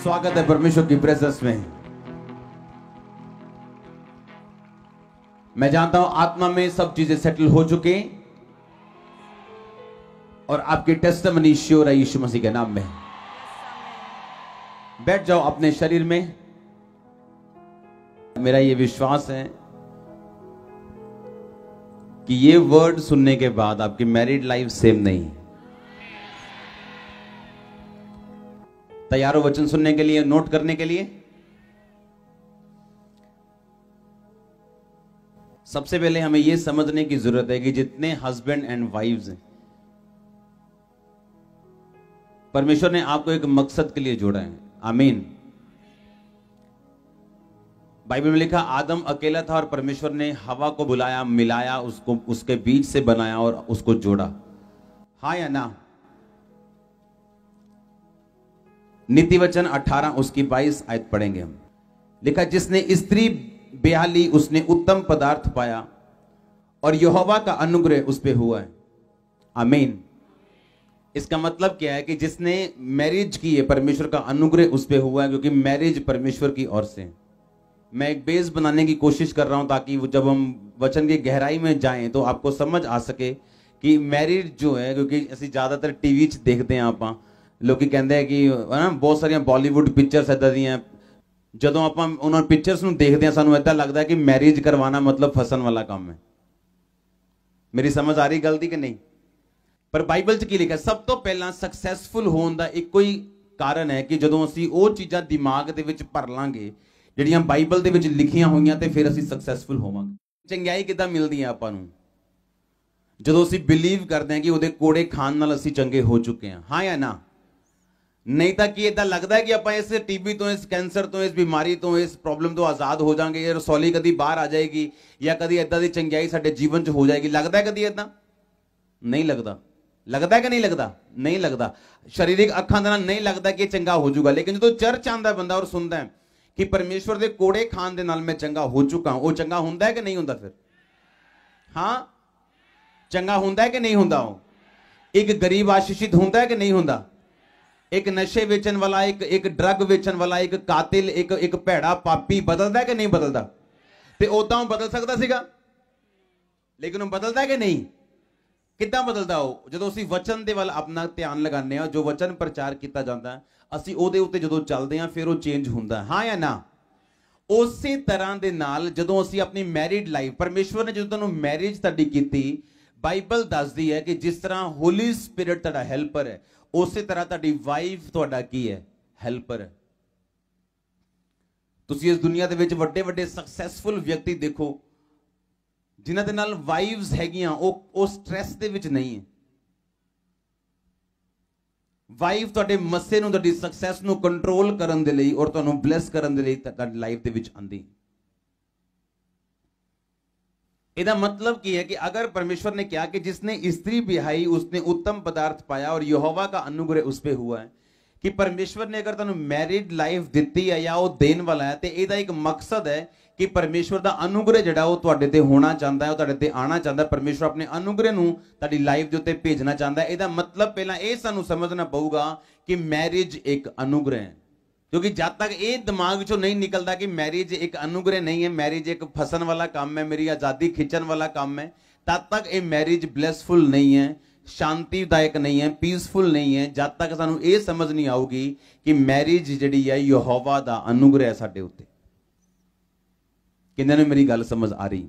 स्वागत है परमेश्वर की प्रेजेंस में। मैं जानता हूं आत्मा में सब चीजें सेटल हो चुके और आपकी टेस्टिमनी श्योर है यीशु मसीह के नाम में। बैठ जाओ अपने शरीर में। मेरा यह विश्वास है कि ये वर्ड सुनने के बाद आपकी मैरिड लाइफ सेम नहीं। तैयार हो वचन सुनने के लिए, नोट करने के लिए? सबसे पहले हमें यह समझने की जरूरत है कि जितने हस्बैंड एंड वाइफ्स हैं, परमेश्वर ने आपको एक मकसद के लिए जोड़ा है। आमीन। बाइबल में लिखा आदम अकेला था और परमेश्वर ने हवा को बुलाया, मिलाया, उसको उसके बीच से बनाया और उसको जोड़ा। हाँ या ना? नीति वचन 18 उसकी 22 आयत पढ़ेंगे हम। लिखा जिसने स्त्री ब्याह ली उसने उत्तम पदार्थ पाया और यहोवा का अनुग्रह उस पे हुआ है। आमीन। इसका मतलब क्या है कि जिसने मैरिज की है परमेश्वर का अनुग्रह उस पे हुआ है, क्योंकि मैरिज परमेश्वर की ओर से। मैं एक बेस बनाने की कोशिश कर रहा हूं ताकि जब हम वचन की गहराई में जाएं तो आपको समझ आ सके कि मैरिज जो है, क्योंकि ਅਸੀਂ ज्यादातर टीवी 'ਚ देखते हैं ਆਪਾਂ ਲੋਕੀ ਕਹਿੰਦੇ ਆ ਕਿ ਹਨਾ ਬਹੁਤ ਸਾਰੀਆਂ ਬਾਲੀਵੁੱਡ ਪਿਕਚਰਸ ਇਦਾਂ ਦੀਆਂ, ਜਦੋਂ ਆਪਾਂ ਉਹਨਾਂ ਪਿਕਚਰਸ ਨੂੰ ਦੇਖਦੇ ਆ ਸਾਨੂੰ ਇਦਾਂ ਲੱਗਦਾ ਕਿ ਮੈਰਿਜ ਕਰਵਾਉਣਾ ਮਤਲਬ ਫਸਣ ਵਾਲਾ ਕੰਮ ਹੈ। ਮੇਰੀ ਸਮਝ ਆ ਰਹੀ ਗਲਤੀ ਕਿ ਨਹੀਂ? ਪਰ ਬਾਈਬਲ 'ਚ ਕੀ ਲਿਖਿਆ? ਸਭ ਤੋਂ ਪਹਿਲਾਂ ਸਕਸੈਸਫੁਲ ਹੋਣ ਦਾ ਇੱਕੋ ਹੀ ਕਾਰਨ ਹੈ ਕਿ ਜਦੋਂ ਅਸੀਂ ਉਹ ਚੀਜ਼ਾਂ ਦਿਮਾਗ ਦੇ ਵਿੱਚ ਭਰ ਲਾਂਗੇ ਜਿਹੜੀਆਂ ਬਾਈਬਲ ਦੇ ਵਿੱਚ ਲਿਖੀਆਂ ਹੋਈਆਂ ਤੇ ਫਿਰ ਅਸੀਂ ਸਕਸੈਸਫੁਲ ਹੋਵਾਂਗੇ। ਚੰਗਿਆਈ ਕਿੱਦਾਂ ਮਿਲਦੀ ਹੈ ਆਪਾਂ ਨੂੰ? ਜਦੋਂ ਅਸੀਂ ਬਿਲੀਵ ਕਰਦੇ ਹਾਂ ਕਿ ਉਹਦੇ ਕੋੜੇ ਖਾਣ ਨਾਲ ਅਸੀਂ ਚੰਗੇ ਹੋ ਚੁੱਕੇ ਹਾਂ। ਹਾਂ ਜਾਂ ਨਾ? नहीं तो कि इदा लगता है कि आप इस टीबी तो, इस कैंसर तो, इस बीमारी तो, इस प्रॉब्लम तो आजाद हो जाएंगे, ये रसौली कभी बाहर आ जाएगी या कभी इदा की चंगियाई साडे जीवन च हो जाएगी। लगता है कभी इदा? नहीं लगता। लगता है कि नहीं लगता? नहीं लगता। शारीरिक अखां दे नाल नहीं लगता कि चंगा हो जाऊगा, लेकिन जो चर्च आंदा बंदा और सुनता है कि परमेश्वर के कोड़े खान दे नाल मैं चंगा हो चुका, वो चंगा हुंदा है कि नहीं हुंदा? फिर हाँ, चंगा हुंदा है कि नहीं हुंदा? एक गरीब आशीषित हुंदा है कि नहीं हुंदा? एक नशे वेचन वाला, एक ड्रग वेचन वाला, एक कातिल, एक भैड़ा पापी बदलता है कि नहीं बदलता? ते उदां बदल सकता सीगा, लेकिन वो बदलता है कि नहीं? किद्दां बदलदा हो? जदों असीं वचन दे वल अपना ध्यान लगाने आ, जो वचन प्रचार किया जाता है असीं ओहदे उत्ते जदों चलदे आ फिर वो चेंज हुंदा है। हाँ या ना? उसी तरह दे नाल जदों असीं अपनी मैरिड लाइफ, परमेश्वर ने जदों तुहानूं मैरिज तुहाडी कीती, बाइबल दसदी है कि जिस तरह होली स्पिरिट तुहाडा हेल्पर है उसी तरह तुहाडी वाइफ तुहाडा की है? हेल्पर है। तुसीं इस दुनिया दे विच वड्डे वड्डे सक्सैसफुल व्यक्ति देखो जिन्हां दे नाल वाइव्स हैगियां, ओ स्ट्रेस दे विच नहीं है। वाइफ तुहाडे मस्से नूं, तुहाडी सक्सैस नूं कंट्रोल करन दे लई और तुहानूं ब्लेस करन दे लई तुहाडी लाइफ दे विच आंदी। इसका मतलब की है कि अगर परमेश्वर ने क्या कि जिसने स्त्री ब्याही उसने उत्तम पदार्थ पाया और यहोवा का अनुग्रह उस पे हुआ है, कि परमेश्वर ने अगर तुहानूं मैरिड लाइफ दी है या वो देन वाला है तो इसका एक मकसद है कि परमेश्वर का अनुग्रह जिहड़ा वो तुहाडे ते होना चाहता है, वो तुहाडे ते आना चाहता है। परमेश्वर अपने अनुग्रह नूं तुहाडी लाइफ दे उत्ते भेजना चाहता है। इसका मतलब पहला ये सानूं समझना पऊगा कि मैरिज एक अनुग्रह है, क्योंकि जब तक ये दिमाग चो नहीं निकलता कि मैरिज एक अनुग्रह नहीं है, मैरिज एक फसन वाला काम है, मेरी आजादी खिंचन वाला काम है, तब तक ये मैरिज ब्लेसफुल नहीं है, शांतिदायक नहीं है, पीसफुल नहीं है। जब तक सानू ये समझ नहीं आऊगी कि मैरिज जिहड़ी है यहोवा दा अनुग्रह है साडे उत्ते। किन्हां नूं मेरी गल समझ आ रही?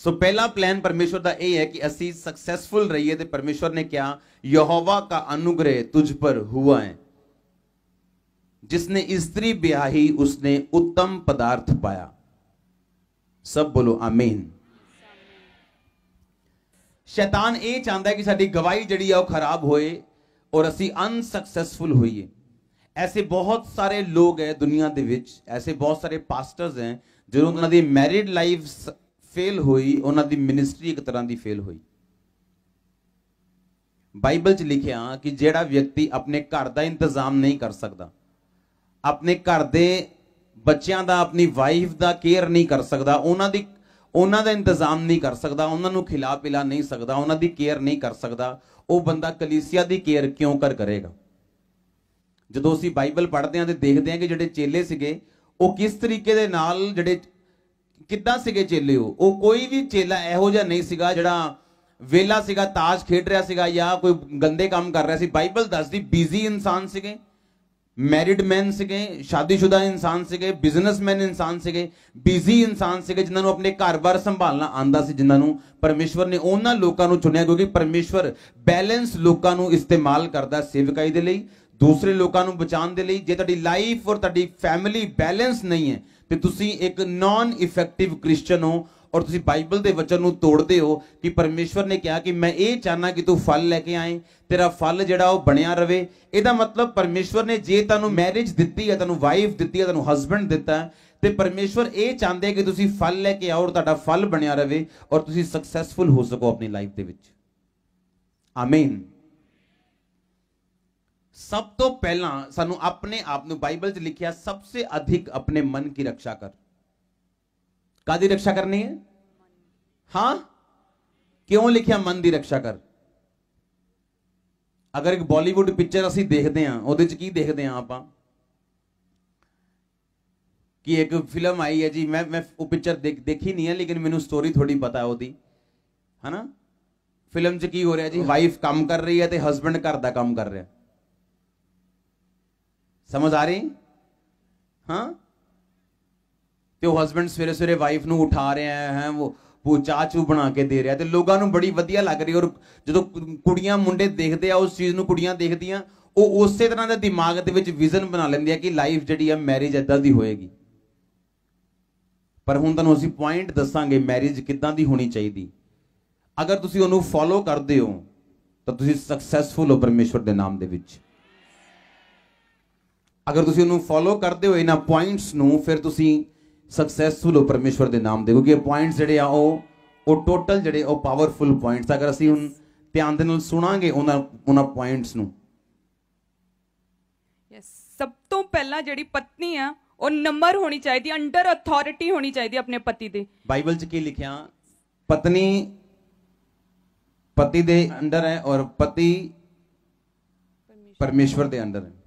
सो पहला प्लान परमेश्वर का यह है कि असी सक्सेसफुल रहिए। तो परमेश्वर ने क्या? यहोवा का अनुग्रह तुझ पर हुआ है। जिसने स्त्री ब्याही उसने उत्तम पदार्थ पाया। सब बोलो आमीन। शैतान ये चाहता है कि साडी गवाही जिहड़ी है वो खराब होए और असी अनसक्सेसफुल होइए। ऐसे बहुत सारे लोग हैं दुनिया दे विच, ऐसे बहुत सारे पास्टर्स हैं जो उन्हां दी मैरिड लाइफ फेल हुई, उन्हां दी मिनिस्ट्री एक तरह की फेल हुई। बाइबल च लिखिया कि जिहड़ा व्यक्ति अपने घर का इंतजाम नहीं कर सकता, अपने घर दे बच्चों का, अपनी वाइफ का केयर नहीं कर सकता, उन्हां दा इंतजाम नहीं कर सकता, उन्हां नूं खिला पिला नहीं सकता, उन्हां दी केयर नहीं कर सकता, वो बंदा कलीसिया दी केयर क्यों करेगा? ਜਦੋਂ ਅਸੀਂ ਬਾਈਬਲ ਪੜ੍ਹਦੇ ਹਾਂ ਤੇ ਦੇਖਦੇ ਹਾਂ ਕਿ ਜਿਹੜੇ ਚੇਲੇ ਸੀਗੇ ਉਹ ਕਿਸ ਤਰੀਕੇ ਦੇ ਨਾਲ ਜਿਹੜੇ ਕਿੱਦਾਂ ਸੀਗੇ ਚੇਲੇ, ਉਹ ਕੋਈ ਵੀ ਚੇਲਾ ਇਹੋ ਜਿਹਾ ਨਹੀਂ ਸੀਗਾ ਜਿਹੜਾ ਵੇਲਾ ਸੀਗਾ, ਤਾਸ਼ ਖੇਡ ਰਿਹਾ ਸੀਗਾ ਜਾਂ ਕੋਈ ਗੰਦੇ ਕੰਮ ਕਰ ਰਿਹਾ ਸੀ। ਬਾਈਬਲ ਦੱਸਦੀ ਬਿਜ਼ੀ ਇਨਸਾਨ ਸੀਗੇ, ਮੈਰਿਡ ਮੈਨ ਸੀਗੇ, ਸ਼ਾਦੀशुदा ਇਨਸਾਨ ਸੀਗੇ, ਬਿਜ਼ਨਸਮੈਨ ਇਨਸਾਨ ਸੀਗੇ, ਬਿਜ਼ੀ ਇਨਸਾਨ ਸੀਗੇ ਜਿਨ੍ਹਾਂ ਨੂੰ ਆਪਣੇ ਘਰ-ਬਾਰ ਸੰਭਾਲਣਾ ਆਂਦਾ ਸੀ, ਜਿਨ੍ਹਾਂ ਨੂੰ ਪਰਮੇਸ਼ਵਰ ਨੇ ਉਹਨਾਂ ਲੋਕਾਂ ਨੂੰ ਚੁਣਿਆ ਕਿਉਂਕਿ ਪਰਮੇਸ਼ਵਰ ਬੈਲੈਂਸ ਲੋਕਾਂ ਨੂੰ ਇਸਤੇਮਾਲ ਕਰਦਾ ਸੇਵਕਾਈ ਦੇ ਲਈ, ਦੂਸਰੇ ਲੋਕਾਂ ਨੂੰ ਬਚਾਉਣ ਦੇ ਲਈ। ਜੇ ਤੁਹਾਡੀ ਲਾਈਫ ਔਰ ਤੁਹਾਡੀ ਫੈਮਿਲੀ ਬੈਲੈਂਸ ਨਹੀਂ ਹੈ ਤੇ ਤੁਸੀਂ ਇੱਕ ਨਾਨ ਇਫੈਕਟਿਵ ਕ੍ਰਿਸਚੀਅਨ ਹੋ ਔਰ ਤੁਸੀਂ ਬਾਈਬਲ ਦੇ ਵਚਨ ਨੂੰ ਤੋੜਦੇ ਹੋ ਕਿ ਪਰਮੇਸ਼ਵਰ ਨੇ ਕਿਹਾ ਕਿ ਮੈਂ ਇਹ ਚਾਹਨਾ ਕਿ ਤੂੰ ਫਲ ਲੈ ਕੇ ਆਏ, ਤੇਰਾ ਫਲ ਜਿਹੜਾ ਉਹ ਬਣਿਆ ਰਵੇ। ਇਹਦਾ ਮਤਲਬ ਪਰਮੇਸ਼ਵਰ ਨੇ ਜੇ ਤੁਹਾਨੂੰ ਮੈਰਿਜ ਦਿੱਤੀ ਹੈ, ਤੁਹਾਨੂੰ ਵਾਈਫ ਦਿੱਤੀ ਹੈ, ਤੁਹਾਨੂੰ ਹਸਬੈਂਡ ਦਿੱਤਾ ਹੈ ਤੇ ਪਰਮੇਸ਼ਵਰ ਇਹ ਚਾਹੁੰਦੇ ਕਿ ਤੁਸੀਂ ਫਲ ਲੈ ਕੇ ਆਓ ਔਰ ਤੁਹਾਡਾ ਫਲ ਬਣਿਆ ਰਵੇ ਔਰ ਤੁਸੀਂ ਸਕਸੈਸਫੁਲ ਹੋ ਸਕੋ ਆਪਣੀ ਲਾਈਫ ਦੇ ਵਿੱਚ। ਆਮੀਨ। सब तो पहला सानू अपने आप ਨੂੰ बाइबल च लिखिया सबसे अधिक अपने मन की रक्षा कर। कादी रक्षा करनी है? हाँ, क्यों लिखिया मन की रक्षा कर? अगर एक बॉलीवुड पिक्चर असी देखते हैं ਉਹਦੇ ਚ ਕੀ देखते हैं ਆਪਾਂ कि एक फिल्म आई है जी, मैं वो पिक्चर देखी नहीं है लेकिन मैनू स्टोरी थोड़ी पता है ਉਹਦੀ, है ना। फिल्म च की हो रहा जी, वाइफ काम कर रही है ते हस्बैंड घर दा काम कर रहा है। समझ आ रही? हाँ, तो हस्बैंड सवेरे सवेरे वाइफ ਨੂੰ उठा रहे हैं, वो ਚਾਹ ਚੂ ਬਣਾ ਕੇ ਦੇ ਰਿਹਾ ਤੇ ਲੋਕਾਂ ਨੂੰ ਬੜੀ ਵਧੀਆ ਲੱਗ ਰਹੀ। ਔਰ ਜਦੋਂ ਕੁੜੀਆਂ ਮੁੰਡੇ ਦੇਖਦੇ ਆ ਉਸ ਚੀਜ਼ ਨੂੰ, ਕੁੜੀਆਂ ਦੇਖਦੀਆਂ, ਉਹ ਉਸੇ ਤਰ੍ਹਾਂ ਦਾ ਦਿਮਾਗ ਦੇ ਵਿੱਚ ਵਿਜ਼ਨ ਬਣਾ ਲੈਂਦੀ ਆ ਕਿ ਲਾਈਫ ਜਿਹੜੀ ਆ ਮੈਰਿਜ ਇਦਾਂ ਦੀ ਹੋਏਗੀ। ਪਰ ਹੁਣ ਤੁਹਾਨੂੰ ਅਸੀਂ ਪੁਆਇੰਟ ਦੱਸਾਂਗੇ ਮੈਰਿਜ ਕਿੱਦਾਂ ਦੀ ਹੋਣੀ ਚਾਹੀਦੀ। ਅਗਰ ਤੁਸੀਂ ਉਹਨੂੰ ਫੋਲੋ ਕਰਦੇ ਹੋ ਤਾਂ ਤੁਸੀਂ ਸਕਸੈਸਫੁਲ ਹੋ ਪਰਮੇਸ਼ਵਰ ਦੇ ਨਾਮ ਦੇ ਵਿੱਚ। अगर तुसी उन्होंने फॉलो करते हो इन्हां पॉइंट्स नूं, फिर तुसी सक्सैसफुल हो परमेश्वर दे नाम दे, क्योंकि पॉइंट्स जिहड़े आ ओ टोटल जिहड़े ओ पावरफुल पॉइंट्स। अगर असीं हुण ध्यान दे नाल सुणांगे उन्हां पॉइंट्स नूं। यस, सब तो पहला जिहड़ी पत्नी आ ओ नंबर होनी चाहिए, अंडर अथॉरिटी होनी चाहिए अपने पति दे। बाइबल च की लिखिया? पत्नी पति दे अंडर है और पति परमेश्वर दे अंडर है।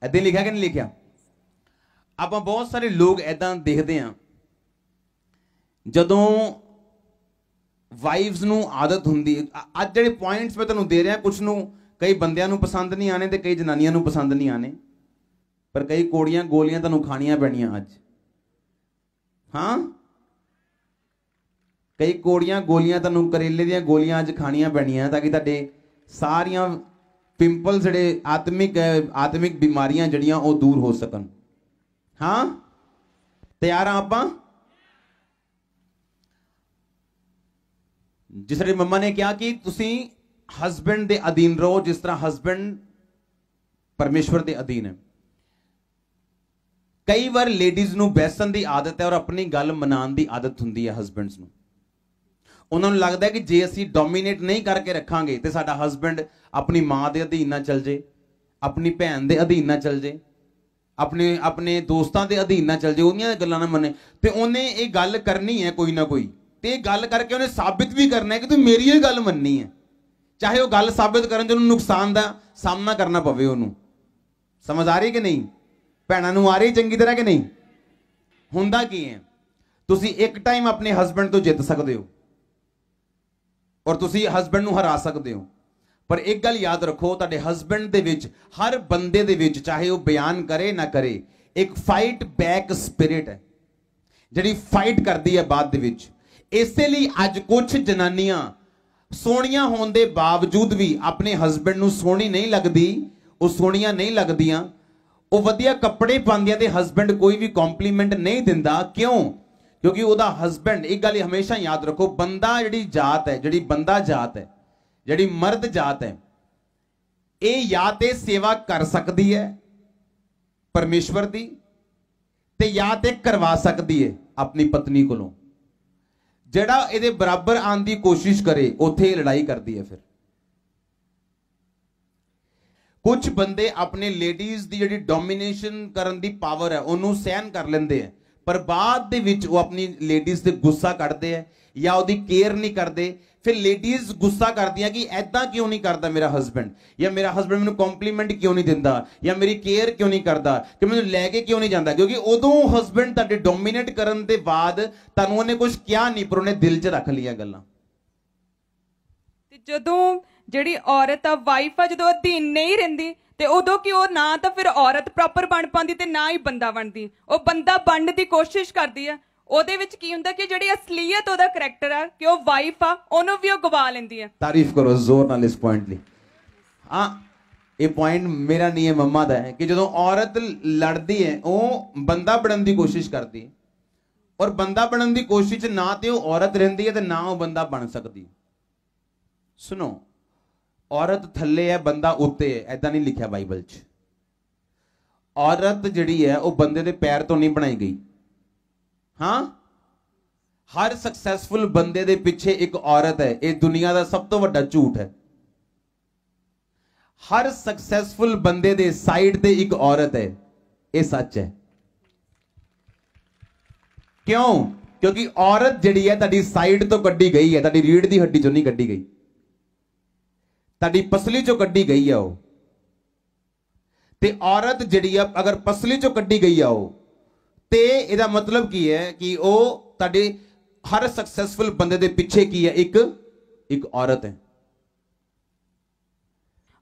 ऐसे लिखा कि नहीं लिखा? आप बहुत सारे लोग ऐदा देखते हैं जदों वाइव्स नूं आदत हुंदी। अज जिहड़े पॉइंट्स मैं तुहानूं दे रहा, कुछ नूं कई बंदियां नूं पसंद नहीं आने ते कई जनानियां नूं पसंद नहीं आने, पर कई कोड़ियां गोलियां तुहानूं खाणियां पैणियां अज। हाँ, कई कोड़ियां गोलियां तुहानूं करेले दीयां गोलियां अज खाणियां पैणियां ताकि तुहाडे सारियां पिंपल जिहड़े आत्मिक बीमारियां जड़ियां वो दूर हो सकन। हाँ, तैयार हाँ आपां? जिस तरह मम्मा ने कहा कि तुसी हस्बैंड दे अधीन रहो, जिस तरह हस्बैंड परमेश्वर दे अधीन है। कई बार लेडीज नूं बैसन दी आदत है और अपनी गल मनाउण दी आदत हुंदी है हस्बैंड्स नूं। उन्होंने लगता है कि जे असी डोमीनेट नहीं करके रखांगे तो साडा हस्बैंड अपनी मां के अधीन ना चल जे, अपनी भैन के अधीन ना चल जे, अपने दोस्तों के अधीन ना चल जे, उन्हीं गल्लां ना मने ते उन्हें ये गल करनी है कोई ना कोई, ते गल करके उन्हें साबित भी करना है कि तू मेरी ही गल मननी है, चाहे वो गल साबित करन च उन्हें नुकसान का सामना करना पवे। उन्होंने समझ आ रही कि नहीं? भैणां नूं आ रही चंगी तरह कि नहीं? हुंदा की है, तुसी एक टाइम अपने हस्बैंड तो जित सकते हो और तुसी हस्बैंड नूं हरा सकते हो, पर एक गल याद रखो, तुहाडे हस्बैंड दे विच, हर बंदे दे विच, चाहे वो बयान करे ना करे, एक फाइट बैक स्पिरिट है जिहड़ी फाइट करदी है बाद दे विच। इसलिए अज कुछ जनानियां सोहणियां होण दे बावजूद भी अपने हस्बैंड नूं सोहणी नहीं लगदी, वो सोहणियां नहीं लगदियां, वो वधिया कपड़े पांदियां ते हस्बैंड कोई भी कॉम्पलीमेंट नहीं दिंदा। क्यों? क्योंकि वह हस्बैंड, एक गल हमेशा याद रखो, बंदा जिहड़ी जात है, जिहड़ी बंदा जात है, जिहड़ी मर्द जात है, ये या ते सेवा कर सकती है परमेश्वर दी ते या ते करवा सकती है अपनी पत्नी कोलों। जिहड़ा इहदे बराबर आने की कोशिश करे उत्थे लड़ाई करती है। फिर कुछ बंदे अपने लेडीज की जिहड़ी डोमीनेशन करन दी पावर है उन्होंने सहन कर लेंदे हैं, पर बाद ਦੇ ਵਿੱਚ ਉਹ ਆਪਣੀ ਲੇਡੀਜ਼ ਤੇ ਗੁੱਸਾ ਕੱਢਦੇ ਆ ਜਾਂ ਉਹਦੀ ਕੇਅਰ ਨਹੀਂ ਕਰਦੇ, ਫਿਰ ਲੇਡੀਜ਼ ਗੁੱਸਾ ਕਰਦੀਆਂ ਕਿ ਐਦਾਂ ਕਿਉਂ ਨਹੀਂ ਕਰਦਾ ਮੇਰਾ ਹਸਬੈਂਡ, ਜਾਂ ਮੇਰਾ ਹਸਬੈਂਡ ਮੈਨੂੰ ਕੰਪਲੀਮੈਂਟ ਕਿਉਂ ਨਹੀਂ ਦਿੰਦਾ, ਜਾਂ ਮੇਰੀ ਕੇਅਰ ਕਿਉਂ ਨਹੀਂ ਕਰਦਾ, ਕਿ ਮੈਨੂੰ ਲੈ ਕੇ ਕਿਉਂ ਨਹੀਂ ਜਾਂਦਾ, ਕਿਉਂਕਿ ਉਦੋਂ ਹਸਬੈਂਡ ਤੁਹਾਡੇ ਡੋਮੀਨੇਟ ਕਰਨ ਦੇ ਬਾਅਦ ਤੁਹਾਨੂੰ ਉਹਨੇ ਕੁਝ ਕਿਹਾ ਨਹੀਂ, ਪਰ ਉਹਨੇ ਦਿਲ 'ਚ ਰੱਖ ਲਈਆਂ ਗੱਲਾਂ। ਤੇ ਜਦੋਂ ਜਿਹੜੀ ਔਰਤ ਆ, ਵਾਈਫ ਆ, ਜਦੋਂ ਅਧੀਨ ਨਹੀਂ ਰਹਿੰਦੀ ਤੇ ਉਦੋਂ ਕਿ ਉਹ ਨਾ ਤਾਂ ਫਿਰ ਔਰਤ ਪ੍ਰੋਪਰ ਬਣ ਪਾਉਂਦੀ ਤੇ ਨਾ ਹੀ ਬੰਦਾ ਬਣਦੀ, ਉਹ ਬੰਦਾ ਬਣਨ ਦੀ ਕੋਸ਼ਿਸ਼ ਕਰਦੀ ਆ। ਉਹਦੇ ਵਿੱਚ ਕੀ ਹੁੰਦਾ ਕਿ ਜਿਹੜੀ ਅਸਲੀਅਤ ਉਹਦਾ ਕਰੈਕਟਰ ਆ ਕਿ ਉਹ ਵਾਈਫ ਆ, ਉਹਨੂੰ ਵੀ ਉਹ ਗਵਾ ਲੈਂਦੀ ਆ। ਤਾਰੀਫ ਕਰੋ ਜ਼ੋਰ ਨਾਲ ਇਸ ਪੁਆਇੰਟ ਲਈ। ਹਾਂ, ਇਹ ਪੁਆਇੰਟ ਮੇਰਾ ਨਹੀਂ ਹੈ, ਮੰਮਾ ਦਾ ਹੈ, ਕਿ ਜਦੋਂ ਔਰਤ ਲੜਦੀ ਹੈ ਉਹ ਬੰਦਾ ਬਣਨ ਦੀ ਕੋਸ਼ਿਸ਼ ਕਰਦੀ ਹੈ, ਔਰ ਬੰਦਾ ਬਣਨ ਦੀ ਕੋਸ਼ਿਸ਼ ਨਾ ਤੇ ਉਹ ਔਰਤ ਰਹਿੰਦੀ ਹੈ ਤੇ ਨਾ ਉਹ ਬੰਦਾ ਬਣ ਸਕਦੀ। ਸੁਣੋ, औरत थल्ले है, बंदा उत्ते है, ऐदा नहीं लिखा बाइबल च। औरत जिहड़ी है वो बंदे दे पैर तो नहीं बनाई गई। हाँ, हर सक्सैसफुल बंदे दे पीछे एक औरत है, ये दुनिया का सब तो वड्डा झूठ है। हर सक्सैसफुल बंदे दे साइड ते एक औरत है, ये सच है। क्यों? क्योंकि औरत जिहड़ी है तुहाडी साइड तो कड्डी गई है, तुहाडी रीढ़ दी हड्डी चों नहीं कड्डी गई, ताड़ी पसली चो कड्डी गई है। ते औरत जिहड़ी है अगर पसली चो कड्डी गई है ते इहदा मतलब की है कि वो ताड़े हर सक्सेसफुल बंदे दे पीछे की है, एक औरत है।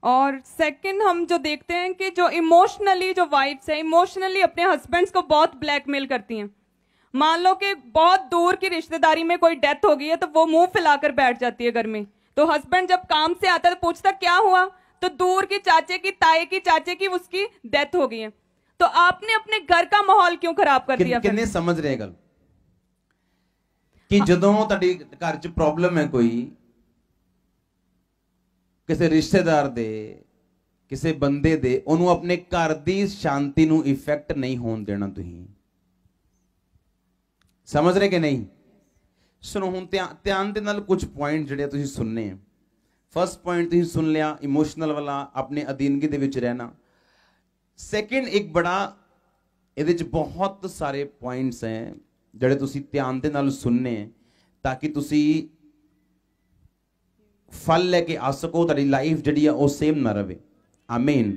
और सेकंड हम जो देखते हैं कि जो इमोशनली जो वाइफ्स है, इमोशनली अपने हस्बैंड्स को बहुत ब्लैकमेल करती हैं। मान लो कि बहुत दूर की रिश्तेदारी में कोई डेथ हो गई है तो वो मुंह फैलाकर बैठ जाती है घर में, तो हस्बैंड जब काम से आता है तो पूछता क्या हुआ, तो दूर की चाचे की, ताए की, चाचे की उसकी डेथ हो गई है। तो आपने अपने घर का माहौल क्यों खराब कर दिया? किन्ने समझ रहे गल कि जदों तुहाडे घर च प्रॉब्लम है, कोई किसी रिश्तेदार दे, किसी बंदे दे, उन्होंने अपने घर दी शांति नूं इफेक्ट नहीं होण देना। तुसीं समझ रहे कि नहीं? सुनो, हुण ध्यान दे नाल कुछ पॉइंट जिहड़े तुसीं सुनने। फर्स्ट पॉइंट तुसीं सुन लिया, इमोशनल वाला, अपने अधीनगी दे विच रहना। सैकेंड, एक बड़ा इहदे विच बहुत सारे पॉइंट्स हैं जिहड़े तुसीं ध्यान दे नाल सुनने ताकि तुसीं फल लेके आ सको, तुहाडी लाइफ जिहड़ी है वो सेम ना रहे। आमीन।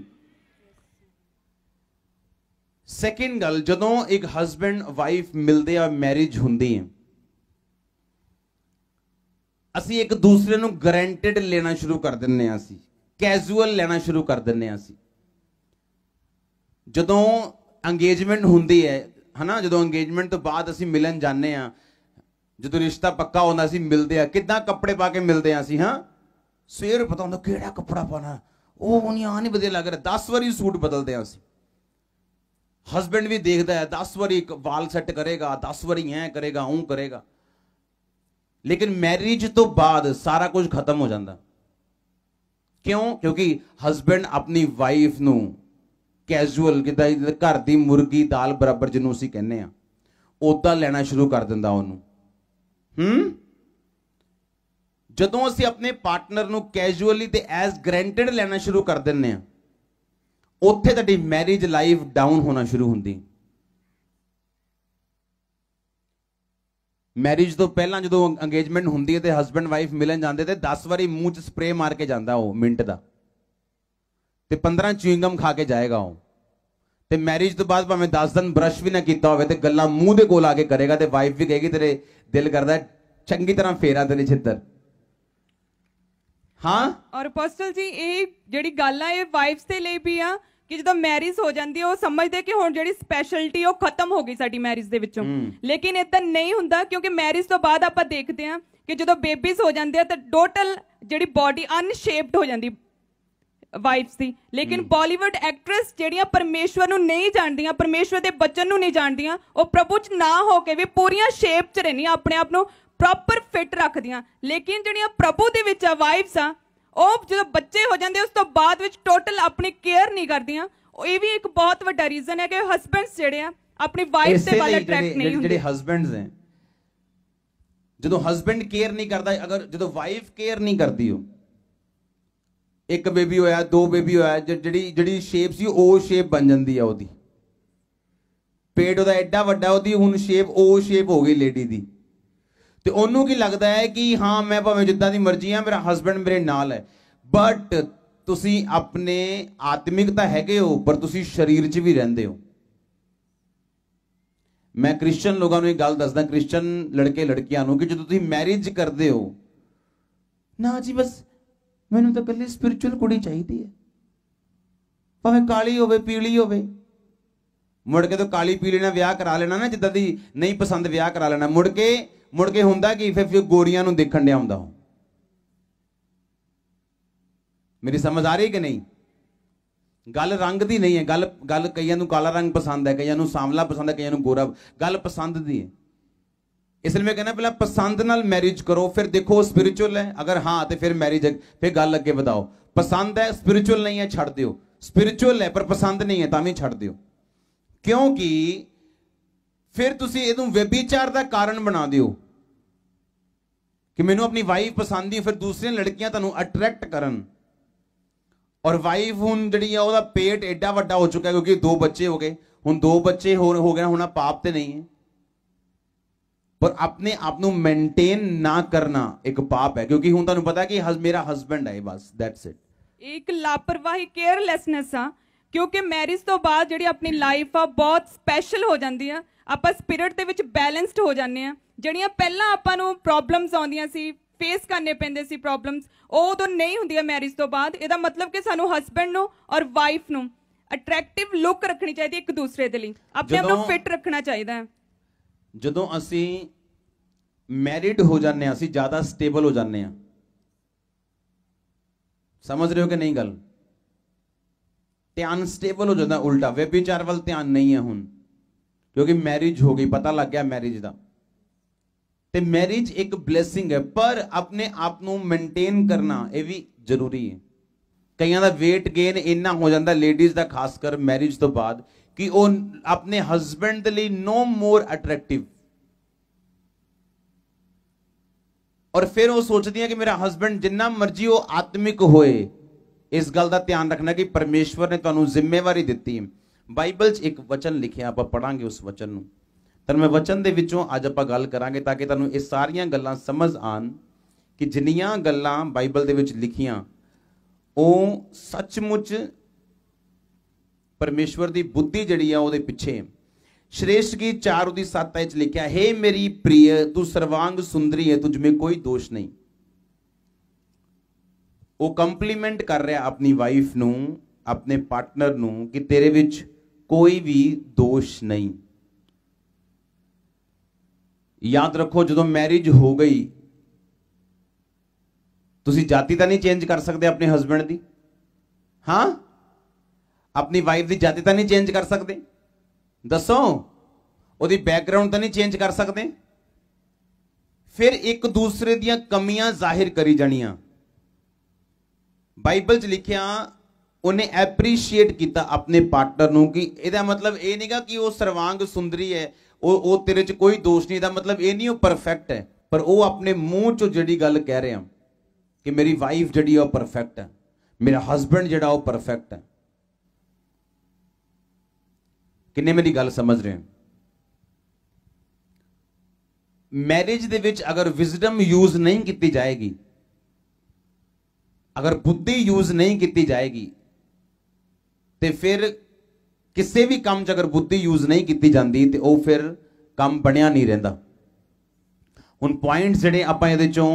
सैकेंड गल, जदों एक हस्बैंड वाइफ मिलदे आ, मैरिज हुंदी है, ਅਸੀਂ ਇੱਕ ਦੂਸਰੇ ਨੂੰ ਗਰੰਟਡ ਲੈਣਾ ਸ਼ੁਰੂ ਕਰ ਦਿੰਨੇ ਆ, ਅਸੀਂ ਕੈਜੂਅਲ ਲੈਣਾ ਸ਼ੁਰੂ ਕਰ ਦਿੰਨੇ ਆ। ਅਸੀਂ ਜਦੋਂ ਅੰਗੇਜਮੈਂਟ ਹੁੰਦੀ ਹੈ ਹਨਾ, ਜਦੋਂ ਅੰਗੇਜਮੈਂਟ ਤੋਂ ਬਾਅਦ ਅਸੀਂ ਮਿਲਣ ਜਾਂਦੇ ਆ, ਜਦੋਂ ਰਿਸ਼ਤਾ ਪੱਕਾ ਹੁੰਦਾ ਅਸੀਂ ਮਿਲਦੇ ਆ, ਕਿੱਦਾਂ ਕੱਪੜੇ ਪਾ ਕੇ ਮਿਲਦੇ ਆ ਅਸੀਂ। ਹਾਂ, ਸਵੇਰ ਪਤਾ ਹੁੰਦਾ ਕਿਹੜਾ ਕੱਪੜਾ ਪਾਣਾ, ਉਹ ਨਹੀਂ ਆ ਨਹੀਂ ਵਧੀਆ ਲੱਗ ਰਿਹਾ, 10 ਵਾਰੀ ਸੂਟ ਬਦਲਦੇ ਆ ਅਸੀਂ। ਹਸਬੈਂਡ ਵੀ ਦੇਖਦਾ ਹੈ, 10 ਵਾਰੀ ਵਾਲ ਸੈੱਟ ਕਰੇਗਾ, 10 ਵਾਰੀ ਐ ਕਰੇਗਾ, ਉਹ ਕਰੇਗਾ। लेकिन मैरिज तो बाद सारा कुछ खत्म हो जाता। क्यों? क्योंकि हस्बैंड अपनी वाइफ नूं कैजुअल किदा घर दी मुर्गी दाल बराबर जिन्हों असीं कहने आ उदा लेना शुरू कर दिंदा उहनूं। जदों असीं अपने पार्टनर नूं कैजुअली ते एज ग्रैंटेड लेना शुरू कर दिंने आ, उत्थे तुहाडी मैरिज लाइफ डाउन होना शुरू हुंदी। मैरिज तो पहला जो अंगेजमेंट होंदी है तो हस्बैंड वाइफ मिलन जाते थे, 10 बारी मुंह च स्प्रे मार के जाता वो मिनट का, ते 15 च्युइंगम खा के जाएगा वो। ते मैरिज तो बाद भावें 10 दिन ब्रश भी ना किया हो, गल्लां मूंह दे कोल आके करेगा, ते वाइफ भी कहेगी तेरे दिल करदा चंगी तरह फेरा तेरे छित्तर। हाँ, और अपोस्टल जी ये जिहड़ी गल आ ये वाइफ्स दे लई भी आ कि ਜਦੋਂ ਮੈਰਿਜ ਹੋ ਜਾਂਦੀ ਹੈ ਉਹ ਸਮਝਦੇ ਕਿ ਹੁਣ ਜਿਹੜੀ ਸਪੈਸ਼ਲਟੀ ਉਹ ਖਤਮ ਹੋ ਗਈ ਸਾਡੀ ਮੈਰਿਜ ਦੇ ਵਿੱਚੋਂ, ਲੇਕਿਨ ਇਦਾਂ ਨਹੀਂ ਹੁੰਦਾ, ਕਿਉਂਕਿ ਮੈਰਿਜ ਤੋਂ ਬਾਅਦ ਆਪਾਂ ਦੇਖਦੇ ਹਾਂ ਕਿ ਜਦੋਂ ਬੇਬੀਜ਼ ਹੋ ਜਾਂਦੇ ਆ ਤਾਂ ਟੋਟਲ ਜਿਹੜੀ ਬਾਡੀ ਅਨਸ਼ੇਪਡ ਹੋ ਜਾਂਦੀ ਵਾਈਫਸ ਦੀ। ਲੇਕਿਨ ਬਾਲੀਵੁੱਡ ਐਕਟਰੈਸ ਜਿਹੜੀਆਂ ਪਰਮੇਸ਼ਵਰ ਨੂੰ ਨਹੀਂ ਜਾਣਦੀਆਂ, ਪਰਮੇਸ਼ਵਰ ਦੇ ਬਚਨ ਨੂੰ ਨਹੀਂ ਜਾਣਦੀਆਂ, ਉਹ ਪ੍ਰਭੂ ਚ ਨਾ ਹੋ ਕੇ ਵੀ ਪੂਰੀਆਂ ਸ਼ੇਪ ਚ ਰਹਿੰਦੀਆਂ, ਆਪਣੇ ਆਪ ਨੂੰ ਪ੍ਰੋਪਰ ਫਿਟ ਰੱਖਦੀਆਂ। ਲੇਕਿਨ ਜਿਹੜੀਆਂ ਪ੍ਰਭੂ ਦੇ ਵਿੱਚ ਆ ਵਾਈਫਸ ਆ, ਉਹ ਜਦੋਂ ਬੱਚੇ ਹੋ ਜਾਂਦੇ ਉਸ ਤੋਂ ਬਾਅਦ ਵਿੱਚ ਟੋਟਲ ਆਪਣੀ ਕੇਅਰ ਨਹੀਂ ਕਰਦੀਆਂ। ਇਹ ਵੀ ਇੱਕ ਬਹੁਤ ਵੱਡਾ ਰੀਜ਼ਨ ਹੈ ਕਿ ਹਸਬੈਂਡਸ ਜਿਹੜੇ ਆ ਆਪਣੀ ਵਾਈਫ ਦੇ ਵੱਲ ਅਟਰੈਕਟ ਨਹੀਂ ਹੁੰਦੇ। ਜਿਹੜੇ ਹਸਬੈਂਡਸ ਨੇ, ਜਦੋਂ ਹਸਬੈਂਡ ਕੇਅਰ ਨਹੀਂ ਕਰਦਾ, ਅਗਰ ਜਦੋਂ ਵਾਈਫ ਕੇਅਰ ਨਹੀਂ ਕਰਦੀ, ਉਹ ਇੱਕ ਬੇਬੀ ਹੋਇਆ, 2 ਬੇਬੀ ਹੋਇਆ, ਜਿਹੜੀ ਸ਼ੇਪ ਸੀ ਉਹ ਸ਼ੇਪ ਬਣ ਜਾਂਦੀ ਆ ਉਹਦੀ। ਪੇਟ ਉਹਦਾ ਐਡਾ ਵੱਡਾ, ਉਹਦੀ ਹੁਣ ਸ਼ੇਪ ਉਹ ਸ਼ੇਪ ਹੋ ਗਈ ਲੇਡੀ ਦੀ, ਤੇ ਉਹਨੂੰ ਕੀ ਲੱਗਦਾ ਹੈ ਕਿ ਹਾਂ ਮੈਂ ਭਾਵੇਂ ਜਿੱਦਾਂ ਦੀ ਮਰਜ਼ੀ ਆ, ਮੇਰਾ ਹਸਬੈਂਡ ਮੇਰੇ ਨਾਲ ਹੈ। ਬਟ ਤੁਸੀਂ ਆਪਣੇ ਆਤਮਿਕ ਤਾਂ ਹੈਗੇ ਹੋ, ਪਰ ਤੁਸੀਂ ਸਰੀਰ 'ਚ ਵੀ ਰਹਿੰਦੇ ਹੋ। ਮੈਂ ਕ੍ਰਿਸਚਨ ਲੋਕਾਂ ਨੂੰ ਇਹ ਗੱਲ ਦੱਸਦਾ, ਕ੍ਰਿਸਚਨ ਲੜਕੇ ਲੜਕੀਆਂ ਨੂੰ, ਕਿ ਜਦੋਂ ਤੁਸੀਂ ਮੈਰਿਜ ਕਰਦੇ ਹੋ ਨਾ ਜੀ, ਬਸ ਮੈਨੂੰ ਤਾਂ ਇਕੱਲੀ ਸਪਿਰਿਚੁਅਲ ਕੁੜੀ ਚਾਹੀਦੀ ਹੈ, ਭਾਵੇਂ ਕਾਲੀ ਹੋਵੇ ਪੀਲੀ ਹੋਵੇ। ਮੁੜ ਕੇ ਤਾਂ ਕਾਲੀ ਪੀਲੀ ਨਾਲ ਵਿਆਹ ਕਰਾ ਲੈਣਾ ਨਾ, ਜਿੱਦਾਂ ਦੀ ਨਹੀਂ ਪਸੰਦ ਵਿਆਹ ਕਰਾ ਲੈਣਾ। ਮੁੜ ਕੇ ਹੁੰਦਾ ਕਿ ਫਿਰ ਗੋਰੀਆਂ ਨੂੰ ਦੇਖਣ ਡਿਆ ਹੁੰਦਾ। ਮੇਰੀ ਸਮਝ ਆ ਰਹੀ ਕਿ ਨਹੀਂ? ਗੱਲ ਰੰਗ ਦੀ ਨਹੀਂ ਹੈ, ਗੱਲ ਕਈਆਂ ਨੂੰ ਕਾਲਾ ਰੰਗ ਪਸੰਦ ਹੈ, ਕਈਆਂ ਨੂੰ ਸਾਂਵਲਾ ਪਸੰਦ ਹੈ, ਕਈਆਂ ਨੂੰ ਗੋਰਾ। ਗੱਲ ਪਸੰਦ ਦੀ ਹੈ। ਇਸ ਲਈ ਮੈਂ ਕਹਿੰਦਾ ਪਹਿਲਾਂ ਪਸੰਦ ਨਾਲ ਮੈਰਿਜ ਕਰੋ, ਫਿਰ ਦੇਖੋ ਸਪਿਰਿਚੁਅਲ ਹੈ, ਅਗਰ ਹਾਂ ਤੇ ਫਿਰ ਮੈਰਿਜ, ਫਿਰ ਗੱਲ ਅੱਗੇ ਵਧਾਓ। ਪਸੰਦ ਹੈ ਸਪਿਰਿਚੁਅਲ ਨਹੀਂ ਹੈ, ਛੱਡ ਦਿਓ। ਸਪਿਰਿਚੁਅਲ ਹੈ ਪਰ ਪਸੰਦ ਨਹੀਂ ਹੈ, ਤਾਂ ਵੀ ਛੱਡ ਦਿਓ, ਕਿਉਂਕਿ ਫਿਰ ਤੁਸੀਂ ਇਹਨੂੰ ਵਿਭਿਚਾਰ ਦਾ ਕਾਰਨ ਬਣਾ ਦਿਓ ਕਿ ਮੈਨੂੰ ਆਪਣੀ ਵਾਈਫ ਪਸੰਦ ਹੀ, ਫਿਰ ਦੂਸਰੀਆਂ ਲੜਕੀਆਂ ਤੁਹਾਨੂੰ ਅਟਰੈਕਟ ਕਰਨ। ਔਰ ਵਾਈਫ ਹੁਣ ਜਿਹੜੀ ਆ ਉਹਦਾ ਪੇਟ ਐਡਾ ਵੱਡਾ ਹੋ ਚੁੱਕਾ, ਕਿਉਂਕਿ 2 ਬੱਚੇ ਹੋ ਗਏ। ਹੁਣ 2 ਬੱਚੇ ਹੋ ਗਏ ਹੋਣਾ ਪਾਪ ਤੇ ਨਹੀਂ ਹੈ, ਪਰ ਆਪਣੇ ਆਪ ਨੂੰ ਮੇਨਟੇਨ ਨਾ ਕਰਨਾ ਇੱਕ ਪਾਪ ਹੈ, ਕਿਉਂਕਿ ਹੁਣ ਤੁਹਾਨੂੰ ਪਤਾ ਕਿ ਮੇਰਾ ਹਸਬੈਂਡ ਹੈ, ਬਸ ਦੈਟਸ ਇਟ। ਇੱਕ ਲਾਪਰਵਾਹੀ, ਕੇਅਰਲੈਸਨੈਸ ਆ, ਕਿਉਂਕਿ ਮੈਰਿਜ ਤੋਂ ਬਾਅਦ ਜਿਹੜੀ ਆਪਣੀ ਲਾਈਫ ਆ ਬਹੁਤ ਸਪੈਸ਼ਲ ਹੋ ਜਾਂਦੀ ਆ। ਆਪਾਂ ਸਪਿਰਿਟ ਦੇ ਵਿੱਚ ਬੈਲੈਂਸਡ ਹੋ ਜਾਂਦੇ ਆ। ਜਿਹੜੀਆਂ ਪਹਿਲਾਂ ਆਪਾਂ ਨੂੰ ਪ੍ਰੋਬਲਮਸ ਆਉਂਦੀਆਂ ਸੀ, ਫੇਸ ਕਰਨੇ ਪੈਂਦੇ ਸੀ ਪ੍ਰੋਬਲਮਸ, ਉਹ ਉਦੋਂ ਨਹੀਂ ਹੁੰਦੀਆਂ ਮੈਰਿਜ ਤੋਂ ਬਾਅਦ। ਇਹਦਾ ਮਤਲਬ ਕਿ ਸਾਨੂੰ ਹਸਬੈਂਡ ਨੂੰ ਔਰ ਵਾਈਫ ਨੂੰ ਅਟਰੈਕਟਿਵ ਲੁੱਕ ਰੱਖਣੀ ਚਾਹੀਦੀ ਇੱਕ ਦੂਸਰੇ ਦੇ ਲਈ, ਆਪਣੇ ਆਪ ਨੂੰ ਫਿੱਟ ਰੱਖਣਾ ਚਾਹੀਦਾ ਹੈ। ਜਦੋਂ ਅਸੀਂ ਮੈਰਿਡ ਹੋ ਜਾਂਦੇ ਹਾਂ, ਅਸੀਂ ਜ਼ਿਆਦਾ ਸਟੇਬਲ ਹੋ ਜਾਂਦੇ ਹਾਂ। ਸਮਝ ਰਹੇ ਹੋ ਕਿ ਨਹੀਂ ਗੱਲ? ਧਿਆਨ ਸਟੇਬਲ ਹੋ ਜਾਂਦਾ, ਉਲਟਾ ਵਿਭਿਚਾਰ ਵੱਲ ਧਿਆਨ ਨਹੀਂ ਹੈ ਹੁਣ, ਕਿਉਂਕਿ ਮੈਰਿਜ ਹੋ ਗਈ, ਪਤਾ ਲੱਗ ਗਿਆ ਮੈਰਿਜ ਦਾ। ਤੇ ਮੈਰਿਜ ਇੱਕ ਬਲੇਸਿੰਗ ਹੈ, ਪਰ ਆਪਣੇ ਆਪ ਨੂੰ ਮੇਨਟੇਨ ਕਰਨਾ ਇਹ ਵੀ ਜ਼ਰੂਰੀ ਹੈ। ਕਈਆਂ ਦਾ weight gain ਇੰਨਾ ਹੋ ਜਾਂਦਾ, ਲੇਡੀਜ਼ ਦਾ ਖਾਸ ਕਰ ਮੈਰਿਜ ਤੋਂ ਬਾਅਦ, ਕਿ ਉਹ ਆਪਣੇ ਹਸਬੈਂਡ ਦੇ ਲਈ no more attractive, ਔਰ ਫਿਰ ਉਹ ਸੋਚਦੀਆਂ ਕਿ ਮੇਰਾ ਹਸਬੈਂਡ ਜਿੰਨਾ ਮਰਜ਼ੀ ਉਹ ਆਤਮਿਕ ਹੋਏ। ਇਸ ਗੱਲ ਦਾ ਧਿਆਨ ਰੱਖਣਾ ਕਿ ਪਰਮੇਸ਼ਵਰ ਨੇ ਤੁਹਾਨੂੰ ਜ਼ਿੰਮੇਵਾਰੀ ਦਿੱਤੀ ਹੈ। ਬਾਈਬਲ 'ਚ ਇੱਕ ਵਚਨ ਲਿਖਿਆ, ਆਪਾਂ ਪੜਾਂਗੇ ਉਸ ਵਚਨ ਨੂੰ। ਤਾਂ ਮੈਂ ਵਚਨ ਦੇ ਵਿੱਚੋਂ ਅੱਜ ਆਪਾਂ ਗੱਲ ਕਰਾਂਗੇ, ਤਾਂ ਕਿ ਤੁਹਾਨੂੰ ਇਹ ਸਾਰੀਆਂ ਗੱਲਾਂ ਸਮਝ ਆਣ ਕਿ ਜਿੰਨੀਆਂ ਗੱਲਾਂ ਬਾਈਬਲ ਦੇ ਵਿੱਚ ਲਿਖੀਆਂ ਉਹ ਸੱਚਮੁੱਚ ਪਰਮੇਸ਼ਵਰ ਦੀ ਬੁੱਧੀ ਜਿਹੜੀ ਆ ਉਹਦੇ ਪਿੱਛੇ। श्रेष्ठ गीत 4:7 लिखा, हे मेरी प्रिय तू सर्वांग सुंदरी है, तुझ में कोई दोष नहीं। वो कंप्लीमेंट कर रहा अपनी वाइफ नू, अपने पार्टनर नू, कि तेरे विच कोई भी दोष नहीं। याद रखो, जो मैरिज हो गई तुसी जाति तो नहीं चेंज कर सकते अपने हस्बैंड दी, हाँ अपनी वाइफ की जाति तो नहीं चेंज कर सकते, दसो ਉਹਦੀ बैकग्राउंड तो नहीं चेंज कर सकते। फिर एक दूसरे दियां कमियां जाहिर करी जानियां। बाइबल च लिखिया उन्हें एप्रीशिएट किया अपने पार्टनर नू, कि ਇਹਦਾ मतलब ये नहीं कि वो सर्वांग सुंदरी है, वो तेरे च कोई दोष नहीं, ਇਹਦਾ मतलब ये नहीं वो परफेक्ट है, पर वो अपने मुंह चो जिहड़ी गल कह रहे हैं कि मेरी वाइफ जिहड़ी है परफेक्ट है, मेरा हस्बैंड जिहड़ा वो परफेक्ट है। किन्ने मेरी गल समझ रहे हैं? मैरिज दे विच अगर विजडम यूज नहीं की जाएगी, अगर बुद्धि यूज नहीं की जाएगी, तो फिर किसी भी काम च अगर बुद्धि यूज नहीं की जाती तो वह फिर काम बनया नहीं रहिंदा। हुण पॉइंट्स जिहड़े आपां इहदे चों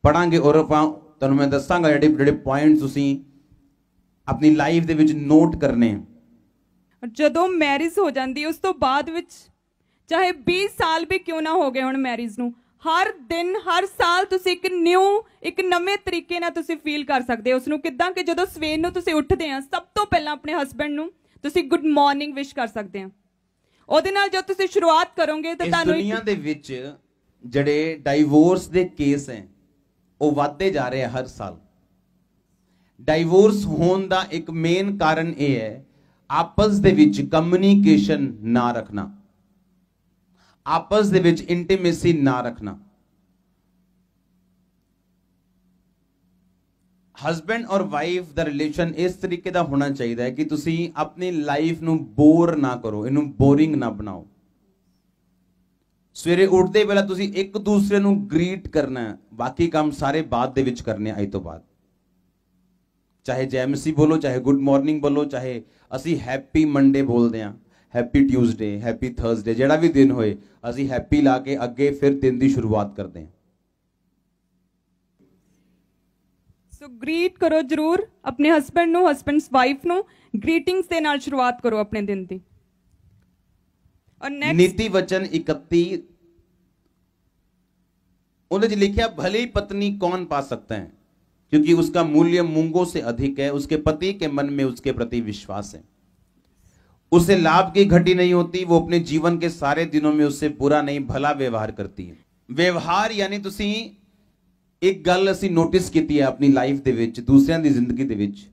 पढ़ांगे और तुहानूं मैं दस्सांगा जिहड़े पॉइंट्स तुसीं अपनी लाइफ दे विच नोट करने। ਜਦੋਂ ਮੈਰਿਜ ਹੋ ਜਾਂਦੀ ਉਸ ਤੋਂ ਬਾਅਦ ਵਿੱਚ ਚਾਹੇ 20 ਸਾਲ ਵੀ ਕਿਉਂ ਨਾ ਹੋ ਗਏ ਹੁਣ ਮੈਰਿਜ ਨੂੰ, ਹਰ ਦਿਨ ਹਰ ਸਾਲ ਤੁਸੀਂ ਇੱਕ ਨਵੇਂ ਤਰੀਕੇ ਨਾਲ ਤੁਸੀਂ ਫੀਲ ਕਰ ਸਕਦੇ ਹੋ ਉਸ ਨੂੰ। ਕਿੱਦਾਂ ਕਿ ਜਦੋਂ ਸਵੇਰ ਨੂੰ ਤੁਸੀਂ ਉੱਠਦੇ ਆ, ਸਭ ਤੋਂ ਪਹਿਲਾਂ ਆਪਣੇ ਹਸਬੈਂਡ ਨੂੰ ਤੁਸੀਂ ਗੁੱਡ ਮਾਰਨਿੰਗ ਵਿਸ਼ ਕਰ ਸਕਦੇ ਆ। ਉਹਦੇ ਨਾਲ ਜਦ ਤੁਸੀਂ ਸ਼ੁਰੂਆਤ ਕਰੋਗੇ ਤਾਂ ਤੁਹਾਨੂੰ ਦੁਨੀਆ ਦੇ ਵਿੱਚ ਜਿਹੜੇ ਡਾਈਵੋਰਸ ਦੇ ਕੇਸ ਹੈ ਉਹ ਵੱਧਦੇ ਜਾ ਰਹੇ ਆ ਹਰ ਸਾਲ। ਡਾਈਵੋਰਸ ਹੋਣ ਦਾ ਇੱਕ ਮੇਨ ਕਾਰਨ ਇਹ ਹੈ आपस दे विच कम्युनिकेशन ना रखना, आपस दे विच इंटीमेसी ना रखना। ਹਸਬੈਂਡ ਔਰ ਵਾਈਫ ਦਾ ਰਿਲੇਸ਼ਨ ਇਸ ਤਰੀਕੇ ਦਾ ਹੋਣਾ ਚਾਹੀਦਾ ਹੈ ਕਿ ਤੁਸੀਂ ਆਪਣੀ ਲਾਈਫ ਨੂੰ ਬੋਰ ਨਾ ਕਰੋ, ਇਹਨੂੰ ਬੋਰਿੰਗ ਨਾ ਬਣਾਓ। ਸਵੇਰੇ ਉੱਠਦੇ ਵੇਲੇ ਤੁਸੀਂ ਇੱਕ ਦੂਸਰੇ ਨੂੰ ਗ੍ਰੀਟ ਕਰਨਾ ਹੈ, ਬਾਕੀ ਕੰਮ ਸਾਰੇ ਬਾਅਦ ਦੇ ਵਿੱਚ ਕਰਨੇ ਅੱਜ ਤੋਂ ਬਾਅਦ। ਚਾਹੇ ਜੈਮਸੀ ਬੋਲੋ, ਚਾਹੇ ਗੁੱਡ ਮਾਰਨਿੰਗ ਬੋਲੋ, ਚਾਹੇ ਅਸੀਂ ਹੈਪੀ ਮੰਡੇ ਬੋਲਦੇ ਹਾਂ, ਹੈਪੀ ਟਿਊਜ਼ਡੇ, ਹੈਪੀ ਥਰਸਡੇ, ਜਿਹੜਾ ਵੀ ਦਿਨ ਹੋਏ ਅਸੀਂ ਹੈਪੀ ਲਾ ਕੇ ਅੱਗੇ ਫਿਰ ਦਿਨ ਦੀ ਸ਼ੁਰੂਆਤ ਕਰਦੇ ਹਾਂ। ਸੋ ਗ੍ਰੀਟ ਕਰੋ ਜਰੂਰ ਆਪਣੇ ਹਸਬੈਂਡ ਨੂੰ, ਹਸਬੈਂਡਸ ਵਾਈਫ ਨੂੰ ਗ੍ਰੀਟਿੰਗਸ ਦੇ ਨਾਲ ਸ਼ੁਰੂਆਤ ਕਰੋ ਆਪਣੇ ਦਿਨ ਦੀ। और नीति वचन 31 उन्होंने लिखा, भली पत्नी कौन पा सकता है, क्योंकि उसका मूल्य मूंगों से अधिक है, उसके पति के मन में उसके प्रति विश्वास है, उसे लाभ की घटी नहीं होती, वो अपने जीवन के सारे दिनों में उससे बुरा नहीं भला व्यवहार करती है। व्यवहार यानी तुसी एक गल असी नोटिस की है अपनी लाइफ दे विच, दूसरियां दी जिंदगी दे विच,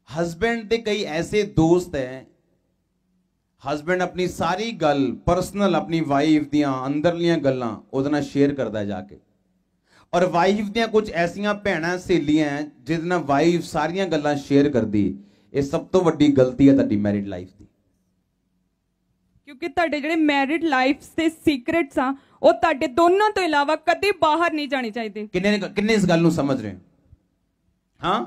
हस्बैंड दे कई ऐसे दोस्त हैं, हस्बैंड अपनी सारी गल पर्सनल अपनी वाइफ दियां अंदरलियां गल्लां उहदे नाल शेयर करदा जाके, और वाइफ दियां कुछ ऐसियां भैणां सहेलियां हैं जिहदे नाल वाइफ सारियां गल्लां शेयर करदी। ये सब तो वड्डी गलती है तुहाडी मैरिड लाइफ दी, क्योंकि तुहाडे जिहड़े मैरिड लाइफ दे सीक्रेट्स आ ਉਹ ਤੁਹਾਡੇ ਦੋਨਾਂ ਤੋਂ ਇਲਾਵਾ ਕਦੇ ਬਾਹਰ ਨਹੀਂ ਜਾਣੇ ਚਾਹੀਦੇ। किन्ने इस गल नूं समझ रहे हैं? हाँ,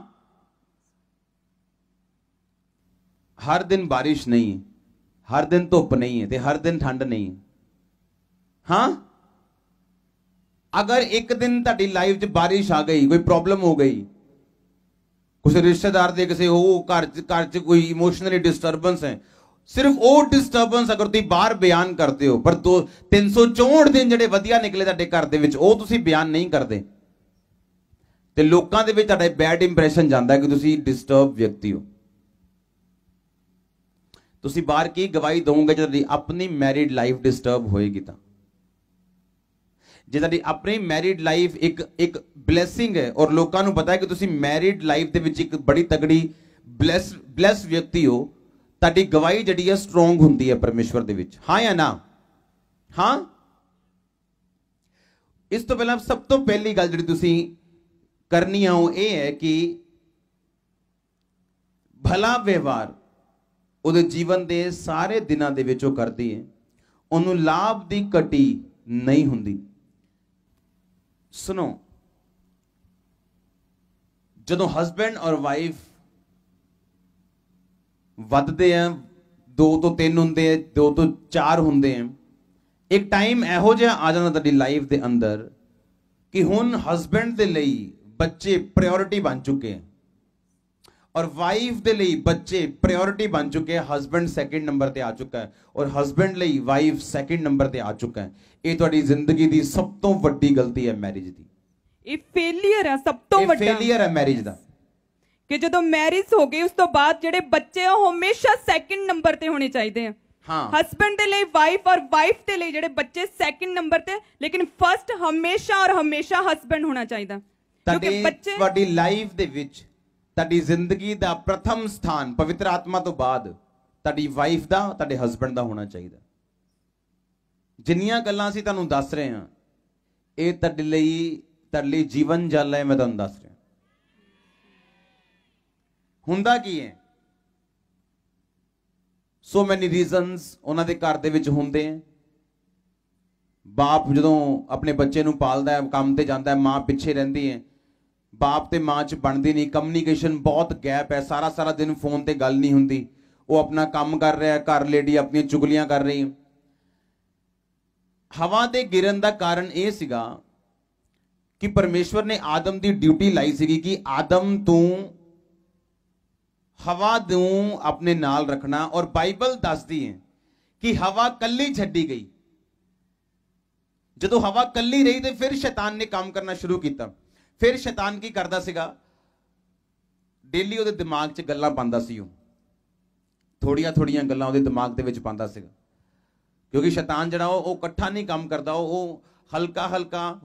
हर दिन बारिश नहीं है, हर दिन धुप नहीं है, हर दिन ठंड नहीं है। हाँ, अगर एक दिन तुहाडी लाइफ च बारिश आ गई, कोई प्रॉब्लम हो गई, कुछ रिश्तेदार दे किसी हो घर च कोई इमोशनली डिस्टर्बेंस है, सिर्फ वो डिस्टर्बेंस अगर तुम बाहर बयान करते हो, पर 364 दिन ਜਿਹੜੇ ਵਧੀਆ ਨਿਕਲੇ ਤੁਹਾਡੇ ਘਰ ਦੇ ਵਿੱਚ ਉਹ ਤੁਸੀਂ ਬਿਆਨ ਨਹੀਂ ਕਰਦੇ, ਤੇ ਲੋਕਾਂ ਦੇ ਵਿੱਚ ਤੁਹਾਡਾ ਬੈਡ ਇੰਪ੍ਰੈਸ਼ਨ ਜਾਂਦਾ ਕਿ ਤੁਸੀਂ ਡਿਸਟਰਬ ਵਿਅਕਤੀ ਹੋ। ਤੁਸੀਂ ਬਾਹਰ ਕੀ ਗਵਾਹੀ ਦੋਗੇ ਜੇ ਤੁਹਾਡੀ ਆਪਣੀ ਮੈਰਿਡ ਲਾਈਫ ਡਿਸਟਰਬ ਹੋਏਗੀ ਤਾਂ? ਜੇ ਤੁਹਾਡੀ ਆਪਣੀ ਮੈਰਿਡ ਲਾਈਫ ਇੱਕ ਬਲੇਸਿੰਗ ਹੈ ਔਰ ਲੋਕਾਂ ਨੂੰ ਪਤਾ ਹੈ ਕਿ ਤੁਸੀਂ ਮੈਰਿਡ ਲਾਈਫ ਦੇ ਵਿੱਚ ਇੱਕ ਬੜੀ ਤਗੜੀ ਬਲੈਸ ਵਿਅਕਤੀ ਹੋ, ਤੁਹਾਡੀ ਗਵਾਹੀ ਜਿਹੜੀ ਹੈ ਸਟਰੋਂਗ ਹੁੰਦੀ ਹੈ ਪਰਮੇਸ਼ਵਰ ਦੇ ਵਿੱਚ। ਹਾਂ ਜਾਂ ਨਾ? ਹਾਂ। ਇਸ ਤੋਂ ਪਹਿਲਾਂ ਸਭ ਤੋਂ ਪਹਿਲੀ ਗੱਲ ਜਿਹੜੀ ਤੁਸੀਂ ਕਰਨੀ ਆ ਉਹ ਇਹ ਹੈ ਕਿ ਭਲਾ ਵਿਵਹਾਰ ਉਹਦੇ ਜੀਵਨ ਦੇ ਸਾਰੇ ਦਿਨਾਂ ਦੇ ਵਿੱਚ ਉਹ ਕਰਦੀ ਹੈ, ਉਹਨੂੰ ਲਾਭ ਦੀ ਘਟੀ ਨਹੀਂ ਹੁੰਦੀ। ਸੁਣੋ, ਜਦੋਂ ਹਸਬੈਂਡ ਔਰ ਵਾਈਫ ਵੱਧਦੇ ਆ, 2 ਤੋਂ 3 ਹੁੰਦੇ ਆ, 2 ਤੋਂ 4 ਹੁੰਦੇ ਆ, ਇੱਕ ਟਾਈਮ ਇਹੋ ਜਿਹਾ ਆ ਜਾਂਦਾ ਤੁਹਾਡੀ ਲਾਈਫ ਦੇ ਅੰਦਰ ਕਿ ਹੁਣ ਹਸਬੈਂਡ ਦੇ ਲਈ ਬੱਚੇ ਪ੍ਰਾਇੋਰਟੀ ਬਣ ਚੁੱਕੇ ਆ ਔਰ ਵਾਈਫ ਦੇ ਲਈ ਬੱਚੇ ਪ੍ਰਾਇੋਰਟੀ ਬਣ ਚੁੱਕੇ ਆ। ਹਸਬੈਂਡ ਸੈਕਿੰਡ ਨੰਬਰ ਤੇ ਆ ਚੁੱਕਾ ਹੈ ਔਰ ਹਸਬੈਂਡ ਲਈ ਵਾਈਫ ਸੈਕਿੰਡ ਨੰਬਰ ਤੇ ਆ ਚੁੱਕਾ ਹੈ। ਇਹ ਤੁਹਾਡੀ ਜ਼ਿੰਦਗੀ ਦੀ ਸਭ ਤੋਂ ਵੱਡੀ ਗਲਤੀ ਹੈ ਮੈਰਿਜ ਦੀ। ਇਹ ਫੇਲਿਅਰ ਹੈ, ਸਭ ਤੋਂ ਵੱਡਾ ਫੇਲਿਅਰ ਹੈ ਮੈਰਿਜ ਦਾ। ਕਿ ਜਦੋਂ ਮੈਰਿਜ ਹੋ ਗਈ ਉਸ ਤੋਂ ਬਾਅਦ ਜਿਹੜੇ ਬੱਚੇ ਆ ਉਹ ਹਮੇਸ਼ਾ ਸੈਕਿੰਡ ਨੰਬਰ ਤੇ ਹੋਣੇ ਚਾਹੀਦੇ ਆ। ਹਾਂ, ਹਸਬੈਂਡ ਦੇ ਲਈ ਵਾਈਫ ਔਰ ਵਾਈਫ ਦੇ ਲਈ ਜਿਹੜੇ ਬੱਚੇ ਸੈਕਿੰਡ ਨੰਬਰ ਤੇ, ਲੇਕਿਨ ਫਰਸਟ ਹਮੇਸ਼ਾ ਔਰ ਹਮੇਸ਼ਾ ਹਸਬੈਂਡ ਹੋਣਾ ਚਾਹੀਦਾ। ਕਿਉਂਕਿ ਬੱਚੇ ਤੁਹਾਡੀ ਲਾਈਫ ਦੇ ਵਿੱਚ ਤੁਹਾਡੀ ਜ਼ਿੰਦਗੀ ਦਾ ਪ੍ਰਥਮ ਸਥਾਨ ਪਵਿੱਤਰ ਆਤਮਾ ਤੋਂ ਬਾਅਦ ਤੁਹਾਡੀ ਵਾਈਫ ਦਾ, ਤੁਹਾਡੇ ਹਸਬੈਂਡ ਦਾ ਹੋਣਾ ਚਾਹੀਦਾ। ਜਿੰਨੀਆਂ ਗੱਲਾਂ ਅਸੀਂ ਤੁਹਾਨੂੰ ਦੱਸ ਰਹੇ ਹਾਂ ਇਹ ਤੁਹਾਡੇ ਲਈ ਜੀਵਨ ਜਲ ਹੈ। ਮੈਂ ਤੁਹਾਨੂੰ ਦੱਸ ਰਿਹਾ ਹੁੰਦਾ ਕੀ ਹੈ। ਸੋ ਮੈਨੀ ਰੀਜ਼ਨਸ ਉਹਨਾਂ ਦੇ ਘਰ ਦੇ ਵਿੱਚ ਹੁੰਦੇ ਆ। ਬਾਪ ਜਦੋਂ ਆਪਣੇ ਬੱਚੇ ਨੂੰ ਪਾਲਦਾ ਹੈ, ਕੰਮ ਤੇ ਜਾਂਦਾ ਹੈ, ਮਾਂ ਪਿੱਛੇ ਰਹਿੰਦੀ ਹੈ। ਬਾਪ ਤੇ ਮਾਂ 'ਚ ਬਣਦੀ ਨਹੀਂ, ਕਮਿਊਨੀਕੇਸ਼ਨ ਬਹੁਤ ਗੈਪ ਹੈ। ਸਾਰਾ ਦਿਨ ਫੋਨ ਤੇ ਗੱਲ ਨਹੀਂ ਹੁੰਦੀ। ਉਹ ਆਪਣਾ ਕੰਮ ਕਰ ਰਿਹਾ, ਘਰ ਲੇਡੀ ਆਪਣੀਆਂ ਚੁਗਲੀਆਂ ਕਰ ਰਹੀ। ਹਵਾ ਦੇ ਗਿਰਨ ਦਾ ਕਾਰਨ ਇਹ ਸੀਗਾ ਕਿ ਪਰਮੇਸ਼ਵਰ ਨੇ ਆਦਮ ਦੀ ਡਿਊਟੀ ਲਾਈ ਸੀਗੀ ਕਿ ਆਦਮ ਤੂੰ ਹਵਾ ਨੂੰ ਆਪਣੇ ਨਾਲ ਰੱਖਣਾ। ਔਰ ਬਾਈਬਲ ਦੱਸਦੀ ਹੈ ਕਿ ਹਵਾ ਕੱਲੀ ਛੱਡੀ ਗਈ। ਜਦੋਂ ਹਵਾ ਕੱਲੀ ਰਹੀ ਤੇ ਫਿਰ ਸ਼ੈਤਾਨ ਨੇ ਕੰਮ ਕਰਨਾ ਸ਼ੁਰੂ ਕੀਤਾ। ਫਿਰ ਸ਼ੈਤਾਨ ਕੀ ਕਰਦਾ ਸੀਗਾ, ਡੇਲੀ ਉਹਦੇ ਦਿਮਾਗ 'ਚ ਗੱਲਾਂ ਪਾਉਂਦਾ ਸੀ। ਉਹ ਥੋੜੀਆਂ ਗੱਲਾਂ ਉਹਦੇ ਦਿਮਾਗ ਦੇ ਵਿੱਚ ਪਾਉਂਦਾ ਸੀਗਾ, ਕਿਉਂਕਿ ਸ਼ੈਤਾਨ ਜਿਹੜਾ ਉਹ ਇਕੱਠਾ ਨਹੀਂ ਕੰਮ ਕਰਦਾ, ਉਹ ਹਲਕਾ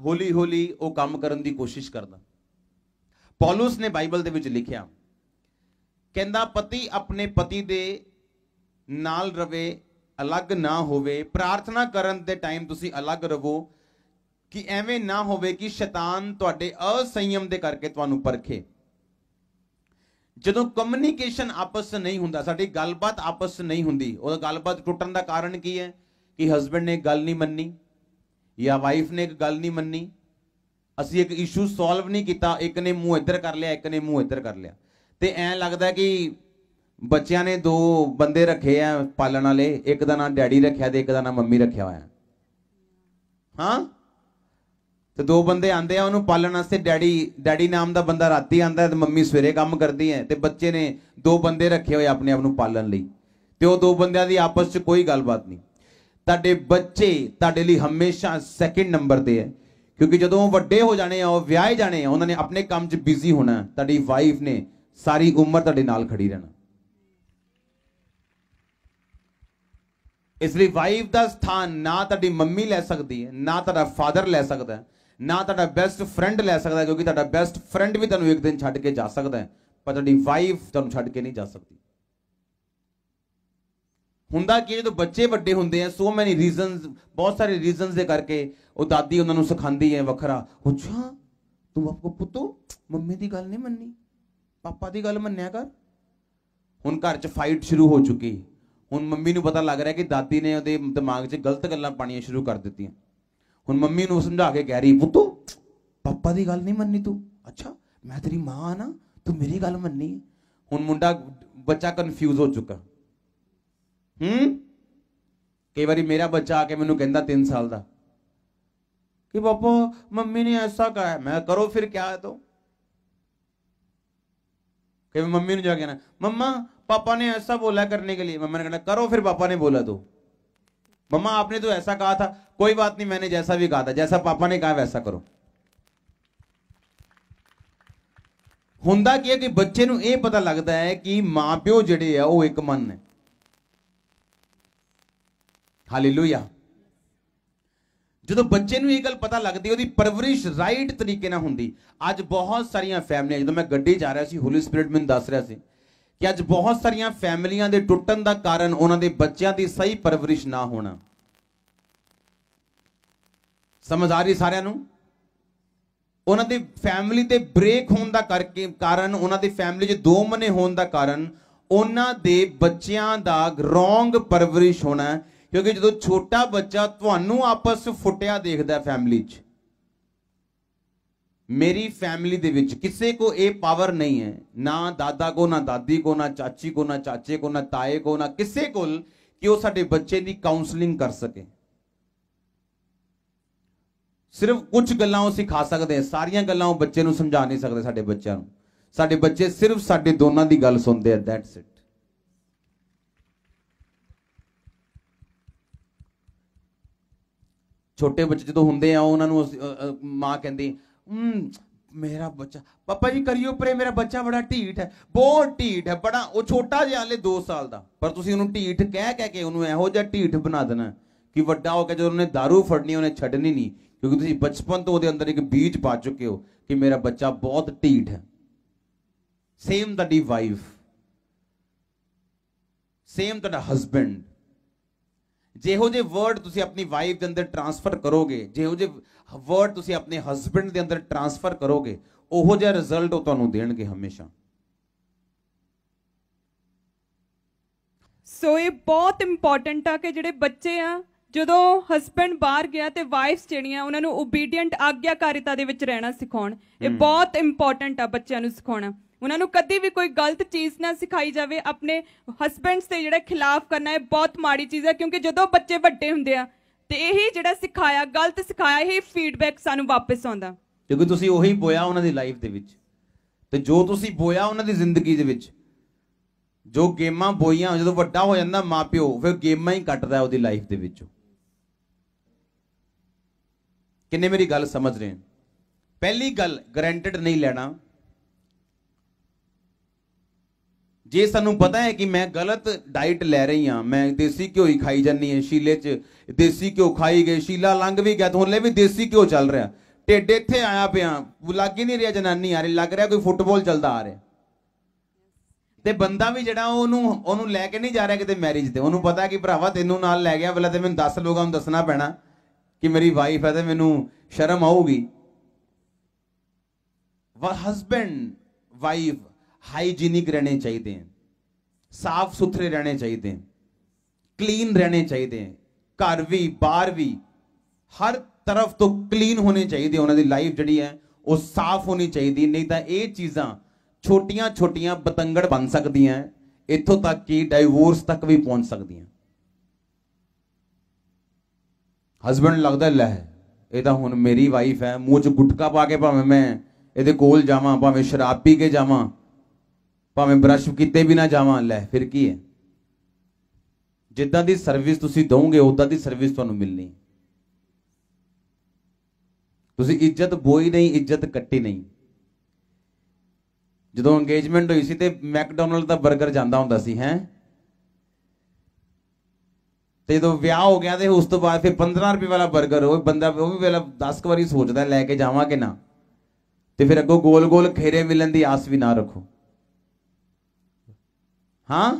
ਹੌਲੀ ਉਹ ਕੰਮ ਕਰਨ ਦੀ ਕੋਸ਼ਿਸ਼ ਕਰਦਾ। ਪੌਲੁਸ ਨੇ ਬਾਈਬਲ ਦੇ ਵਿੱਚ ਲਿਖਿਆ, ਕਹਿੰਦਾ ਪਤੀ ਆਪਣੇ ਪਤੀ ਦੇ ਨਾਲ ਰਵੇ, ਅਲੱਗ ਨਾ ਹੋਵੇ। ਪ੍ਰਾਰਥਨਾ ਕਰਨ ਦੇ ਟਾਈਮ ਤੁਸੀਂ ਅਲੱਗ ਰਹੋ। कि ਐਵੇਂ ਨਾ ਹੋਵੇ ਕਿ ਸ਼ੈਤਾਨ ਤੁਹਾਡੇ ਅਸੰਯਮ ਦੇ ਕਰਕੇ ਤੁਹਾਨੂੰ ਪਰਖੇ। ਜਦੋਂ ਕਮਿਊਨੀਕੇਸ਼ਨ ਆਪਸ 'ਚ ਨਹੀਂ ਹੁੰਦਾ, ਸਾਡੀ ਗੱਲਬਾਤ ਆਪਸ 'ਚ ਨਹੀਂ ਹੁੰਦੀ, ਉਹਦਾ ਗੱਲਬਾਤ ਟੁੱਟਣ ਦਾ ਕਾਰਨ ਕੀ ਹੈ? ਕਿ ਹਸਬੈਂਡ ਨੇ ਗੱਲ ਨਹੀਂ ਮੰਨੀ ਜਾਂ ਵਾਈਫ ਨੇ ਇੱਕ ਗੱਲ ਨਹੀਂ ਮੰਨੀ, ਅਸੀਂ ਇੱਕ ਇਸ਼ੂ ਸੋਲਵ ਨਹੀਂ ਕੀਤਾ, ਇੱਕ ਨੇ ਮੂੰਹ ਇੱਧਰ ਕਰ ਲਿਆ, ਇੱਕ ਨੇ ਮੂੰਹ ਇੱਧਰ ਕਰ ਲਿਆ, ਤੇ ਐਂ ਲੱਗਦਾ ਕਿ ਬੱਚਿਆਂ ਨੇ ਦੋ ਬੰਦੇ ਰੱਖੇ ਆ ਪਾਲਣ ਵਾਲੇ, ਇੱਕ ਦਾ ਨਾਂ ਡੈਡੀ ਰੱਖਿਆ ਤੇ ਇੱਕ ਦਾ ਨਾਂ ਮੰਮੀ ਰੱਖਿਆ ਹੋਇਆ। ਹਾਂ, ਤੇ ਦੋ ਬੰਦੇ ਆਂਦੇ ਆ ਉਹਨੂੰ ਪਾਲਣ ਵਾਸਤੇ, ਡੈਡੀ ਨਾਮ ਦਾ ਬੰਦਾ ਰਾਤੀ ਆਂਦਾ ਤੇ ਮੰਮੀ ਸਵੇਰੇ ਕੰਮ ਕਰਦੀ ਹੈ, ਤੇ ਬੱਚੇ ਨੇ ਦੋ ਬੰਦੇ ਰੱਖੇ ਹੋਏ ਆਪਣੇ ਆਪ ਨੂੰ ਪਾਲਣ ਲਈ, ਤੇ ਉਹ ਦੋ ਬੰਦਿਆਂ ਦੀ ਆਪਸ 'ਚ ਕੋਈ ਗੱਲਬਾਤ ਨਹੀਂ। ਤੁਹਾਡੇ ਬੱਚੇ ਤੁਹਾਡੇ ਲਈ ਹਮੇਸ਼ਾ ਸੈਕਿੰਡ ਨੰਬਰ ਤੇ ਹੈ, ਕਿਉਂਕਿ ਜਦੋਂ ਉਹ ਵੱਡੇ ਹੋ ਜਾਣੇ ਆ, ਉਹ ਵਿਆਹੇ ਜਾਣੇ ਆ, ਉਹਨਾਂ ਨੇ ਆਪਣੇ ਕੰਮ 'ਚ ਬਿਜ਼ੀ ਹੋਣਾ। ਤੁਹਾਡੀ ਵਾਈਫ ਨੇ ਸਾਰੀ ਉਮਰ ਤੁਹਾਡੇ ਨਾਲ ਖੜੀ ਰਹਿਣਾ। ਇਸ ਲਈ ਵਾਈਫ ਦਾ ਸਥਾਨ ਨਾ ਤੁਹਾਡੀ ਮੰਮੀ ਲੈ ਸਕਦੀ ਹੈ, ਨਾ ਤੁਹਾਡਾ ਫਾਦਰ ਲੈ ਸਕਦਾ ਹੈ, ਨਾ ਤੁਹਾਡਾ ਬੈਸਟ ਫਰੈਂਡ ਲੈ ਸਕਦਾ, ਕਿਉਂਕਿ ਤੁਹਾਡਾ ਬੈਸਟ ਫਰੈਂਡ ਵੀ ਤੁਹਾਨੂੰ ਇੱਕ ਦਿਨ ਛੱਡ ਕੇ ਜਾ ਸਕਦਾ ਹੈ, ਪਰ ਤੁਹਾਡੀ ਵਾਈਫ ਤੁਹਾਨੂੰ ਛੱਡ ਕੇ ਨਹੀਂ ਜਾ ਸਕਦੀ। ਹੁੰਦਾ ਕਿ ਜਦੋਂ ਬੱਚੇ ਵੱਡੇ ਹੁੰਦੇ ਆ, ਸੋ ਮੈਨੀ ਰੀਜ਼ਨਸ, ਬਹੁਤ ਸਾਰੇ ਰੀਜ਼ਨਸ ਦੇ ਕਰਕੇ ਉਹ ਦਾਦੀ ਉਹਨਾਂ ਨੂੰ ਸਿਖਾਉਂਦੀ ਹੈ ਵੱਖਰਾ, ਅੱਛਾ ਤੂੰ ਆਪਕੋ ਪੁੱਤੋ ਮੰਮੀ ਦੀ ਗੱਲ ਨਹੀਂ ਮੰਨੀ, ਪਾਪਾ ਦੀ ਗੱਲ ਮੰਨਿਆ ਕਰ। ਹੁਣ ਘਰ 'ਚ ਫਾਈਟ ਸ਼ੁਰੂ ਹੋ ਚੁੱਕੀ। ਹੁਣ ਮੰਮੀ ਨੂੰ ਪਤਾ ਲੱਗ ਰਿਹਾ ਕਿ ਦਾਦੀ ਨੇ ਉਹਦੇ ਦਿਮਾਗ 'ਚ ਗਲਤ ਗੱਲਾਂ ਪਾਣੀਆਂ ਸ਼ੁਰੂ ਕਰ ਦਿੱਤੀਆਂ। ਹੁਣ ਮੰਮੀ ਨੂੰ ਸਮਝਾ ਕੇ ਕਹਿ ਰਹੀ, ਪੁੱਤੋ ਪਾਪਾ ਦੀ ਗੱਲ ਨਹੀਂ ਮੰਨੀ ਤੂੰ, ਅੱਛਾ ਮੈਂ ਤੇਰੀ ਮਾਂ ਆ ਨਾ, ਤੂੰ ਮੇਰੀ ਗੱਲ ਮੰਨੀ। ਹੁਣ ਬੱਚਾ ਕਨਫਿਊਜ਼ ਹੋ ਚੁੱਕਾ। ਕਈ ਵਾਰੀ ਮੇਰਾ ਬੱਚਾ ਆ ਕੇ ਮੈਨੂੰ ਕਹਿੰਦਾ 3 ਸਾਲ ਦਾ कि पापा मम्मी ने ऐसा कहा है। मैं करो फिर क्या है, तो कि मम्मी ने जाके ना, मम्मा पापा ने ऐसा बोला करने के लिए, मम्मा ने कहना करो फिर पापा ने बोला तो। मम्मा आपने तो ऐसा कहा था, कोई बात नहीं, मैंने जैसा भी कहा था, जैसा पापा ने कहा वैसा करो। ਹੁੰਦਾ ਕੀ ਹੈ ਕਿ ਬੱਚੇ ਨੂੰ ਇਹ ਪਤਾ ਲੱਗਦਾ ਹੈ ਕਿ ਮਾਂ ਪਿਓ ਜਿਹੜੇ ਆ ਉਹ ਇੱਕ ਮਨ ਨੇ। ਹਾਲੇਲੂਇਆ। ਜਦੋਂ ਬੱਚੇ ਨੂੰ ਇਹ ਗੱਲ ਪਤਾ ਲੱਗਦੀ, ਉਹਦੀ ਪਰਵਰਿਸ਼ ਰਾਈਟ ਤਰੀਕੇ ਨਾਲ ਹੁੰਦੀ। ਅੱਜ ਬਹੁਤ ਸਾਰੀਆਂ ਫੈਮਲੀਆਂ, ਜਦੋਂ ਮੈਂ ਗੱਡੀ ਜਾ ਰਿਹਾ ਸੀ, ਹੋਲੀ ਸਪਿਰਿਟ ਮੈਨੂੰ ਦੱਸ ਰਿਹਾ ਸੀ ਕਿ ਅੱਜ ਬਹੁਤ ਸਾਰੀਆਂ ਫੈਮਲੀਆਂ ਦੇ ਟੁੱਟਣ ਦਾ ਕਾਰਨ ਉਹਨਾਂ ਦੇ ਬੱਚਿਆਂ ਦੀ ਸਹੀ ਪਰਵਰਿਸ਼ ਨਾ ਹੋਣਾ। ਸਮਝ ਆ ਰਹੀ ਸਾਰਿਆਂ ਨੂੰ? ਉਹਨਾਂ ਦੇ ਫੈਮਿਲੀ ਤੇ ਬ੍ਰੇਕ ਹੋਣ ਦਾ ਕਾਰਨ, ਉਹਨਾਂ ਦੇ ਫੈਮਿਲੀ 'ਚ ਦੋ ਮਨੇ ਹੋਣ ਦਾ ਕਾਰਨ ਉਹਨਾਂ ਦੇ ਬੱਚਿਆਂ ਦਾ ਰੋਂਗ ਪਰਵਰਿਸ਼ ਹੋਣਾ। ਕਿਉਂਕਿ ਜਦੋਂ ਛੋਟਾ ਬੱਚਾ ਤੁਹਾਨੂੰ ਆਪਸ 'ਚ ਫੁੱਟਿਆ ਦੇਖਦਾ ਫੈਮਿਲੀ 'ਚ, मेरी फैमिली दे विच किसी को ये पावर नहीं है, ना दादा को, ना दादी को, ना चाची को, ना चाचे को, ना ताए को, ना किसी को, कि वो साडे बच्चे की काउंसलिंग कर सके। सिर्फ कुछ गल्लां सिखा सकते हैं, सारियां गल्लां बच्चे नूं समझा नहीं सकते। साडे बच्चों नूं, साडे बच्चे सिर्फ साडे दोनों की गल सुनते हैं, दैट्स इट। छोटे बच्चे जो होंदे आ, उन्होंने मां कहती मेरा बच्चा, पापा जी करियो परे, मेरा बच्चा बड़ा ढीठ है, बहुत ढीठ है, बड़ा वो छोटा जिहा हाले 2 साल का, पर तुसीं उहनूं ढीठ कह के उहनूं इहो जिहा ढीठ बना देना कि वड्डा होकर जो उन्हें दारू फड़नी उन्हें छड्डनी नहीं, क्योंकि तुसीं बचपन तो उहदे अंदर एक बीज पा चुके हो कि मेरा बच्चा बहुत ढीठ है। सेम तुहाडी वाइफ, सेम तुहाडा हसबैंड। ਜਿਹੋ ਜਿਹੇ ਵਰਡ ਤੁਸੀਂ ਆਪਣੀ ਵਾਈਫ ਦੇ ਅੰਦਰ ਟ੍ਰਾਂਸਫਰ ਕਰੋਗੇ, ਜਿਹੋ ਜਿਹੇ ਵਰਡ ਤੁਸੀਂ ਆਪਣੇ ਹਸਬੈਂਡ ਦੇ ਅੰਦਰ ਟ੍ਰਾਂਸਫਰ ਕਰੋਗੇ, ਉਹੋ ਜਿਹਾ ਰਿਜ਼ਲਟ ਉਹ ਤੁਹਾਨੂੰ ਦੇਣਗੇ ਹਮੇਸ਼ਾ। ਸੋ ਇਹ ਬਹੁਤ ਇੰਪੋਰਟੈਂਟ ਆ ਕਿ ਜਿਹੜੇ ਬੱਚੇ ਆ, ਜਦੋਂ ਹਸਬੈਂਡ ਬਾਹਰ ਗਿਆ ਤੇ ਵਾਈਫਸ ਜਿਹੜੀਆਂ ਉਹਨਾਂ ਨੂੰ ਓਬੀਡੀਐਂਟ ਆਗਿਆਕਾਰਿਤਾ ਦੇ ਵਿੱਚ ਰਹਿਣਾ ਸਿਖਾਉਣ। ਇਹ ਬਹੁਤ ਇੰਪੋਰਟੈਂਟ ਆ ਬੱਚਿਆਂ ਨੂੰ ਸਿਖਾਉਣਾ। ਉਹਨਾਂ ਨੂੰ ਕਦੀ ਵੀ ਕੋਈ ਗਲਤ ਚੀਜ਼ ਨਾ ਸਿਖਾਈ ਜਾਵੇ। ਆਪਣੇ ਹਸਬੈਂਡਸ ਦੇ ਜਿਹੜਾ ਖਿਲਾਫ ਕਰਨਾ ਇਹ ਬਹੁਤ ਮਾੜੀ ਚੀਜ਼ ਹੈ, ਕਿਉਂਕਿ ਜਦੋਂ ਬੱਚੇ ਵੱਡੇ ਹੁੰਦੇ ਆ ਤੇ ਇਹੀ ਜਿਹੜਾ ਸਿਖਾਇਆ, ਗਲਤ ਸਿਖਾਇਆ, ਇਹੀ ਫੀਡਬੈਕ ਸਾਨੂੰ ਵਾਪਸ ਆਉਂਦਾ, ਕਿਉਂਕਿ ਤੁਸੀਂ ਉਹੀ ਬੋਇਆ ਉਹਨਾਂ ਦੀ ਲਾਈਫ ਦੇ ਵਿੱਚ। ਤੇ ਜੋ ਤੁਸੀਂ ਬੋਇਆ ਉਹਨਾਂ ਦੀ ਜ਼ਿੰਦਗੀ ਦੇ ਵਿੱਚ, ਜੋ ਗੇਮਾਂ ਬੋਈਆਂ, ਜਦੋਂ ਵੱਡਾ ਹੋ ਜਾਂਦਾ ਮਾਂ ਪਿਓ, ਫਿਰ ਗੇਮਾਂ ਹੀ ਕੱਟਦਾ ਉਹਦੀ ਲਾਈਫ ਦੇ ਵਿੱਚੋਂ। ਕਿੰਨੇ ਮੇਰੀ ਗੱਲ ਸਮਝ ਰਹੇ? ਪਹਿਲੀ ਗੱਲ, ਗਰੰਟਡ ਨਹੀਂ ਲੈਣਾ। ਜੇ ਸਾਨੂੰ ਪਤਾ ਹੈ ਕਿ ਮੈਂ ਗਲਤ ਡਾਈਟ ਲੈ ਰਹੀ ਹਾਂ, ਮੈਂ ਦੇਸੀ ਘਿਓ ਹੀ ਖਾਈ ਜਾਂਦੀ ਹੈ, ਸ਼ੀਲੇ 'ਚ ਦੇਸੀ ਘਿਓ ਖਾਈ ਗਏ, ਸ਼ੀਲਾ ਲੰਘ ਵੀ ਗਿਆ, ਤਾਂ ਹਲੇ ਵੀ ਦੇਸੀ ਘਿਓ ਚੱਲ ਰਿਹਾ, ਢਿੱਡ ਇੱਥੇ ਆਇਆ ਪਿਆ, ਲੱਗ ਹੀ ਨਹੀਂ ਰਿਹਾ ਜਨਾਨੀ ਆ ਰਹੀ, ਲੱਗ ਰਿਹਾ ਕੋਈ ਫੁੱਟਬਾਲ ਚੱਲਦਾ ਆ ਰਿਹਾ। ਤੇ ਬੰਦਾ ਵੀ ਜਿਹੜਾ ਉਹਨੂੰ ਲੈ ਕੇ ਨਹੀਂ ਜਾ ਰਿਹਾ ਕਿਤੇ ਮੈਰਿਜ ਤੇ, ਉਹਨੂੰ ਪਤਾ ਕਿ ਭਰਾਵਾ ਤੈਨੂੰ ਨਾਲ ਲੈ ਗਿਆ, ਪਹਿਲਾਂ ਤੇ ਮੈਨੂੰ 10 ਲੋਕਾਂ ਨੂੰ ਦੱਸਣਾ ਪੈਣਾ कि मेरी वाइफ है तो मैनू शर्म आऊगी। वह हस्बैंड वाइफ हाइजीनिक रहने चाहिए, साफ सुथरे रहने चाहिए, क्लीन रहने चाहिए, घर भी बाहर भी हर तरफ तो क्लीन होने चाहिए। उन्होंने लाइफ जी है वो साफ होनी चाहिए, नहीं तो ये चीज़ां छोटियां छोटियां बतंगड़ बन सकती हैं, इत्थों तक कि डाइवोर्स तक भी पहुंच सकती हैं। हस्बैंड लगता लै ये तो हुण मेरी वाइफ है, मूँह च गुटका पा के भावें मैं ये कोल जावां, भावें शराब पी के जावां, भावें ब्रश किते भी ना जावां, लै फिर की है। जिद्दां दी सर्विस तुसीं दोगे उद्दां दी सर्विस तुहानूं मिलनी। तुसीं इज्जत बोई नहीं, इज्जत कट्टी नहीं। ਜਦੋਂ ਇੰਗੇਜਮੈਂਟ ਹੋਈ ਸੀ ਤੇ ਮੈਕਡੋਨਲਡ ਦਾ 버ਗਰ ਜਾਂਦਾ ਹੁੰਦਾ ਸੀ ਹੈ, ਤੇ ਜਦੋਂ ਵਿਆਹ ਹੋ ਗਿਆ ਤੇ ਉਸ ਤੋਂ ਬਾਅਦ ਫਿਰ 15 ਰੁਪਏ ਵਾਲਾ 버ਗਰ ਉਹ ਬੰਦਾ ਉਹ ਵੀ ਵੇਲਾ 10 ਵਾਰੀ ਸੋਚਦਾ ਲੈ ਕੇ ਜਾਵਾਂ ਕਿ ਨਾ, ਤੇ ਫਿਰ ਅੱਗੋਂ ਗੋਲ ਗੋਲ ਖੇਰੇ ਮਿਲਣ ਦੀ ਆਸ ਵੀ ਨਾ ਰੱਖੋ। ਹਾਂ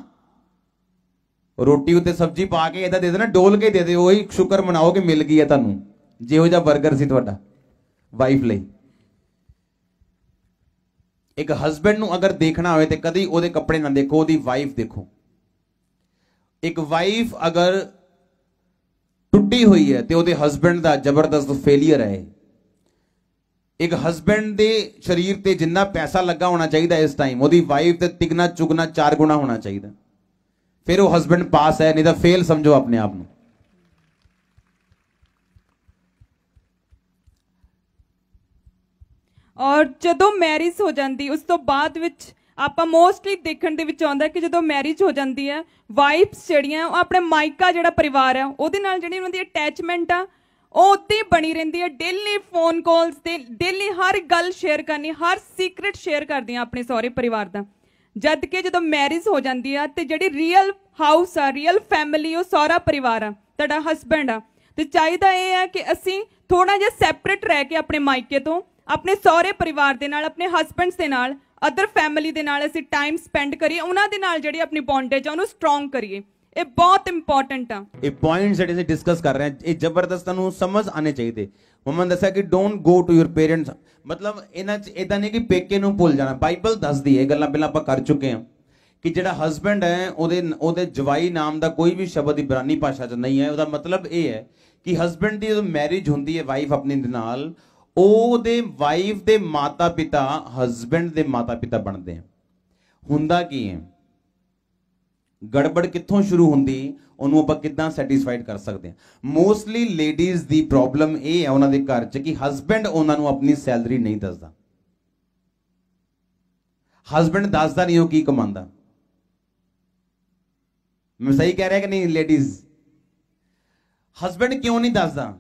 ਰੋਟੀ ਉੱਤੇ ਸਬਜ਼ੀ ਪਾ ਕੇ ਇਹਦਾ ਦੇ ਦੇਣਾ, ਡੋਲ ਕੇ ਦੇ ਦਿਓ, ਉਹੀ ਸ਼ੁਕਰ ਮਨਾਓ ਕਿ ਮਿਲ ਗਈ ਹੈ ਤੁਹਾਨੂੰ, ਜਿਹੋ ਜਿਹਾ 버ਗਰ ਸੀ ਤੁਹਾਡਾ ਵਾਈਫ ਲਈ। एक हस्बैंड ਨੂੰ अगर देखना हो तो कभी ਉਹਦੇ ਕੱਪੜੇ ना देखो, ਉਹਦੀ वाइफ देखो। एक वाइफ अगर टुटी हुई है तो ਉਹਦੇ हस्बैंड ਦਾ ਜ਼ਬਰਦਸਤ फेलियर है। एक हस्बैंड ਦੇ शरीर ਤੇ जिन्ना पैसा लगा होना चाहिए इस टाइम ਉਹਦੀ वाइफ ਤੇ तिगना चुगना 4 गुना होना चाहिए, फिर वो हस्बैंड पास है, नहीं तो फेल समझो अपने आप ਨੂੰ। और ਜਦੋਂ ਮੈਰਿਜ ਹੋ ਜਾਂਦੀ ਉਸ ਤੋਂ ਬਾਅਦ ਵਿੱਚ ਆਪਾਂ ਮੋਸਟਲੀ ਦੇਖਣ ਦੇ ਵਿੱਚ ਆਉਂਦਾ ਕਿ ਜਦੋਂ ਮੈਰਿਜ ਹੋ ਜਾਂਦੀ ਹੈ ਵਾਈਫਸ ਜਿਹੜੀਆਂ ਉਹ ਆਪਣੇ ਮਾਇਕਾ ਜਿਹੜਾ ਪਰਿਵਾਰ ਹੈ ਉਹਦੇ ਨਾਲ ਜਿਹੜੀ ਉਹਨਾਂ ਦੀ ਅਟੈਚਮੈਂਟ ਆ ਉਹ ਉੱਤੇ ਹੀ ਬਣੀ ਰਹਿੰਦੀ ਹੈ। ਡੇਲੀ ਫੋਨ ਕਾਲਸ ਤੇ ਡੇਲੀ ਹਰ ਗੱਲ ਸ਼ੇਅਰ ਕਰਨੀ, ਹਰ ਸੀਕ੍ਰੇਟ ਸ਼ੇਅਰ ਕਰਦੀਆਂ ਆਪਣੇ ਸਹੁਰੇ ਪਰਿਵਾਰ ਦਾ। ਜਦ ਕਿ ਜਦੋਂ ਮੈਰਿਜ ਹੋ ਜਾਂਦੀ ਆ ਤੇ ਜਿਹੜੀ ਰੀਅਲ ਹਾਊਸ ਆ, ਰੀਅਲ ਫੈਮਿਲੀ, ਉਹ ਸਹੁਰਾ ਪਰਿਵਾਰ ਆ, ਤੁਹਾਡਾ ਹਸਬੈਂਡ ਆ, ਤੇ ਚਾਹੀਦਾ ਇਹ ਹੈ ਕਿ ਅਸੀਂ ਥੋੜਾ ਜਿਹਾ ਸੈਪਰੇਟ ਰਹਿ ਕੇ ਆਪਣੇ ਮਾਇਕੇ ਤੋਂ ਆਪਣੇ ਸਹੁਰੇ ਪਰਿਵਾਰ ਦੇ ਨਾਲ, ਆਪਣੇ ਹਸਬੈਂਡਸ ਦੇ ਨਾਲ, ਅਦਰ ਫੈਮਿਲੀ ਦੇ ਨਾਲ ਅਸੀਂ ਟਾਈਮ ਸਪੈਂਡ ਕਰੀਏ, ਉਹਨਾਂ ਦੇ ਨਾਲ ਜਿਹੜੀ ਆਪਣੀ ਬੌਂਡੇਜ ਆ ਉਹਨੂੰ ਸਟਰੋਂਗ ਕਰੀਏ। ਇਹ ਬਹੁਤ ਇੰਪੋਰਟੈਂਟ ਆ। ਇਹ ਪੁਆਇੰਟਸ ਜਿਹੜੇ ਅਸੀਂ ਡਿਸਕਸ ਕਰ ਰਹੇ ਹਾਂ ਇਹ ਜ਼ਬਰਦਸਤ ਨੂੰ ਸਮਝ ਆਣੇ ਚਾਹੀਦੇ। ਮੰਮਾ ਨੇ ਦੱਸਿਆ ਕਿ don't go to your parents, ਮਤਲਬ ਇਹਨਾਂ 'ਚ ਇਦਾਂ ਨਹੀਂ ਕਿ ਪੇਕੇ ਨੂੰ ਭੁੱਲ ਜਾਣਾ। ਬਾਈਬਲ ਦੱਸਦੀ ਹੈ, ਇਹ ਗੱਲਾਂ ਪਹਿਲਾਂ ਆਪਾਂ ਕਰ ਚੁੱਕੇ ਹਾਂ ਕਿ ਜਿਹੜਾ ਹਸਬੈਂਡ ਹੈ ਉਹਦੇ ਜਵਾਈ ਨਾਮ ਦਾ ਕੋਈ ਵੀ ਸ਼ਬਦ ਇਬਰਾਨੀ ਭਾਸ਼ਾ 'ਚ ਨਹੀਂ ਹੈ। ਉਹਦਾ ਮਤਲਬ ਇਹ ਹੈ ਕਿ ਹਸਬੈਂਡ ਦੀ ਜਦੋਂ ਮੈਰਿਜ ਹੁੰਦੀ ਹੈ ਵਾਈਫ ਆਪਣੀ ਦੇ ਨਾਲ, ਉਹਦੇ ਵਾਈਫ ਦੇ ਮਾਤਾ ਪਿਤਾ ਹਸਬੈਂਡ ਦੇ ਮਾਤਾ ਪਿਤਾ ਬਣਦੇ ਆ। ਹੁੰਦਾ ਕੀ ਹੈ, ਗੜਬੜ ਕਿੱਥੋਂ ਸ਼ੁਰੂ ਹੁੰਦੀ, ਉਹਨੂੰ ਆਪਾਂ ਕਿੱਦਾਂ ਸੈਟੀਸਫਾਈਡ ਕਰ ਸਕਦੇ ਹਾਂ। ਮੋਸਟਲੀ ਲੇਡੀਜ਼ ਦੀ ਪ੍ਰੋਬਲਮ ਇਹ ਹੈ ਉਹਨਾਂ ਦੇ ਘਰ 'ਚ ਕਿ ਹਸਬੈਂਡ ਉਹਨਾਂ ਨੂੰ ਆਪਣੀ ਸੈਲਰੀ ਨਹੀਂ ਦੱਸਦਾ। ਹਸਬੈਂਡ ਦੱਸਦਾ ਨਹੀਂ ਉਹ ਕੀ ਕਮਾਉਂਦਾ। ਮੈਂ ਸਹੀ ਕਹਿ ਰਿਹਾ ਕਿ ਨਹੀਂ ਲੇਡੀਜ਼? ਹਸਬੈਂਡ ਕਿਉਂ ਨਹੀਂ ਦੱਸਦਾ?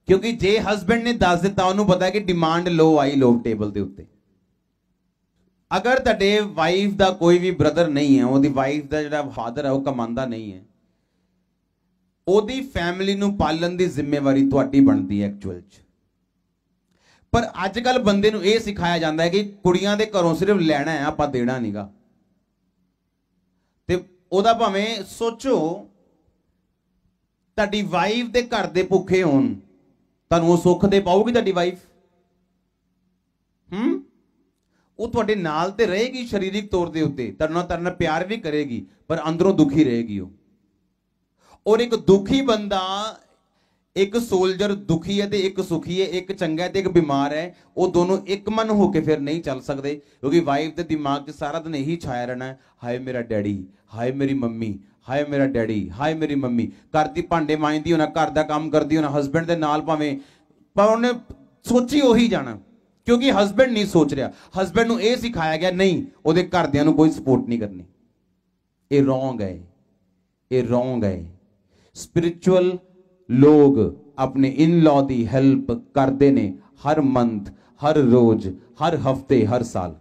ਕਿਉਂਕਿ ਜੇ ਹਸਬੈਂਡ ਨੇ ਦੱਸ ਦਿੱਤਾ ਉਹਨੂੰ ਪਤਾ ਹੈ ਕਿ ਡਿਮਾਂਡ ਲੋ ਆਈ ਲੋ ਟੇਬਲ ਦੇ ਉੱਤੇ। ਅਗਰ ਤੁਹਾਡੇ ਵਾਈਫ ਦਾ ਕੋਈ ਵੀ ਬ੍ਰਦਰ ਨਹੀਂ ਹੈ, ਉਹਦੀ ਵਾਈਫ ਦਾ ਜਿਹੜਾ ਫਾਦਰ ਹੈ ਉਹ ਕਮਾਉਂਦਾ ਨਹੀਂ ਹੈ, ਉਹਦੀ ਫੈਮਿਲੀ ਨੂੰ ਪਾਲਣ ਦੀ ਜ਼ਿੰਮੇਵਾਰੀ ਤੁਹਾਡੀ ਬਣਦੀ ਹੈ ਐਕਚੁਅਲ 'ਚ। ਪਰ ਅੱਜ ਕੱਲ ਬੰਦੇ ਨੂੰ ਇਹ ਸਿਖਾਇਆ ਜਾਂਦਾ ਹੈ ਕਿ ਕੁੜੀਆਂ ਦੇ ਘਰੋਂ ਸਿਰਫ ਲੈਣਾ ਹੈ, ਆਪਾਂ ਦੇਣਾ ਨਹੀਂਗਾ। ਤੇ ਉਹਦਾ ਭਾਵੇਂ ਸੋਚੋ ਤੁਹਾਡੀ ਵਾਈਫ ਦੇ ਘਰ ਦੇ ਭੁੱਖੇ ਹੋਣ, ਤੁਹਾਨੂੰ ਉਹ ਸੁੱਖ ਦੇ ਪਾਊਗੀ ਤੁਹਾਡੀ ਵਾਈਫ? ਉਹ ਤੁਹਾਡੇ ਨਾਲ ਤੇ ਰਹੇਗੀ ਸਰੀਰਕ ਤੌਰ ਦੇ ਉੱਤੇ, ਤੁਹਾਡੇ ਨਾਲ ਪਿਆਰ ਵੀ ਕਰੇਗੀ, ਪਰ ਅੰਦਰੋਂ ਦੁਖੀ ਰਹੇਗੀ ਉਹ। ਔਰ ਇੱਕ ਦੁਖੀ ਬੰਦਾ, ਇੱਕ ਸੋਲਜਰ ਦੁਖੀ ਹੈ ਤੇ ਇੱਕ ਸੁਖੀ ਹੈ, ਇੱਕ ਚੰਗਾ ਹੈ ਤੇ ਇੱਕ ਬਿਮਾਰ ਹੈ, ਉਹ ਦੋਨੋਂ ਇੱਕ ਮਨ ਹੋ ਕੇ ਫਿਰ ਨਹੀਂ ਚੱਲ ਸਕਦੇ। ਕਿਉਂਕਿ ਵਾਈਫ ਦੇ ਦਿਮਾਗ 'ਚ ਸਾਰਾ ਦਿਨ ਇਹੀ ਛਾਇਆ ਰਹਿਣਾ, ਹਾਏ ਮੇਰਾ ਡੈਡੀ, ਹਾਏ ਮੇਰੀ ਮੰਮੀ, ਹਾਏ ਮੇਰਾ ਡੈਡੀ, ਹਾਏ ਮੇਰੀ ਮੰਮੀ। ਘਰ ਦੀ ਭਾਂਡੇ ਮਾਂਜਦੀ ਹੋਣਾ, ਘਰ ਦਾ ਕੰਮ ਕਰਦੀ ਹੋਣਾ, ਹਸਬੈਂਡ ਦੇ ਨਾਲ ਭਾਵੇਂ, ਪਰ ਉਹਨੇ ਸੋਚੀ ਉਹੀ ਜਾਣਾ, ਕਿਉਂਕਿ ਹਸਬੈਂਡ ਨਹੀਂ ਸੋਚ ਰਿਹਾ। ਹਸਬੈਂਡ ਨੂੰ ਇਹ ਸਿਖਾਇਆ ਗਿਆ ਨਹੀਂ, ਉਹਦੇ ਘਰਦਿਆਂ ਨੂੰ ਕੋਈ ਸਪੋਰਟ ਨਹੀਂ ਕਰਨੀ। ਇਹ ਰੋਂਗ ਹੈ, ਇਹ ਰੋਂਗ ਹੈ। ਸਪਿਰਿਚੁਅਲ ਲੋਕ ਆਪਣੇ ਇਨ-ਲॉ ਦੀ ਹੈਲਪ ਕਰਦੇ ਨੇ ਹਰ ਮੰਥ, ਹਰ ਰੋਜ਼, ਹਰ ਹਫਤੇ, ਹਰ ਸਾਲ।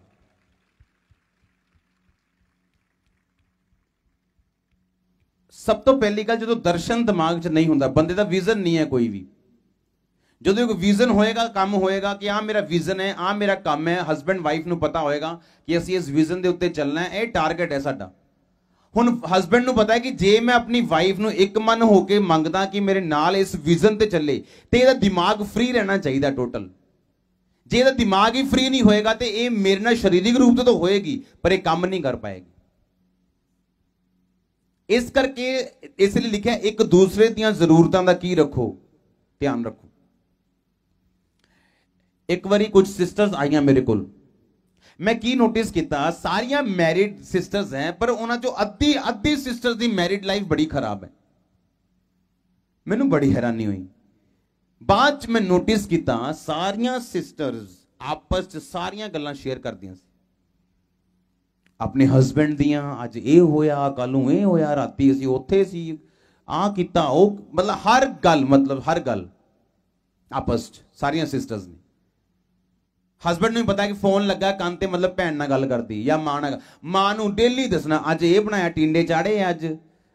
ਸਭ ਤੋਂ ਪਹਿਲੀ ਗੱਲ, ਜਦੋਂ ਦਰਸ਼ਨ ਦਿਮਾਗ 'ਚ ਨਹੀਂ ਹੁੰਦਾ, ਬੰਦੇ ਦਾ ਵਿਜ਼ਨ ਨਹੀਂ ਹੈ ਕੋਈ ਵੀ। ਜਦੋਂ ਇੱਕ ਵਿਜ਼ਨ ਹੋਏਗਾ, ਕੰਮ ਹੋਏਗਾ ਕਿ ਆਹ ਮੇਰਾ ਵਿਜ਼ਨ ਹੈ, ਆਹ ਮੇਰਾ ਕੰਮ ਹੈ, ਹਸਬੈਂਡ ਵਾਈਫ ਨੂੰ ਪਤਾ ਹੋਏਗਾ ਕਿ ਅਸੀਂ ਇਸ ਵਿਜ਼ਨ ਦੇ ਉੱਤੇ ਚੱਲਣਾ ਹੈ, ਇਹ ਟਾਰਗੇਟ ਹੈ ਸਾਡਾ। ਹੁਣ ਹਸਬੈਂਡ ਨੂੰ ਪਤਾ ਹੈ ਕਿ ਜੇ ਮੈਂ ਆਪਣੀ ਵਾਈਫ ਨੂੰ ਇੱਕ ਮਨ ਹੋ ਕੇ ਮੰਗਦਾ ਕਿ ਮੇਰੇ ਨਾਲ ਇਸ ਵਿਜ਼ਨ ਤੇ ਚੱਲੇ ਤੇ ਇਹਦਾ ਦਿਮਾਗ ਫ੍ਰੀ ਰਹਿਣਾ ਚਾਹੀਦਾ ਟੋਟਲ। ਜੇ ਇਹਦਾ ਦਿਮਾਗ ਹੀ ਫ੍ਰੀ ਨਹੀਂ ਹੋਏਗਾ ਤੇ ਇਹ ਮੇਰੇ ਨਾਲ ਸਰੀਰਕ ਰੂਪ ਤੇ ਤਾਂ ਹੋਏਗੀ ਪਰ ਇਹ ਕੰਮ ਨਹੀਂ ਕਰ ਪਾਏਗੀ। ਇਸ ਕਰਕੇ ਇਸ ਲਈ ਲਿਖਿਆ ਇੱਕ ਦੂਸਰੇ ਦੀਆਂ ਜ਼ਰੂਰਤਾਂ ਦਾ ਕੀ ਰੱਖੋ, ਧਿਆਨ ਰੱਖੋ। ਇੱਕ ਵਾਰੀ ਕੁਝ ਸਿਸਟਰਸ ਆਈਆਂ ਮੇਰੇ ਕੋਲ, मैं की नोटिस किया सारियां मैरिड सिस्टर्स हैं पर उन्होंने जो अद्धी सिस्टर्स की मैरिड लाइफ बड़ी खराब है। मैनू बड़ी हैरानी हुई। बाद च मैं नोटिस किया सारियां सिस्टर्स आपस च सारियां गल्लां शेयर करदियां सी अपने हस्बैंड दियां, अज ये होया कल नूं ये होया, राती असीं उत्थे सी आ कीता ओ, मतलब हर गल आपस च सारियां सिस्टर्स ने। हसबैंड ਨੂੰ ਪਤਾ ਕਿ ਫੋਨ ਲੱਗਾ ਕੰਨ ਤੇ मतलब ਭੈਣ ਨਾਲ ਗੱਲ ਕਰਦੀ ਜਾਂ ਮਾਂ ਨਾਲ, ਮਾਂ ਨੂੰ ਡੇਲੀ ਦੱਸਣਾ ਅੱਜ ਇਹ ਬਣਾਇਆ, ਟਿੰਡੇ ਚਾੜੇ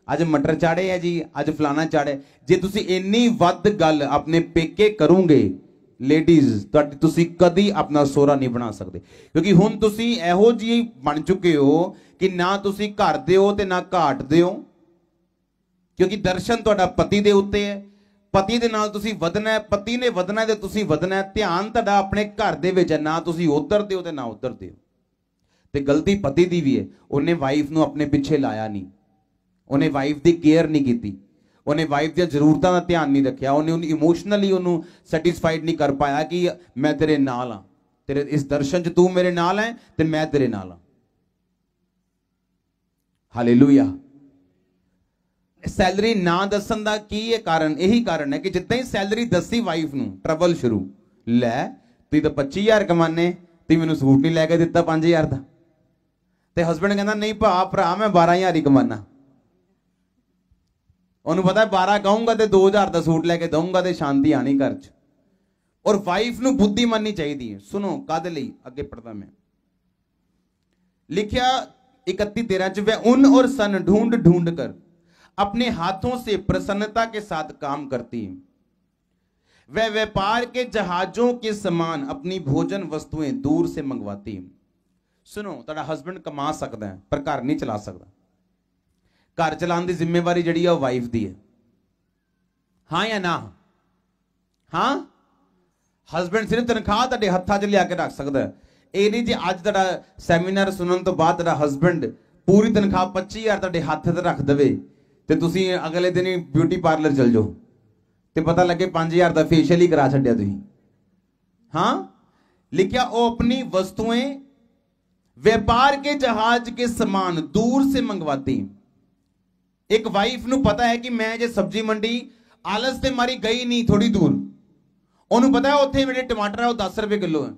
ਅੱਜ ਮਟਰ ਚਾੜੇ ਆ ਜੀ, ਅੱਜ ਫਲਾਣਾ ਚਾੜੇ। ਜੇ ਤੁਸੀਂ ਇੰਨੀ ਵੱਧ ਗੱਲ ਆਪਣੇ ਪੇਕੇ ਕਰੋਗੇ ਲੇਡੀਜ਼, ਤੁਸੀਂ ਕਦੀ ਆਪਣਾ ਸੋਹਰਾ ਨਹੀਂ ਬਣਾ ਸਕਦੇ ਕਿਉਂਕਿ ਹੁਣ ਤੁਸੀਂ ਇਹੋ ਜਿਹੀ ਬਣ ਚੁੱਕੇ ਹੋ ਕਿ ਨਾ ਤੁਸੀਂ ਘਰ ਦੇ ਹੋ ਤੇ ਨਾ ਘਾਟ ਦੇ ਹੋ ਕਿਉਂਕਿ ਦਰਸ਼ਨ ਤੁਹਾਡਾ ਪਤੀ ਦੇ ਉੱਤੇ ਹੈ। ਪਤੀ ਦੇ ਨਾਲ ਤੁਸੀਂ ਵਧਣਾ ਹੈ, ਪਤੀ ਨੇ ਵਧਣਾ ਤੇ ਤੁਸੀਂ ਵਧਣਾ ਹੈ। ਧਿਆਨ ਤੁਹਾਡਾ ਆਪਣੇ ਘਰ ਦੇ ਵਿੱਚ ਹੈ, ਨਾ ਤੁਸੀਂ ਉਧਰ ਦਿਓ ਤੇ ਨਾ ਉਧਰ ਦਿਓ। ਤੇ ਗਲਤੀ ਪਤੀ ਦੀ ਵੀ ਹੈ, ਉਹਨੇ ਵਾਈਫ ਨੂੰ ਆਪਣੇ ਪਿੱਛੇ ਲਾਇਆ ਨਹੀਂ, ਉਹਨੇ ਵਾਈਫ ਦੀ ਕੇਅਰ ਨਹੀਂ ਕੀਤੀ, ਉਹਨੇ ਵਾਈਫ ਦੀਆਂ ਜ਼ਰੂਰਤਾਂ ਦਾ ਧਿਆਨ ਨਹੀਂ ਰੱਖਿਆ, ਉਹਨੂੰ ਇਮੋਸ਼ਨਲੀ ਉਹਨੂੰ ਸੈਟੀਸਫਾਈਡ ਨਹੀਂ ਕਰ ਪਾਇਆ ਕਿ ਮੈਂ ਤੇਰੇ ਨਾਲ ਹਾਂ, ਤੇਰੇ ਇਸ ਦਰਸ਼ਨ 'ਚ ਤੂੰ ਮੇਰੇ ਨਾਲ ਹੈ ਤੇ ਮੈਂ ਤੇਰੇ ਨਾਲ ਹਾਂ। ਹਾਲੇਲੂਇਆ। सैलरी ना दसन दा की है कारण, यही कारण है कि जितना ही सैलरी दसी वाइफ नूं ट्रबल शुरू, लै तुसीं तां 25,000 कमाने, तुसीं मैनूं सूट नहीं लैके दिता 5,000 दा। ते हसबैंड कहंदा नहीं भरा मैं 12,000 ही कमाना। उन्होंने पता 12 कहूंगा तो 2,000 का सूट लैके दूंगा तो शांति आनी घर च। और वाइफ नूं बुद्धि मननी चाहिए। सुनो कद लई अगे पढ़दा मैं, लिखिया 31:13 च वह उन और सन ढूंढ ढूंढ कर अपने हाथों से प्रसन्नता के साथ काम करती, वह व्यापार के जहाजों के समान अपनी भोजन वस्तुएं दूर से मंगवाती। सुनो तेरा हस्बैंड कमा सकता है पर घर नहीं चला सकता। घर चलाने की जिम्मेवारी जिहड़ी है वाइफ दी है, हाँ या ना? हाँ, हस्बैंड सिर्फ तनख्वाह तुहाडे हत्थां 'च लिया के रख सकता है। ਇਹ ਨਹੀਂ ਜੇ ਅੱਜ ਤੁਹਾਡਾ ਸੈਮੀਨਾਰ ਸੁਣਨ ਤੋਂ ਬਾਅਦ ਤੁਹਾਡਾ ਹਸਬੈਂਡ ਪੂਰੀ ਤਨਖਾਹ 25,000 ਤੁਹਾਡੇ ਹੱਥ ਤੇ ਰੱਖ ਦੇਵੇ ਤੇ ਤੁਸੀਂ ਅਗਲੇ ਦਿਨ ਹੀ ਬਿਊਟੀ ਪਾਰਲਰ ਚਲ ਜਾਓ ਤੇ ਪਤਾ ਲੱਗੇ 5,000 ਦਾ ਫੇਸ਼ੀਅਲ ਹੀ ਕਰਾ ਛੱਡਿਆ ਤੁਸੀਂ। हाँ, लिखा ओ अपनी वस्तुएं व्यापार के जहाज के समान दूर से मंगवाती। एक वाइफ नूं पता है कि मैं जे सब्जी मंडी आलस ते मारी गई नहीं थोड़ी दूर, ओनू पता है उत्थे मेरे टमाटर है 10 रुपए किलो है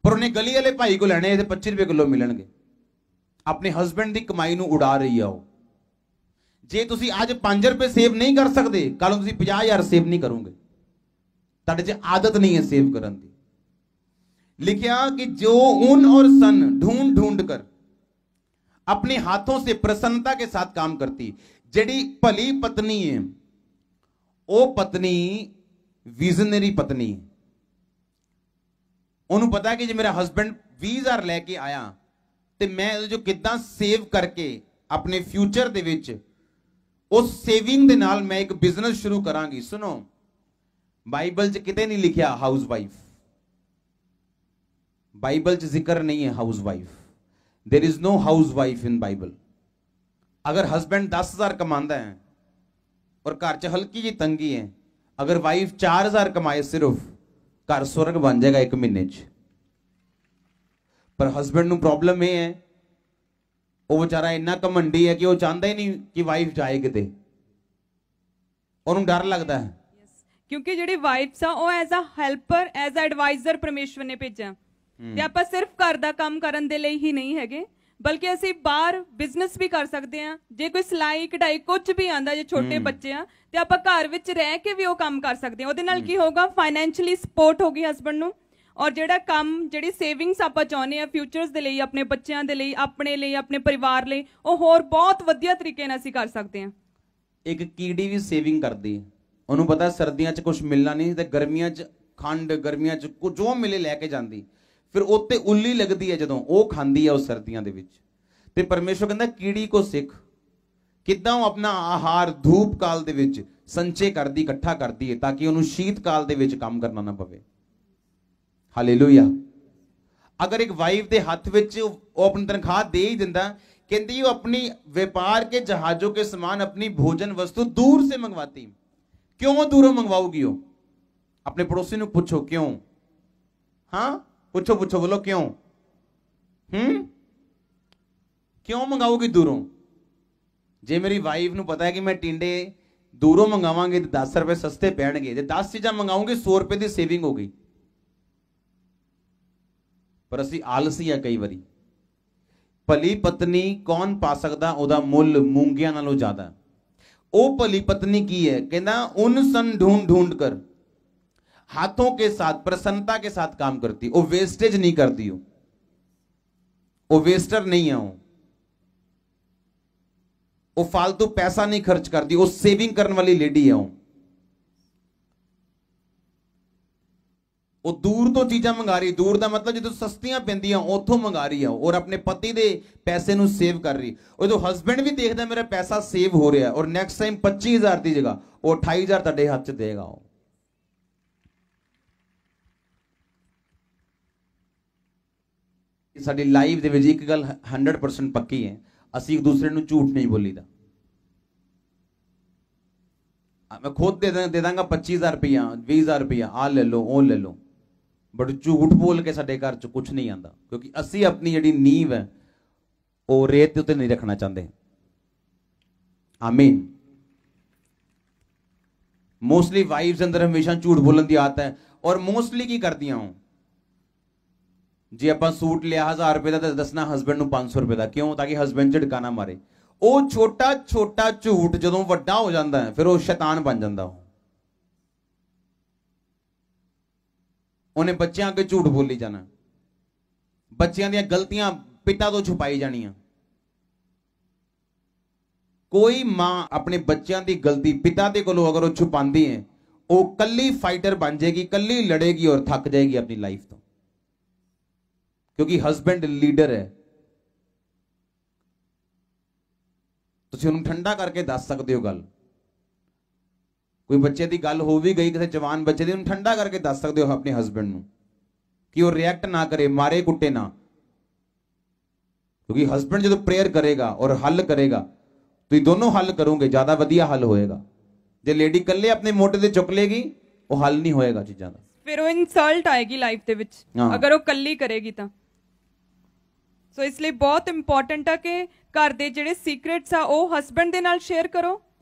पर उन्हें गली वाले भाई को लैने 25 रुपए किलो मिलणगे। अपने हस्बैंड की कमाई नूं उड़ा रही है। जे तुसी आज 5 रुपए सेव नहीं कर सकते, कल तुसी 50,000 सेव नहीं करोगे। तुहाडे च आदत नहीं है सेव करन दी। लिखिया कि जो ऊन और सन ढूंढ ढूंढ कर अपने हाथों से प्रसन्नता के साथ काम करती। जेड़ी भली पत्नी है वो पत्नी विजनरी पत्नी है। उन्होंने पता है कि जो मेरा हस्बैंड 20,000 लैके आया तो मैं जो किद्दां सेव करके अपने फ्यूचर दे विच उस सेविंग दे नाल मैं एक बिजनेस शुरू करांगी। सुनो, बाइबल च किते नहीं लिखिया हाउस वाइफ, बाइबल च जिक्र नहीं है housewife. There is no housewife in Bible. अगर हस्बैंड 10,000 कमांदा है और घर च हल्की जी तंगी है, अगर वाइफ 4,000 कमाए सिर्फ, घर स्वर्ग बन जाएगा 1 महीने च। पर हस्बैंड नूं प्रॉब्लम यह है, वो बेचारा इन्ना घमंडी है कि वो चाहता ही नहीं कि वाइफ जाए किते, उन्होंने डर लगता है। क्योंकि जिहड़ी वाइफ्स आ वो as a helper, as a advisor परमेश्वर ने भेजा ते आपां सिर्फ घर दा काम करन दे लई ही नहीं हैगे, बल्कि असीं बाहर बिजनेस भी कर सकते हैं। जे कोई सिलाई कढ़ाई कुछ भी आंदा, जे छोटे बच्चे आ ते आपां घर विच रह के भी वो काम कर सकते हैं। ओहदे नाल की होगा, फाइनैंशियली सपोर्ट होगी हस्बैंड नूं, और जिहड़ा काम जिहड़ी सेविंग्स आपां चाहुंदे आ फ्यूचर्स दे लई, अपने बच्चों दे लई, अपने परिवार लई, वो होर बहुत वधिया तरीके नाल असीं कर सकते हैं। एक कीड़ी भी सेविंग करदी है, उन्होंने पता सर्दियों च कुछ मिलना नहीं तो गर्मियों च खंड, गर्मियों च कुछ जो मिले लैके जाती, फिर उत्ते उल्ली लगती है जदों वो खांदी है उस सर्दियों दे विच। ते परमेश्वर कहंदा कीड़ी को सिख, ਕਿੱਦਾਂ ਉਹ ਆਪਣਾ ਆਹਾਰ ਧੂਪ ਕਾਲ ਦੇ ਵਿੱਚ ਸੰਚੇ ਕਰਦੀ, ਇਕੱਠਾ ਕਰਦੀ ਹੈ ਤਾਂ ਕਿ ਉਹਨੂੰ ਸ਼ੀਤ ਕਾਲ ਦੇ ਵਿੱਚ ਕੰਮ ਕਰਨਾ ਨਾ ਪਵੇ। ਹਾਲੇਲੂਇਆ। ਅਗਰ ਇੱਕ ਵਾਈਫ ਦੇ ਹੱਥ ਵਿੱਚ ਉਹ ਆਪਣੀ ਤਨਖਾਹ ਦੇ ਹੀ ਦਿੰਦਾ, कहती वो अपनी व्यापार के जहाजों के समान अपनी भोजन वस्तु दूर से मंगवाती। क्यों दूरों मंगवाओगी हो? अपने पड़ोसी ने पूछो क्यों। हाँ पूछो पूछो, बोलो क्यों। क्यों मंगाओगी दूरों? जे मेरी वाइफ ਨੂੰ पता है कि मैं टिंडे दूरों मंगावांगे तो 10 रुपए सस्ते पैणगे, जे 10 चीज़ां मंगाऊंगे 100 रुपए की सेविंग हो गई। पर असी आलसी है कई बारी। भली पत्नी कौन पा सकता, ਉਹਦਾ ਮੁੱਲ मूंगियां नालों ज्यादा। ਉਹ भली पत्नी की है, कहना उन सन ढूंढ ढूंढ कर हाथों के साथ प्रसन्नता के साथ काम करती। वो वेस्टेज नहीं करती, वो वेस्टर नहीं है, वो फालतू पैसा नहीं खर्च करती, वो सेविंग करने वाली लेडी है। वो दूर तो चीज़ां मंगा रही, दूर का मतलब जो सस्तियां पैंदियां उथों मंगा रही है और अपने पति के पैसे नूं सेव कर रही। और जो हस्बैंड भी देखता मेरा पैसा सेव हो रहा है और नैक्सट टाइम 25,000 की जगह वो 28,000 तुहाडे हाथ च देगा। साडी लाइफ दे विच एक गल 100% पक्की है, असीं एक दूसरे नूं झूठ नहीं बोलीदा। मैं खुद दे दांगा 25,000 रुपया, 20,000 रुपया, आ ले लो, ओ ले लो, बट झूठ बोल के साडे घर च कुछ नहीं आंदा, क्योंकि असी अपनी जिहड़ी नींव है वो रेत के उत्ते नहीं रखना चाहते। आमीन। मोस्टली वाइफ्स अंदर हमेशा झूठ बोलने की आदत है और मोस्टली की करदियां हो, जे आपां सूट लिया 1000 रुपए का तो दसना हस्बैंड नूं 500 रुपए का, क्यों? ताकि हस्बैंड झटका ना मारे। ਉਹ ਛੋਟਾ ਛੋਟਾ ਝੂਠ ਜਦੋਂ ਵੱਡਾ ਹੋ ਜਾਂਦਾ ਹੈ ਫਿਰ ਉਹ ਸ਼ੈਤਾਨ ਬਣ ਜਾਂਦਾ। ਉਹਨੇ ਬੱਚਿਆਂ ਅੱਗੇ ਝੂਠ ਬੋਲੀ ਜਾਣਾ, ਬੱਚਿਆਂ ਦੀਆਂ ਗਲਤੀਆਂ ਪਿਤਾ ਤੋਂ ਛੁਪਾਈ ਜਾਣੀਆਂ। ਕੋਈ ਮਾਂ ਆਪਣੇ ਬੱਚਿਆਂ ਦੀ ਗਲਤੀ ਪਿਤਾ ਦੇ ਕੋਲੋਂ ਅਗਰ ਉਹ ਛੁਪਾਉਂਦੀ ਹੈ, ਉਹ ਕੱਲੀ फाइटर बन जाएगी, ਕੱਲੀ लड़ेगी और थक जाएगी अपनी लाइफ तो, क्योंकि हस्बैंड लीडर है। ਤੁਸੀਂ ਉਹਨੂੰ ਠੰਡਾ ਕਰਕੇ ਦੱਸ ਸਕਦੇ ਹੋ ਗੱਲ। ਕੋਈ ਬੱਚੇ ਦੀ ਗੱਲ ਹੋ ਵੀ ਗਈ ਕਿਸੇ ਜਵਾਨ ਬੱਚੇ ਦੀ, ਉਹਨੂੰ ਠੰਡਾ ਕਰਕੇ ਦੱਸ ਸਕਦੇ ਹੋ ਆਪਣੇ ਹਸਬੈਂਡ ਨੂੰ ਕਿ ਉਹ ਰਿਐਕਟ ਨਾ ਕਰੇ, ਮਾਰੇ ਕੁੱਟੇ ਨਾ। ਕਿਉਂਕਿ ਹਸਬੈਂਡ ਜਦੋਂ ਪ੍ਰੇਅਰ ਕਰੇਗਾ ਔਰ ਹੱਲ ਕਰੇਗਾ, ਤੁਸੀਂ ਦੋਨੋਂ ਹੱਲ ਕਰੋਗੇ, ਜ਼ਿਆਦਾ ਵਧੀਆ ਹੱਲ ਹੋਏਗਾ। ਜੇ ਲੇਡੀ ਇਕੱਲੇ ਆਪਣੇ ਮੋਢੇ ਤੇ ਚੁੱਕ ਲੇਗੀ, ਉਹ ਹੱਲ ਨਹੀਂ ਹੋਏਗਾ ਚੀਜ਼ਾਂ ਦਾ, ਫਿਰ ਉਹ ਇਨਸਲਟ ਆਏਗੀ ਲਾਈਫ ਦੇ ਵਿੱਚ ਅਗਰ ਉਹ ਇਕੱਲੀ ਕਰੇਗੀ ਤਾਂ। ਸੋ ਇਸ ਲਈ ਬਹੁਤ ਇੰਪੋਰਟੈਂਟ ਆ ਕਿ घर के ਜਿਹੜੇ सीक्रेट्स आ ਉਹ हस्बैंड ਦੇ ਨਾਲ शेयर करो।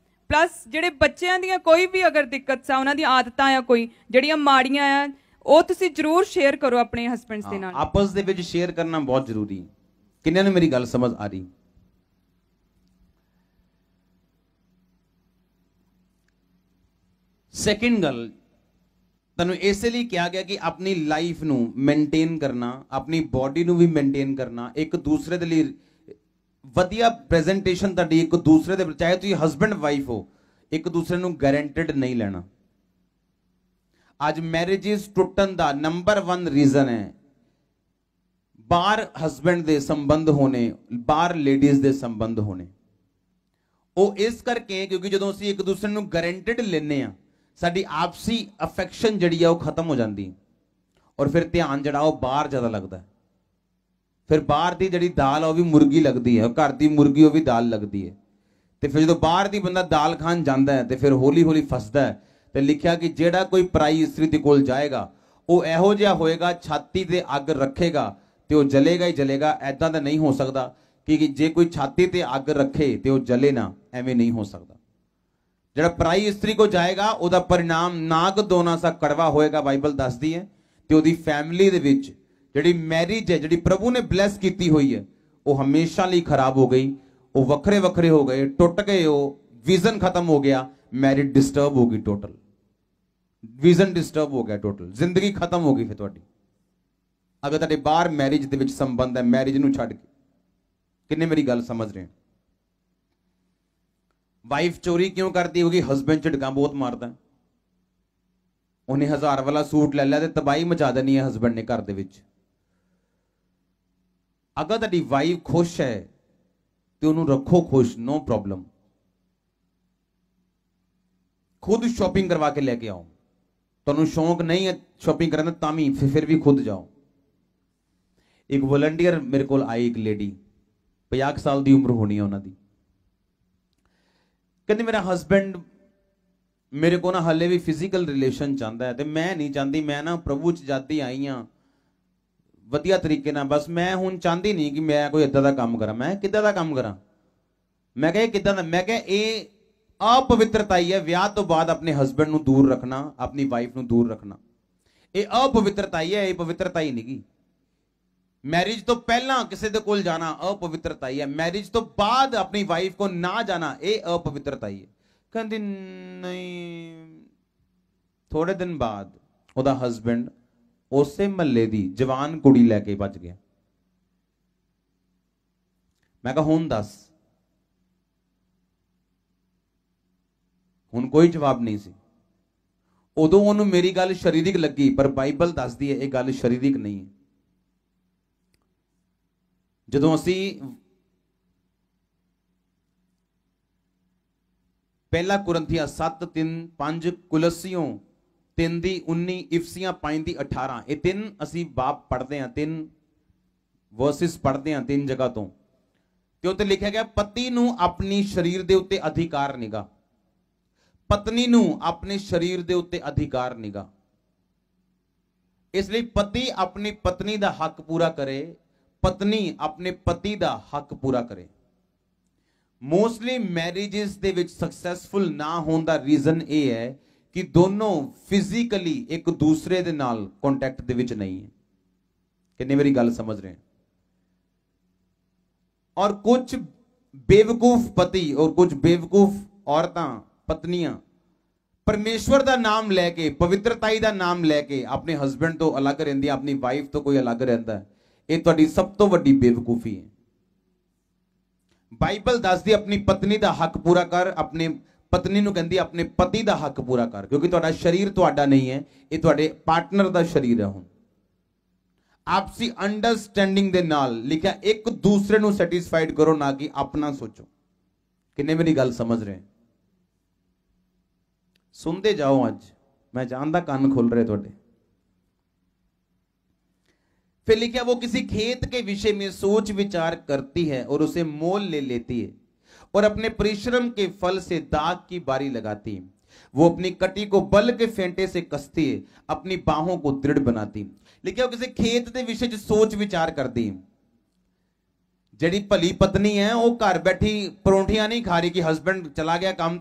प्लस ਜਿਹੜੇ ਬੱਚਿਆਂ ਦੀਆਂ ਕੋਈ ਵੀ ਅਗਰ ਦਿੱਕਤ ਆ, ਉਹਨਾਂ ਦੀ ਆਦਤਾਂ ਆ ਕੋਈ ਜਿਹੜੀਆਂ ਮਾੜੀਆਂ ਆ, ਉਹ ਤੁਸੀਂ ਜ਼ਰੂਰ शेयर करो ਆਪਣੇ ਹਸਬੈਂਡਸ ਦੇ ਨਾਲ। ਆਪਸ ਦੇ ਵਿੱਚ शेयर करना बहुत जरूरी है। ਕਿੰਨਿਆਂ ਨੂੰ ਮੇਰੀ ਗੱਲ ਸਮਝ ਆ ਰਹੀ? ਸੈਕਿੰਡ ਗੱਲ ਤੁਹਾਨੂੰ ਇਸੇ ਲਈ ਕਿਹਾ ਗਿਆ ਕਿ ਆਪਣੀ ਲਾਈਫ ਨੂੰ ਮੇਨਟੇਨ ਕਰਨਾ, ਆਪਣੀ ਬੋਡੀ ਨੂੰ ਵੀ ਮੇਨਟੇਨ ਕਰਨਾ, ਇੱਕ ਦੂਸਰੇ ਦੇ ਲਈ ਵਧੀਆ ਪ੍ਰੈਜੈਂਟੇਸ਼ਨ ਤੁਹਾਡੀ ਇੱਕ ਦੂਸਰੇ ਦੇ, ਚਾਹੇ ਤੁਸੀਂ ਹਸਬੈਂਡ ਵਾਈਫ ਹੋ, ਇੱਕ ਦੂਸਰੇ ਨੂੰ ਗਾਰੰਟਡ ਨਹੀਂ ਲੈਣਾ। ਅੱਜ ਮੈਰਿजेस ਟੁੱਟਣ ਦਾ ਨੰਬਰ 1 ਰੀਜ਼ਨ ਹੈ ਬਾਹਰ ਹਸਬੈਂਡ ਦੇ ਸੰਬੰਧ ਹੋਣੇ, ਬਾਹਰ ਲੇਡੀਜ਼ ਦੇ ਸੰਬੰਧ ਹੋਣੇ। ਉਹ ਇਸ ਕਰਕੇ ਕਿਉਂਕਿ ਜਦੋਂ ਅਸੀਂ ਇੱਕ ਦੂਸਰੇ ਨੂੰ ਗਾਰੰਟਡ ਲੈਂਦੇ ਆ, ਸਾਡੀ ਆਪਸੀ ਅਫੈਕਸ਼ਨ ਜਿਹੜੀ ਆ ਉਹ ਖਤਮ ਹੋ ਜਾਂਦੀ ਔਰ ਫਿਰ ਧਿਆਨ ਜਿਹੜਾ ਉਹ ਬਾਹਰ ਜ਼ਿਆਦਾ ਲੱਗਦਾ। ਫਿਰ ਬਾਹਰ ਦੀ ਜਿਹੜੀ ਦਾਲ ਆ ਉਹ ਵੀ ਮੁਰਗੀ ਲੱਗਦੀ ਹੈ, ਘਰ ਦੀ ਮੁਰਗੀ ਉਹ ਵੀ ਦਾਲ ਲੱਗਦੀ ਹੈ। ਤੇ ਫਿਰ ਜਦੋਂ ਬਾਹਰ ਦੀ ਬੰਦਾ ਦਾਲ ਖਾਣ ਜਾਂਦਾ ਹੈ ਤੇ ਫਿਰ ਹੌਲੀ ਹੌਲੀ ਫਸਦਾ ਹੈ। ਤੇ ਲਿਖਿਆ ਕਿ ਜਿਹੜਾ ਕੋਈ ਪਰਾਈ ਇਸਤਰੀ ਦੇ ਕੋਲ ਜਾਏਗਾ ਉਹ ਇਹੋ ਜਿਹਾ ਹੋਏਗਾ, ਛਾਤੀ ਤੇ ਅੱਗ ਰੱਖੇਗਾ ਤੇ ਉਹ ਜਲੇਗਾ ਹੀ ਜਲੇਗਾ। ਐਦਾਂ ਤਾਂ ਨਹੀਂ ਹੋ ਸਕਦਾ ਕਿ ਜੇ ਕੋਈ ਛਾਤੀ ਤੇ ਅੱਗ ਰੱਖੇ ਤੇ ਉਹ ਜਲੇ ਨਾ, ਐਵੇਂ ਨਹੀਂ ਹੋ ਸਕਦਾ। ਜਿਹੜਾ ਪਰਾਈ ਇਸਤਰੀ ਕੋ ਜਾਏਗਾ ਉਹਦਾ परिणाम नाग दोना सा कड़वा होएगा, बाइबल दसदी है। ਤੇ ਉਹਦੀ ਫੈਮਿਲੀ ਦੇ ਵਿੱਚ ਜਿਹੜੀ ਮੈਰਿਜ ਹੈ, ਜਿਹੜੀ ਪ੍ਰਭੂ ਨੇ ਬਲੈਸ ਕੀਤੀ ਹੋਈ ਹੈ, ਉਹ ਹਮੇਸ਼ਾ ਲਈ ਖਰਾਬ ਹੋ ਗਈ। ਉਹ ਵੱਖਰੇ ਵੱਖਰੇ ਹੋ ਗਏ, ਟੁੱਟ ਗਏ, ਉਹ ਵਿਜ਼ਨ ਖਤਮ ਹੋ ਗਿਆ, ਮੈਰਿਜ ਡਿਸਟਰਬ ਹੋ ਗਈ, ਟੋਟਲ ਵਿਜ਼ਨ ਡਿਸਟਰਬ ਹੋ ਗਿਆ, ਟੋਟਲ ਜ਼ਿੰਦਗੀ ਖਤਮ ਹੋ ਗਈ ਫਿਰ ਤੁਹਾਡੀ। ਅਗਰ ਤੁਹਾਡੇ ਬਾਹਰ ਮੈਰਿਜ ਦੇ ਵਿੱਚ ਸੰਬੰਧ ਹੈ, ਮੈਰਿਜ ਨੂੰ ਛੱਡ ਕੇ, ਕਿੰਨੇ ਮੇਰੀ ਗੱਲ ਸਮਝ ਰਹੇ? वाइफ चोरी क्यों करती होगी? हस्बैंड झटका बहुत मारता, उन्हें 1000 वाला सूट ले लिया तो तबाही मचा देनी है हस्बैंड ने घर दे विच। अगर तुहाडी वाइफ खुश है तो उन्होंने रखो खुश, नो प्रॉब्लम। खुद शॉपिंग करवा के लेके आओ। ਤੁਹਾਨੂੰ ਸ਼ੌਂਕ ਨਹੀਂ ਹੈ ਸ਼ਾਪਿੰਗ ਕਰਨ ਦਾ ਤਾਂ ਵੀ ਫਿਰ ਵੀ ਖੁਦ ਜਾਓ। ਇੱਕ ਵਲੰਟੀਅਰ ਮੇਰੇ ਕੋਲ ਆਈ, ਇੱਕ ਲੇਡੀ 50 ਸਾਲ ਦੀ ਉਮਰ ਹੋਣੀ ਹੈ ਉਹਨਾਂ ਦੀ। ਕਹਿੰਦੀ ਮੇਰਾ ਹਸਬੈਂਡ ਮੇਰੇ ਕੋਲ ਨਾ ਹਲੇ ਵੀ ਫਿਜ਼ੀਕਲ ਰਿਲੇਸ਼ਨ ਚਾਹੁੰਦਾ ਹੈ ਤੇ ਮੈਂ ਨਹੀਂ ਚਾਹੁੰਦੀ। ਮੈਂ ਨਾ ਪ੍ਰਭੂ ਚ ਜਾਤੀ ਆਈ ਹਾਂ ਵਧੀਆ ਤਰੀਕੇ ਨਾਲ, ਬਸ ਮੈਂ ਹੁਣ ਚਾਹੁੰਦੀ ਨਹੀਂ ਕਿ ਮੈਂ ਕੋਈ ਇਦਾਂ ਦਾ ਕੰਮ ਕਰਾਂ। ਮੈਂ ਕਿੱਦਾਂ ਦਾ ਕੰਮ ਕਰਾਂ? ਮੈਂ ਕਿਹਾ ਇਹ ਕਿੱਦਾਂ ਦਾ? ਮੈਂ ਕਿਹਾ ਇਹ अपवित्रता ही है। ਵਿਆਹ ਤੋਂ ਬਾਅਦ ਆਪਣੇ ਹਸਬੈਂਡ ਨੂੰ ਦੂਰ ਰੱਖਣਾ, ਆਪਣੀ ਵਾਈਫ ਨੂੰ ਦੂਰ ਰੱਖਣਾ, ਇਹ अपवित्रता ही है, ਇਹ ਪਵਿੱਤਰਤਾ ਹੀ ਨਹੀਂਗੀ। मैरिज तो पहला किसी दे कोल जाना अपवित्रता ही है, मैरिज तो बाद अपनी वाइफ को ना जाना ये अपवित्रता ही है। कहती नहीं। थोड़े दिन बाद ਉਹਦਾ ਹਸਬੈਂਡ ਉਸੇ ਮਹੱਲੇ ਦੀ ਜਵਾਨ ਕੁੜੀ ਲੈ ਕੇ ਭੱਜ ਗਿਆ। ਮੈਂ ਕਿਹਾ ਹੁਣ ਦੱਸ। ਹੁਣ ਕੋਈ ਜਵਾਬ ਨਹੀਂ ਸੀ। ਉਦੋਂ ਉਹਨੂੰ ਮੇਰੀ ਗੱਲ ਸ਼ਰੀਰਿਕ ਲੱਗੀ, ਪਰ ਬਾਈਬਲ ਦੱਸਦੀ ਹੈ ਇਹ ਗੱਲ ਸ਼ਰੀਰਿਕ ਨਹੀਂ ਹੈ। ਜਦੋਂ ਅਸੀਂ ਪਹਿਲਾ ਕੁਰਿੰਥੀਆਂ 7:3-5 ਕੁਲੱਸੀਓਂ 3:19 ਇਫਸੀਆਂ 5:18 ਇਹ ਤਿੰਨ ਅਸੀਂ ਬਾਪ ਪੜ੍ਹਦੇ ਹਾਂ, ਤਿੰਨ ਵਰਸਿਸ ਪੜ੍ਹਦੇ ਹਾਂ ਤਿੰਨ ਜਗ੍ਹਾ ਤੋਂ। ਤੇ ਉੱਤੇ ਲਿਖਿਆ ਗਿਆ ਪਤੀ ਨੂੰ ਆਪਣੀ ਸਰੀਰ ਦੇ ਉੱਤੇ ਅਧਿਕਾਰ ਨਿਗਾ, ਪਤਨੀ ਨੂੰ ਆਪਣੇ ਸਰੀਰ ਦੇ ਉੱਤੇ ਅਧਿਕਾਰ ਨਿਗਾ। ਇਸ ਲਈ ਪਤੀ ਆਪਣੀ ਪਤਨੀ ਦਾ ਹੱਕ ਪੂਰਾ ਕਰੇ, ਪਤਨੀ ਆਪਣੇ ਪਤੀ ਦਾ ਹੱਕ ਪੂਰਾ ਕਰੇ। ਮੋਸਟਲੀ ਮੈਰਿਜਸ ਦੇ ਵਿੱਚ ਸਕਸੈਸਫੁਲ ਨਾ ਹੋਣ ਦਾ ਰੀਜ਼ਨ ਇਹ ਹੈ ਕਿ ਦੋਨੋਂ ਫਿਜ਼ੀਕਲੀ ਇੱਕ ਦੂਸਰੇ ਦੇ ਨਾਲ ਕੰਟੈਕਟ ਦੇ ਵਿੱਚ ਨਹੀਂ ਹੈ। ਕਿੰਨੀ ਮੇਰੀ ਗੱਲ ਸਮਝ ਰਹੇ हैं? और कुछ बेवकूफ पति और कुछ बेवकूफ औरतां पत्नियां परमेश्वर ਦਾ ਨਾਮ ਲੈ ਕੇ, ਪਵਿੱਤਰਤਾਈ ਦਾ ਨਾਮ ਲੈ ਕੇ ਆਪਣੇ ਹਸਬੈਂਡ ਤੋਂ ਅਲੱਗ ਰਹਿੰਦੀ, ਆਪਣੀ ਵਾਈਫ ਤੋਂ ਕੋਈ ਅਲੱਗ ਰਹਿੰਦਾ। ਇਹ ਤੁਹਾਡੀ ਸਭ ਤੋਂ ਵੱਡੀ ਬੇਵਕੂਫੀ ਹੈ। ਬਾਈਬਲ ਦੱਸਦੀ ਆਪਣੀ ਪਤਨੀ ਦਾ ਹੱਕ ਪੂਰਾ ਕਰ, ਆਪਣੇ ਪਤਨੀ ਨੂੰ ਕਹਿੰਦੀ ਆਪਣੇ ਪਤੀ ਦਾ ਹੱਕ ਪੂਰਾ ਕਰ, ਕਿਉਂਕਿ ਤੁਹਾਡਾ ਸਰੀਰ ਤੁਹਾਡਾ ਨਹੀਂ ਹੈ, ਇਹ ਤੁਹਾਡੇ ਪਾਰਟਨਰ ਦਾ ਸਰੀਰ ਹੈ। ਹੁਣ ਆਪਸੀ ਅੰਡਰਸਟੈਂਡਿੰਗ ਦੇ ਨਾਲ ਲਿਖਿਆ ਇੱਕ ਦੂਸਰੇ ਨੂੰ ਸੈਟੀਸਫਾਈਡ ਕਰੋ, ਨਾ ਕਿ ਆਪਣਾ ਸੋਚੋ। ਕਿੰਨੇ ਮੇਰੀ ਗੱਲ ਸਮਝ ਰਹੇ? सुनते जाओ, आज मैं जानता कान खोल रहे थोड़े। फिर लिखा वो किसी खेत के विषय में सोच विचार करती है और उसे मोल ले लेती है और अपने परिश्रम के फल से दाग की बारी लगाती है। वो अपनी कटी को बल के फेंटे से कसती है, अपनी बाहों को दृढ़ बनाती। लिखा वो किसी खेत के विषय में सोच विचार करती है। ਜਿਹੜੀ ਭਲੀ ਪਤਨੀ ਹੈ ਉਹ ਘਰ ਬੈਠੀ ਪਰੌਂਠੀਆਂ ਨਹੀਂ ਖਾ ਰਹੀ ਕਿ ਹਸਬੈਂਡ ਚਲਾ ਗਿਆ ਕੰਮ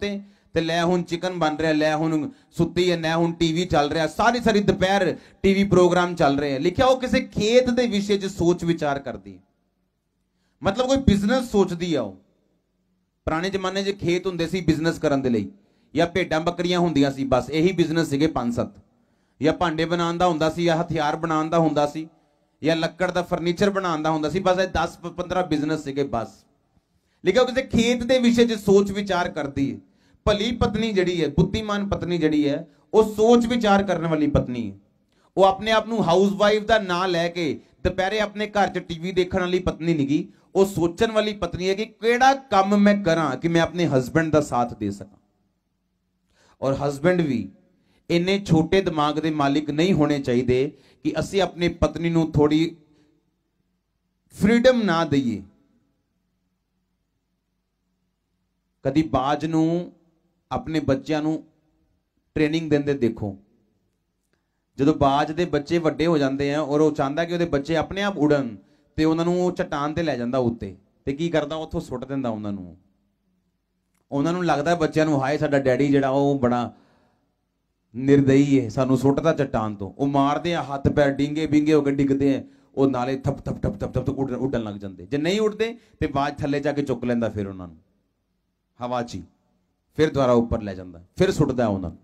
ਤੇ ਲੈ ਹੁਣ ਚਿਕਨ ਬਣ ਰਿਹਾ, ਲੈ ਹੁਣ ਸੁੱਤੀ ਹੈ, ਲੈ ਹੁਣ ਟੀਵੀ ਚੱਲ ਰਿਹਾ, ਸਾਰੀ ਦੁਪਹਿਰ ਟੀਵੀ ਪ੍ਰੋਗਰਾਮ ਚੱਲ ਰਹੇ। ਲਿਖਿਆ ਉਹ ਕਿਸੇ ਖੇਤ ਦੇ ਵਿਸ਼ੇ 'ਚ ਸੋਚ ਵਿਚਾਰ ਕਰਦੀ, ਮਤਲਬ ਕੋਈ ਬਿਜ਼ਨਸ ਸੋਚਦੀ ਆ। ਉਹ ਪੁਰਾਣੇ ਜ਼ਮਾਨੇ 'ਚ ਖੇਤ ਹੁੰਦੇ ਸੀ ਬਿਜ਼ਨਸ ਕਰਨ ਦੇ ਲਈ, ਜਾਂ ਭੇਡਾਂ ਬੱਕਰੀਆਂ ਹੁੰਦੀਆਂ ਸੀ, ਬਸ ਇਹੀ ਬਿਜ਼ਨਸ ਸੀਗੇ 5-7, ਜਾਂ ਭਾਂਡੇ ਬਣਾਉਣ ਦਾ ਹੁੰਦਾ ਸੀ, ਜਾਂ ਹਥਿਆਰ ਬਣਾਉਣ ਦਾ ਹੁੰਦਾ ਸੀ, ਜਾਂ ਲੱਕੜ ਦਾ ਫਰਨੀਚਰ ਬਣਾਉਣ ਦਾ ਹੁੰਦਾ ਸੀ, ਬਸ ਇਹ 10-15 ਬਿਜ਼ਨਸ ਸੀਗੇ ਬਸ। ਲਿਖਿਆ ਕਿਸੇ ਖੇਤ ਦੇ ਵਿਸ਼ੇ 'ਚ ਸੋਚ ਵਿਚਾਰ ਕਰਦੀ ਹੈ। ਭਲੀ ਪਤਨੀ ਜਿਹੜੀ ਹੈ, ਬੁੱਧੀਮਾਨ ਪਤਨੀ ਜਿਹੜੀ ਹੈ, ਉਹ ਸੋਚ ਵਿਚਾਰ ਕਰਨ ਵਾਲੀ ਪਤਨੀ ਹੈ। ਉਹ ਆਪਣੇ ਆਪ ਨੂੰ ਹਾਊਸ ਵਾਈਫ ਦਾ ਨਾਂ ਲੈ ਕੇ ਦੁਪਹਿਰੇ ਆਪਣੇ ਘਰ 'ਚ ਟੀਵੀ ਦੇਖਣ ਵਾਲੀ ਪਤਨੀ ਨਹੀਂਗੀ। ਉਹ ਸੋਚਣ ਵਾਲੀ ਪਤਨੀ ਹੈ ਕਿ ਕਿਹੜਾ ਕੰਮ ਮੈਂ ਕਰਾਂ ਕਿ ਮੈਂ ਆਪਣੇ ਹਸਬੈਂਡ ਦਾ ਸਾਥ ਦੇ ਸਕਾਂ। ਔਰ ਹਸਬੈਂਡ ਵੀ ਇੰਨੇ ਛੋਟੇ ਦਿਮਾਗ ਦੇ ਮਾਲਿਕ ਨਹੀਂ ਹੋਣੇ ਚਾਹੀਦੇ ਕਿ ਅਸੀਂ ਆਪਣੀ ਪਤਨੀ ਨੂੰ ਥੋੜੀ ਫ੍ਰੀडम ਨਾ ਦਈਏ। ਕਦੀ ਬਾਜ ਨੂੰ ਆਪਣੇ ਬੱਚਿਆਂ ਨੂੰ ਟ੍ਰੇਨਿੰਗ ਦਿੰਦੇ ਦੇਖੋ। ਜਦੋਂ ਬਾਜ ਦੇ ਬੱਚੇ ਵੱਡੇ ਹੋ ਜਾਂਦੇ ਆ ਔਰ ਉਹ ਚਾਹੁੰਦਾ ਕਿ ਉਹਦੇ ਬੱਚੇ ਆਪਣੇ ਆਪ ਉੜਨ, ਤੇ ਉਹਨਾਂ ਨੂੰ ਉਹ ਚਟਾਨ ਤੇ ਲੈ ਜਾਂਦਾ ਉੱਤੇ, ਤੇ ਕੀ ਕਰਦਾ ਉੱਥੋਂ ਸੁੱਟ ਦਿੰਦਾ ਉਹਨਾਂ ਨੂੰ। ਉਹਨਾਂ ਨੂੰ ਲੱਗਦਾ ਬੱਚਿਆਂ ਨੂੰ ਹਾਏ ਸਾਡਾ ਡੈਡੀ ਜਿਹੜਾ ਉਹ ਬੜਾ ਨਿਰਦਈ ਹੈ, ਸਾਨੂੰ ਸੁੱਟਦਾ ਚਟਾਨ ਤੋਂ। ਉਹ ਮਾਰਦੇ ਆ, ਹੱਥ ਪੈਰ ਡਿੰਗੇ ਬਿੰਗੇ ਹੋ ਕੇ ਡਿੱਗਦੇ ਆ, ਉਹ ਨਾਲੇ ਥਪ ਥਪ ਥਪ ਥਪ ਥਪ ਉੱਡਣ ਲੱਗ ਜਾਂਦੇ। ਜੇ ਨਹੀਂ ਉੱਡਦੇ ਤੇ ਬਾਜ ਥੱਲੇ ਜਾ ਕੇ ਚੁੱਕ ਲੈਂਦਾ ਫਿਰ ਉਹਨਾਂ ਨੂੰ ਹਵਾ 'ਚ, ਫਿਰ ਦੁਬਾਰਾ ਉੱਪਰ ਲੈ ਜਾਂਦਾ, ਫਿਰ ਸੁੱਟਦਾ ਉਹਨਾਂ ਨੂੰ।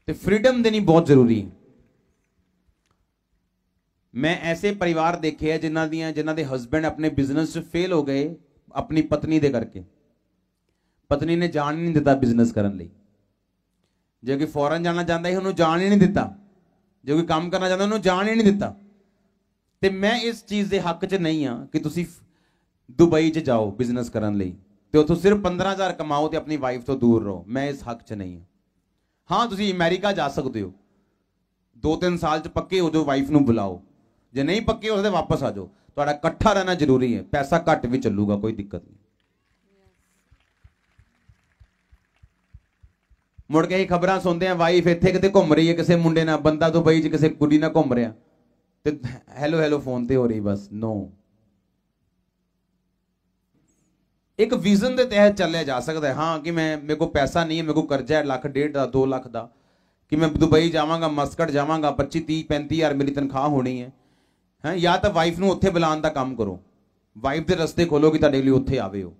ਤੇ ਫ੍ਰੀडम ਦੇਣੀ ਬਹੁਤ ਜ਼ਰੂਰੀ ਹੈ। ਮੈਂ ਐਸੇ ਪਰਿਵਾਰ ਦੇਖੇ ਆ ਜਿਨ੍ਹਾਂ ਦੇ ਹਸਬੈਂਡ ਆਪਣੇ ਬਿਜ਼ਨਸ 'ਚ ਫੇਲ ਹੋ ਗਏ ਆਪਣੀ ਪਤਨੀ ਦੇ ਕਰਕੇ। ਪਤਨੀ ਨੇ ਜਾਣ ਨਹੀਂ ਦਿੱਤਾ ਬਿਜ਼ਨਸ ਕਰਨ ਲਈ। ਜੇ ਕੋਈ ਫੋਰਨ ਜਾਣਾ ਚਾਹੁੰਦਾ ਸੀ ਉਹਨੂੰ ਜਾਣ ਹੀ ਨਹੀਂ ਦਿੱਤਾ, ਜੇ ਕੋਈ ਕੰਮ ਕਰਨਾ ਚਾਹੁੰਦਾ ਉਹਨੂੰ ਜਾਣ ਹੀ ਨਹੀਂ ਦਿੱਤਾ। ਤੇ ਮੈਂ ਇਸ ਚੀਜ਼ ਦੇ ਹੱਕ 'ਚ ਨਹੀਂ ਆ ਕਿ ਤੁਸੀਂ ਦੁਬਈ 'ਚ ਜਾਓ ਬਿਜ਼ਨਸ ਕਰਨ ਲਈ, ਤੇ ਉਥੋਂ ਸਿਰਫ 15,000 ਕਮਾਓ ਤੇ ਆਪਣੀ ਵਾਈਫ ਤੋਂ ਦੂਰ ਰਹੋ। ਮੈਂ ਇਸ ਹੱਕ 'ਚ ਨਹੀਂ ਹਾਂ। ਹਾਂ ਤੁਸੀਂ ਅਮਰੀਕਾ ਜਾ ਸਕਦੇ ਹੋ, 2-3 ਸਾਲ 'ਚ ਪੱਕੇ ਹੋ ਜਾਓ, ਵਾਈਫ ਨੂੰ ਬੁਲਾਓ। ਜੇ ਨਹੀਂ ਪੱਕੇ ਹੋ ਤੇ ਵਾਪਸ ਆ ਜਾਓ। ਤੁਹਾਡਾ ਇਕੱਠਾ ਰਹਿਣਾ ਜ਼ਰੂਰੀ ਹੈ, ਪੈਸਾ ਘੱਟ ਵੀ ਚੱਲੂਗਾ, ਕੋਈ ਦਿੱਕਤ ਨਹੀਂ। ਮੁੜ ਕੇ ਹੀ ਖਬਰਾਂ ਸੁਣਦੇ ਆ ਵਾਈਫ ਇੱਥੇ ਕਿਤੇ ਘੁੰਮ ਰਹੀ ਹੈ ਕਿਸੇ ਮੁੰਡੇ ਨਾਲ, ਬੰਦਾ ਦੁਬਈ 'ਚ ਕਿਸੇ ਕੁੜੀ ਨਾਲ ਘੁੰਮ ਰਿਹਾ ਤੇ ਹੈਲੋ ਹੈਲੋ ਫੋਨ ਤੇ ਹੋ ਰਹੀ ਬਸ। ਨੋ, ਇੱਕ ਵਿਜ਼ਨ ਦੇ ਤਹਿਤ ਚੱਲਿਆ ਜਾ ਸਕਦਾ ਹੈ। ਹਾਂ ਕਿ ਮੇਰੇ ਕੋਲ ਪੈਸਾ ਨਹੀਂ ਹੈ, ਮੇਰੇ ਕੋਲ ਕਰਜ਼ਾ ਹੈ 1 ਲੱਖ 1.5 ਦਾ 2 ਲੱਖ ਦਾ, ਕਿ ਮੈਂ ਦੁਬਈ ਜਾਵਾਂਗਾ, ਮਸਕਟ ਜਾਵਾਂਗਾ, 25-30-35 ਹਜ਼ਾਰ ਮੇਰੀ ਤਨਖਾਹ ਹੋਣੀ ਹੈ। ਜਾਂ ਤਾਂ ਵਾਈਫ ਨੂੰ ਉੱਥੇ ਬੁਲਾਉਣ ਦਾ ਕੰਮ ਕਰੋ, ਵਾਈਫ ਦੇ ਰਸਤੇ ਖੋਲੋ ਕਿ ਤੁਹਾਡੇ ਲਈ ਉੱਥੇ ਆਵੇ ਹੋ,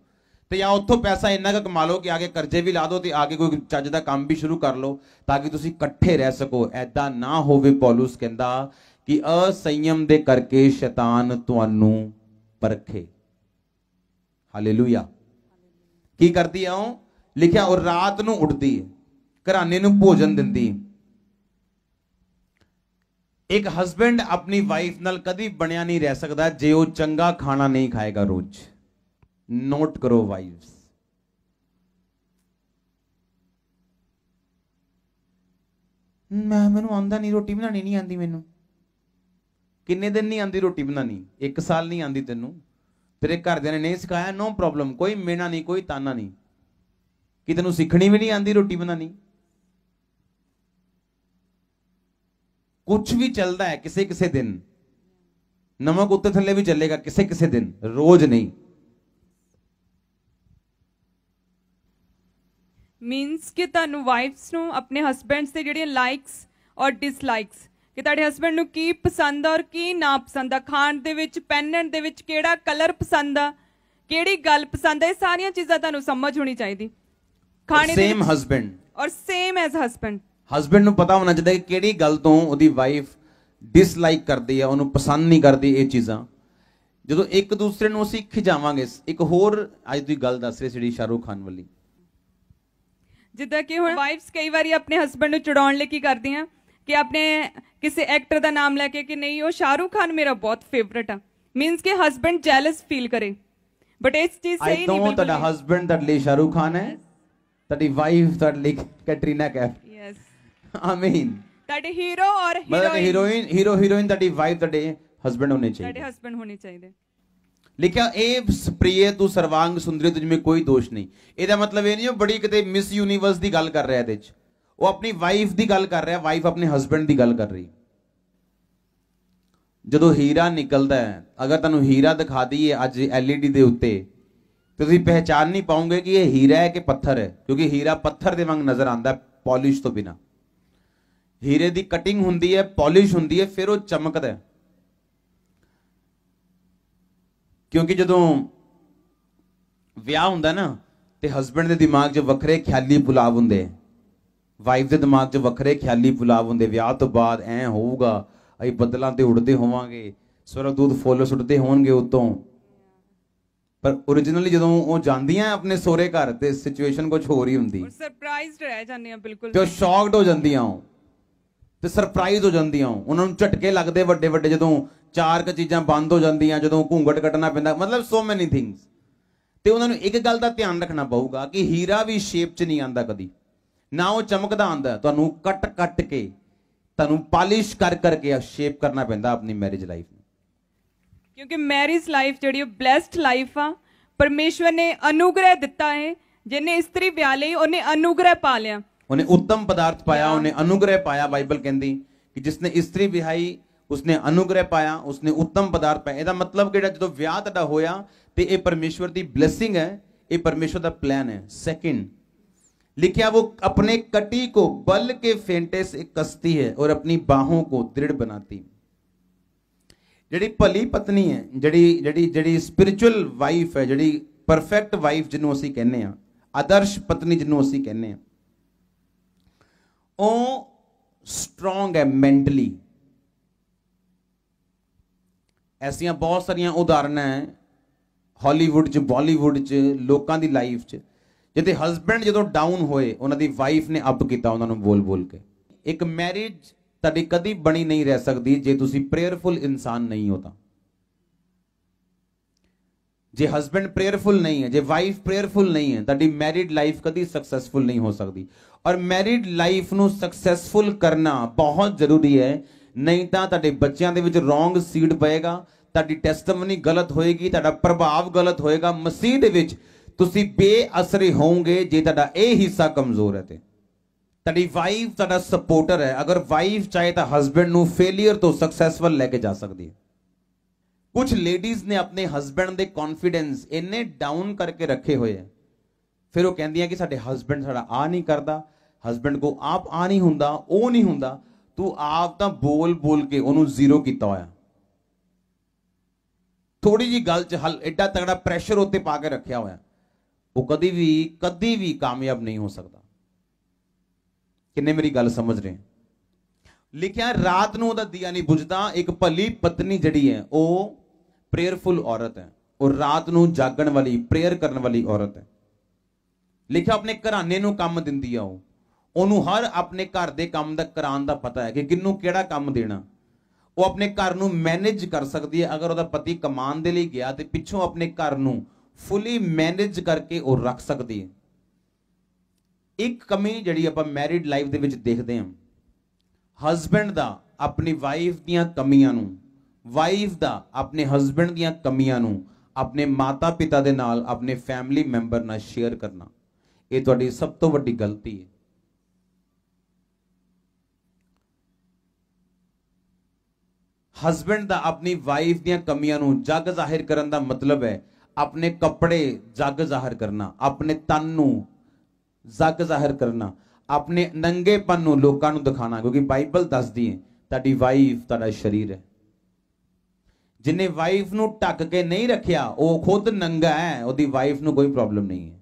ਤੇ ਜਾਂ ਉੱਥੋਂ ਪੈਸਾ ਇੰਨਾ ਕੁ ਕਮਾ ਲਓ ਕਿ ਆਗੇ ਕਰਜ਼ੇ ਵੀ ਲਾ ਦਿਓ ਤੇ ਆਗੇ ਕੋਈ ਚੱਜ ਦਾ ਕੰਮ ਵੀ ਸ਼ੁਰੂ ਕਰ ਲਓ ਤਾਂ ਕਿ ਤੁਸੀਂ ਇਕੱਠੇ ਰਹਿ ਸਕੋ। ਐਦਾਂ ਨਾ ਹੋਵੇ। ਪੌਲੁਸ ਕਹਿੰਦਾ ਕਿ ਅਸੰਯਮ ਦੇ ਕਰਕੇ ਸ਼ੈਤਾਨ ਤੁਹਾਨੂੰ ਪਰਖੇ। ਹਾਲੇਲੂਇਆ। ਕੀ ਕਰਦੀ ਆ ਉਹ? ਲਿਖਿਆ ਉਹ ਰਾਤ ਨੂੰ ਉੱਠਦੀ ਹੈ, ਘਰਾਣੇ ਨੂੰ ਭੋਜਨ ਦਿੰਦੀ। ਇੱਕ ਹਸਬੈਂਡ ਆਪਣੀ ਵਾਈਫ ਨਾਲ ਕਦੀ ਬਣਿਆ ਨਹੀਂ ਰਹਿ ਸਕਦਾ ਜੇ ਉਹ ਚੰਗਾ ਖਾਣਾ ਨਹੀਂ ਖਾਏਗਾ ਰੋਜ਼। ਨੋਟ ਕਰੋ ਵਾਈਫਸ। ਮੈਨੂੰ ਆਉਂਦਾ ਨਹੀਂ, ਰੋਟੀ ਬਣਾਣੀ ਨਹੀਂ ਆਉਂਦੀ ਮੈਨੂੰ। ਕਿੰਨੇ ਦਿਨ ਨਹੀਂ ਆਉਂਦੀ ਰੋਟੀ ਬਣਾਣੀ? 1 ਸਾਲ ਨਹੀਂ ਆਉਂਦੀ ਤੈਨੂੰ, ਤੇਰੇ ਘਰਦਿਆਂ ਨੇ ਨਹੀਂ ਸਿਖਾਇਆ, ਨੋ ਪ੍ਰੋਬਲਮ, ਕੋਈ ਮੇਣਾ ਨਹੀਂ, ਕੋਈ ਤਾਨਾ ਨਹੀਂ। ਕਿ ਤੈਨੂੰ ਸਿੱਖਣੀ ਵੀ ਨਹੀਂ ਆਉਂਦੀ ਰੋਟੀ ਬਣਾਣੀ? ਕੁਝ ਵੀ ਚੱਲਦਾ ਹੈ ਕਿਸੇ ਕਿਸੇ ਦਿਨ, ਨਮਕ ਉੱਤੇ ਥੱਲੇ ਵੀ ਚੱਲੇਗਾ ਕਿਸੇ ਕਿਸੇ ਦਿਨ, ਰੋਜ਼ ਨਹੀਂ। ਮੀਨਸ ਕਿ ਤੁਹਾਨੂੰ ਵਾਈਫਸ ਨੂੰ ਆਪਣੇ ਹਸਬੈਂਡਸ ਦੇ ਜਿਹੜੀਆਂ ਲਾਈਕਸ ਔਰ ਡਿਸਲਾਈਕਸ, ਕਿ ਤੁਹਾਡੇ ਹਸਬੈਂਡ ਨੂੰ ਕੀ ਪਸੰਦ ਆ ਔਰ ਕੀ ਨਾ ਪਸੰਦ ਆ, ਖਾਣ ਦੇ ਵਿੱਚ, ਪਹਿਨਣ ਦੇ ਵਿੱਚ ਕਿਹੜਾ ਕਲਰ ਪਸੰਦ ਆ, ਕਿਹੜੀ ਗੱਲ ਪਸੰਦ ਆ, ਇਹ ਸਾਰੀਆਂ ਚੀਜ਼ਾਂ ਤੁਹਾਨੂੰ ਸਮਝ ਹੋਣੀ ਚਾਹੀਦੀ। ਖਾਣੇ ਦੇ ਸੇਮ ਹਸਬੈਂਡ ਔਰ ਸੇਮ ਐਜ਼ ਹਸਬੈਂਡ, ਹਸਬੈਂਡ ਨੂੰ ਪਤਾ ਹੋਣਾ ਚਾਹੀਦਾ ਕਿ ਕਿਹੜੀ ਗੱਲ ਤੋਂ ਉਹਦੀ ਵਾਈਫ ਡਿਸਲਾਈਕ ਕਰਦੀ ਆ, ਉਹਨੂੰ ਪਸੰਦ ਨਹੀਂ ਕਰਦੀ। ਇਹ ਚੀਜ਼ਾਂ ਜਦੋਂ ਇੱਕ ਦੂਸਰੇ ਨੂੰ ਅਸੀਂ ਖਿਜਾਵਾਂਗੇ। ਇੱਕ ਹੋਰ ਅੱਜ ਦੀ ਗੱਲ ਦੱਸ ਰਹੀ ਜਿਹੜੀ ਸ਼ਾਹਰੁਖ ਖਾਨ ਵਾਲੀ, ਜਿੱਦਾਂ ਕਿ ਹੁਣ ਵਾਈਫਸ ਕਈ ਵਾਰੀ ਆਪਣੇ ਹਸਬੈਂਡ ਨੂੰ ਚੜਾਉਣ ਲਈ ਕੀ ਕਰਦੀਆਂ ਕਿ ਆਪਣੇ ਕਿਸੇ ਐਕਟਰ ਦਾ ਨਾਮ ਲੈ ਕੇ ਕਿ ਨਹੀਂ ਉਹ ਸ਼ਾਹਰੁਖ ਖਾਨ ਮੇਰਾ ਬਹੁਤ ਫੇਵਰਟ ਆ, ਮੀਨਸ ਕਿ ਹਸਬੈਂਡ ਜੈਲਸ ਫੀਲ ਕਰੇ। ਬਟ ਇਸ ਚੀਜ਼ ਸਹੀ ਨਹੀਂ। ਬਿਲਕੁਲ ਤੁਹਾਡਾ ਹਸਬੈਂਡ ਤੁਹਾਡੇ ਲਈ ਸ਼ਾਹਰੁਖ ਖਾਨ ਹੈ, ਤੁਹਾਡੀ ਵਾਈਫ ਤੁਹਾਡੇ ਲਈ ਕੈਟਰੀਨਾ ਕੈਫ। ਯੈਸ, ਆਮੀਨ। ਤੁਹਾਡੇ ਹੀਰੋ ਔਰ ਹੀਰੋਇਨ ਤੁਹਾਡੀ ਵਾਈਫ ਤੁਹਾਡੇ ਹਸਬੈਂਡ ਹੋਣੇ ਚਾਹੀਦੇ, ਤੁਹਾਡੇ ਹਸਬੈਂਡ ਹੋਣੇ ਚਾਹੀਦੇ। ਲਿਖਿਆ ਇਹ ਪ੍ਰਿਯ ਤੂੰ ਸਰਵਾਂਗ ਸੁੰਦਰੀ ਤੁਝ में ਕੋਈ ਦੋਸ਼ ਨਹੀਂ। ਇਹਦਾ ਮਤਲਬ ਇਹ ਨਹੀਂ ਉਹ ਬੜੀ ਕਿਤੇ ਮਿਸ ਯੂਨੀਵਰਸ ਦੀ ਗੱਲ ਕਰ ਰਿਹਾ, ਇਹਦੇ ਚ ਉਹ ਆਪਣੀ ਵਾਈਫ ਦੀ ਗੱਲ ਕਰ ਰਿਹਾ, ਵਾਈਫ ਆਪਣੇ ਹਸਬੈਂਡ ਦੀ ਗੱਲ ਕਰ ਰਹੀ। ਜਦੋਂ ਹੀਰਾ ਨਿਕਲਦਾ ਹੈ, ਅਗਰ ਤੁਹਾਨੂੰ ਹੀਰਾ ਦਿਖਾ ਦਈਏ ਅੱਜ LED ਦੇ ਉੱਤੇ, ਤੁਸੀਂ ਪਹਿਚਾਨ ਨਹੀਂ ਪਾਓਗੇ ਕਿ ਇਹ ਹੀਰਾ ਹੈ ਕਿ ਪੱਥਰ ਹੈ, ਕਿਉਂਕਿ ਹੀਰਾ ਪੱਥਰ ਦੇ ਵਾਂਗ ਨਜ਼ਰ ਆਉਂਦਾ ਪॉलिश ਤੋਂ ਬਿਨਾ। ਹੀਰੇ ਦੀ ਕਟਿੰਗ ਹੁੰਦੀ ਹੈ, ਪॉलिश ਹੁੰਦੀ ਹੈ, ਫਿਰ ਉਹ ਚਮਕਦਾ ਹੈ। ਕਿਉਂਕਿ ਜਦੋਂ ਵਿਆਹ ਹੁੰਦਾ ਨਾ ਤੇ ਹਸਬੈਂਡ ਦੇ ਦਿਮਾਗ 'ਚ ਵੱਖਰੇ ਖਿਆਲੀ ਪੁਲਾਵ ਹੁੰਦੇ, ਵਾਈਫ ਦੇ ਦਿਮਾਗ 'ਚ ਵੱਖਰੇ ਖਿਆਲੀ ਪੁਲਾਵ ਹੁੰਦੇ। ਵਿਆਹ ਤੋਂ ਬਾਅਦ ਐ ਹੋਊਗਾ, ਅਸੀਂ ਬੱਦਲਾਂ ਤੇ ਉੜਦੇ ਹੋਵਾਂਗੇ, ਸਵਰਗਦੂਤ ਫੁੱਲ ਸੁੱਟਦੇ ਹੋਣਗੇ ਉਤੋਂ। ਪਰ ਓਰੀਜਨਲੀ ਜਦੋਂ ਉਹ ਜਾਂਦੀਆਂ ਆਪਣੇ ਸਹੁਰੇ ਘਰ ਤੇ ਸਿਚੁਏਸ਼ਨ ਕੁਝ ਹੋਰ ਹੀ ਹੁੰਦੀ, ਸਰਪ੍ਰਾਈਜ਼ਡ ਰਹਿ ਜਾਂਦੇ ਆ ਬਿਲਕੁਲ, ਤੇ ਉਹ ਸ਼ੌਕਡ ਹੋ ਜਾਂਦੀਆਂ ਉਹ ਤੇ ਸਰਪ੍ਰਾਈਜ਼ ਹੋ ਜਾਂਦੀਆਂ। ਉਹਨਾਂ ਨੂੰ ਝਟਕੇ ਲੱਗਦੇ ਵੱਡੇ ਵੱਡੇ ਜਦੋਂ 4 ਕੁ ਚੀਜ਼ਾਂ ਬੰਦ ਹੋ ਜਾਂਦੀਆਂ, ਜਦੋਂ ਘੂੰਘਟ ਕੱਟਣਾ ਪੈਂਦਾ, ਮਤਲਬ ਸੋ ਮੈਨੀ ਥਿੰਗਸ। ਤੇ ਉਹਨਾਂ ਨੂੰ ਇੱਕ ਗੱਲ ਦਾ ਧਿਆਨ ਰੱਖਣਾ ਪਊਗਾ ਕਿ ਹੀਰਾ ਵੀ ਸ਼ੇਪ 'ਚ ਨਹੀਂ ਆਂਦਾ ਕਦੀ, ਨਾ ਉਹ ਚਮਕਦਾ ਆਂਦਾ। ਤੁਹਾਨੂੰ ਕੱਟ ਕੱਟ ਕੇ, ਤੁਹਾਨੂੰ ਪਾਲਿਸ਼ ਕਰ ਕਰਕੇ ਸ਼ੇਪ ਕਰਨਾ ਪੈਂਦਾ ਆਪਣੀ ਮੈਰਿਜ ਲਾਈਫ ਨੂੰ। ਕਿਉਂਕਿ ਮੈਰਿਜ ਲਾਈਫ ਜਿਹੜੀ ਉਹ ਬਲੈਸਡ ਲਾਈਫ ਆ, ਪਰਮੇਸ਼ਵਰ ਨੇ ਅਨੁਗ੍ਰਹਿ ਦਿੱਤਾ ਹੈ। ਜਿਹਨੇ ਇਸਤਰੀ ਵਿਆਹ ਲਈ ਉਹਨੇ ਅਨੁਗ੍ਰਹਿ ਪਾ ਲਿਆ, ਉਹਨੇ उत्तम पदार्थ पाया, ਉਹਨੇ अनुग्रह पाया। बाइबल कहती कि जिसने स्त्री विहाई उसने अनुग्रह पाया, उसने उत्तम पदार्थ पाया। ਇਹਦਾ ਮਤਲਬ ਕਿ ਜਦੋਂ ਵਿਆਹ ਤੁਹਾਡਾ ਹੋਇਆ ਤੇ ਇਹ ਪਰਮੇਸ਼ਵਰ ਦੀ ਬਲੇਸਿੰਗ ਹੈ, ਇਹ ਪਰਮੇਸ਼ਵਰ ਦਾ ਪਲਾਨ है। सेकंड लिखा वो अपने कटी को बल के फेंटे से कसती है और अपनी बाहों को दृढ़ बनाती। ਜਿਹੜੀ ਭਲੀ ਪਤਨੀ ਹੈ, ਜਿਹੜੀ ਸਪਿਰਿਚੁਅਲ ਵਾਈਫ ਹੈ, ਜਿਹੜੀ ਪਰਫੈਕਟ ਵਾਈਫ ਜਿਹਨੂੰ ਅਸੀਂ ਕਹਿੰਦੇ ਆ, ਆਦਰਸ਼ ਪਤਨੀ ਜਿਹਨੂੰ ਅਸੀਂ ਕਹਿੰਦੇ ਆ, ਉਹ ਸਟਰੋਂਗ ਹੈ ਮੈਂਟਲੀ। ਐਸੀਆਂ ਬਹੁਤ ਸਾਰੀਆਂ ਉਦਾਹਰਨਾਂ ਹੈ ਹਾਲੀਵੁੱਡ 'ਚ, ਬਾਲੀਵੁੱਡ 'ਚ, ਲੋਕਾਂ ਦੀ ਲਾਈਫ 'ਚ, ਜਿੱਥੇ ਹਸਬੈਂਡ ਜਦੋਂ ਡਾਊਨ ਹੋਏ ਉਹਨਾਂ ਦੀ ਵਾਈਫ ਨੇ ਅਪ ਕੀਤਾ ਉਹਨਾਂ ਨੂੰ ਬੋਲ ਬੋਲ ਕੇ। ਇੱਕ ਮੈਰਿਜ ਤੁਹਾਡੀ ਕਦੀ ਬਣੀ ਨਹੀਂ ਰਹਿ ਸਕਦੀ ਜੇ ਤੁਸੀਂ ਪ੍ਰੇਅਰਫੁਲ ਇਨਸਾਨ ਨਹੀਂ ਹੋ ਤਾਂ। ਜੇ ਹਸਬੈਂਡ ਪ੍ਰੇਅਰਫੁਲ ਨਹੀਂ ਹੈ, ਜੇ ਵਾਈਫ ਪ੍ਰੇਅਰਫੁਲ ਨਹੀਂ ਹੈ, ਤੁਹਾਡੀ ਮੈਰਿਡ ਲਾਈਫ ਕਦੀ ਸਕਸੈਸਫੁਲ ਨਹੀਂ ਹੋ ਸਕਦੀ। ਔਰ ਮੈਰਿਡ ਲਾਈਫ ਨੂੰ ਸਕਸੈਸਫੁਲ ਕਰਨਾ ਬਹੁਤ ਜ਼ਰੂਰੀ ਹੈ, ਨਹੀਂ ਤਾਂ ਤੁਹਾਡੇ ਬੱਚਿਆਂ ਦੇ ਵਿੱਚ ਰੋਂਗ ਸੀਡ ਪਏਗਾ, ਤੁਹਾਡੀ ਟੈਸਟਮਨੀ ਗਲਤ ਹੋਏਗੀ, ਤੁਹਾਡਾ ਪ੍ਰਭਾਵ ਗਲਤ ਹੋਏਗਾ। ਮਸੀਹ ਦੇ ਵਿੱਚ ਤੁਸੀਂ ਬੇਅਸਰੇ ਹੋਵੋਗੇ ਜੇ ਤੁਹਾਡਾ ਇਹ ਹਿੱਸਾ ਕਮਜ਼ੋਰ ਹੈ। ਤੇ ਤੁਹਾਡੀ ਵਾਈਫ ਤੁਹਾਡਾ ਸਪੋਰਟਰ ਹੈ। ਅਗਰ ਵਾਈਫ ਚਾਹੇ ਤਾਂ ਹਸਬੈਂਡ ਨੂੰ ਫੇਲਿਅਰ ਤੋਂ ਸਕਸੈਸਫੁਲ ਲੈ ਕੇ ਜਾ ਸਕਦੀ ਹੈ। ਕੁਝ ਲੇਡੀਜ਼ ਨੇ ਆਪਣੇ ਹਸਬੈਂਡ ਦੇ ਕੌਨਫੀਡੈਂਸ ਇੰਨੇ ਡਾਊਨ ਕਰਕੇ ਰੱਖੇ ਹੋਏ ਹੈ, ਫਿਰ ਉਹ ਕਹਿੰਦੀਆਂ ਕਿ ਸਾਡੇ ਹਸਬੈਂਡ ਸਾਡਾ ਆ ਨਹੀਂ ਕਰਦਾ, ਹਸਬੈਂਡ ਕੋ ਆਪ ਆ ਨਹੀਂ ਹੁੰਦਾ, ਉਹ ਨਹੀਂ ਹੁੰਦਾ। ਤੂੰ ਆਪ ਤਾਂ ਬੋਲ ਬੋਲ ਕੇ ਉਹਨੂੰ ਜ਼ੀਰੋ ਕੀਤਾ ਹੋਇਆ। ਥੋੜੀ ਜੀ ਗੱਲ 'ਚ ਐਡਾ ਤਗੜਾ ਪ੍ਰੈਸ਼ਰ ਉੱਤੇ ਪਾ ਕੇ ਰੱਖਿਆ ਹੋਇਆ, ਉਹ ਕਦੀ ਵੀ ਕਾਮਯਾਬ ਨਹੀਂ ਹੋ ਸਕਦਾ। ਕਿੰਨੇ ਮੇਰੀ ਗੱਲ ਸਮਝ ਰਹੇ? ਲਿਖਿਆ ਰਾਤ ਨੂੰ ਉਹਦਾ ਦੀਆ ਨਹੀਂ ਬੁਝਦਾ। ਇੱਕ ਭਲੀ ਪਤਨੀ ਜਿਹੜੀ ਹੈ ਉਹ ਪ੍ਰੇਅਰਫੁਲ ਔਰਤ ਹੈ, ਉਹ ਰਾਤ ਨੂੰ ਜਾਗਣ ਵਾਲੀ, ਪ੍ਰੇਅਰ ਕਰਨ ਵਾਲੀ ਔਰਤ ਹੈ। ਲਿਖਿਆ ਆਪਣੇ ਘਰਾਣੇ ਨੂੰ ਕੰਮ ਦਿੰਦੀ ਆ, ਉਹਨੂੰ ਹਰ ਆਪਣੇ ਘਰ ਦੇ ਕੰਮ ਦਾ ਕਰਾਉਣ ਦਾ ਪਤਾ ਹੈ ਕਿ ਕਿਹਨੂੰ ਕਿਹੜਾ ਕੰਮ ਦੇਣਾ। ਉਹ ਆਪਣੇ ਘਰ ਨੂੰ ਮੈਨੇਜ ਕਰ ਸਕਦੀ ਹੈ। ਅਗਰ ਉਹਦਾ ਪਤੀ ਕਮਾਉਣ ਦੇ ਲਈ ਗਿਆ ਤੇ ਪਿੱਛੋਂ ਆਪਣੇ ਘਰ ਨੂੰ ਫੁੱਲੀ ਮੈਨੇਜ ਕਰਕੇ ਉਹ ਰੱਖ ਸਕਦੀ ਹੈ। ਇੱਕ ਕਮੀ ਜਿਹੜੀ ਆਪਾਂ ਮੈਰਿਡ ਲਾਈਫ ਦੇ ਵਿੱਚ ਦੇਖਦੇ ਹਾਂ, ਹਸਬੈਂਡ ਦਾ ਆਪਣੀ ਵਾਈਫ ਦੀਆਂ ਕਮੀਆਂ ਨੂੰ, ਵਾਈਫ ਦਾ ਆਪਣੇ ਹਸਬੈਂਡ ਦੀਆਂ ਕਮੀਆਂ ਨੂੰ ਆਪਣੇ ਮਾਤਾ ਪਿਤਾ ਦੇ ਨਾਲ, ਆਪਣੇ ਫੈਮਿਲੀ ਮੈਂਬਰ ਨਾਲ ਸ਼ੇਅਰ ਕਰਨਾ, ਇਹ ਤੁਹਾਡੀ ਸਭ ਤੋਂ ਵੱਡੀ ਗਲਤੀ ਹੈ। ਹਸਬੈਂਡ ਦਾ ਆਪਣੀ ਵਾਈਫ ਦੀਆਂ ਕਮੀਆਂ ਨੂੰ ਜੱਗ ਜ਼ਾਹਿਰ ਕਰਨ ਦਾ ਮਤਲਬ ਹੈ ਆਪਣੇ ਕੱਪੜੇ ਜੱਗ ਜ਼ਾਹਿਰ ਕਰਨਾ, ਆਪਣੇ ਤਨ ਨੂੰ ਜੱਗ ਜ਼ਾਹਿਰ ਕਰਨਾ, ਆਪਣੇ ਨੰਗੇਪਨ ਨੂੰ ਲੋਕਾਂ ਨੂੰ ਦਿਖਾਣਾ। ਕਿਉਂਕਿ ਬਾਈਬਲ ਦੱਸਦੀ ਹੈ ਤੁਹਾਡੀ ਵਾਈਫ ਤੁਹਾਡਾ ਸਰੀਰ ਹੈ। ਜਿਨੇ ਵਾਈਫ ਨੂੰ ਢੱਕ ਕੇ ਨਹੀਂ ਰੱਖਿਆ ਉਹ ਖੁਦ ਨੰਗਾ ਹੈ, ਉਹਦੀ ਵਾਈਫ ਨੂੰ ਕੋਈ ਪ੍ਰੋਬਲਮ ਨਹੀਂ ਹੈ।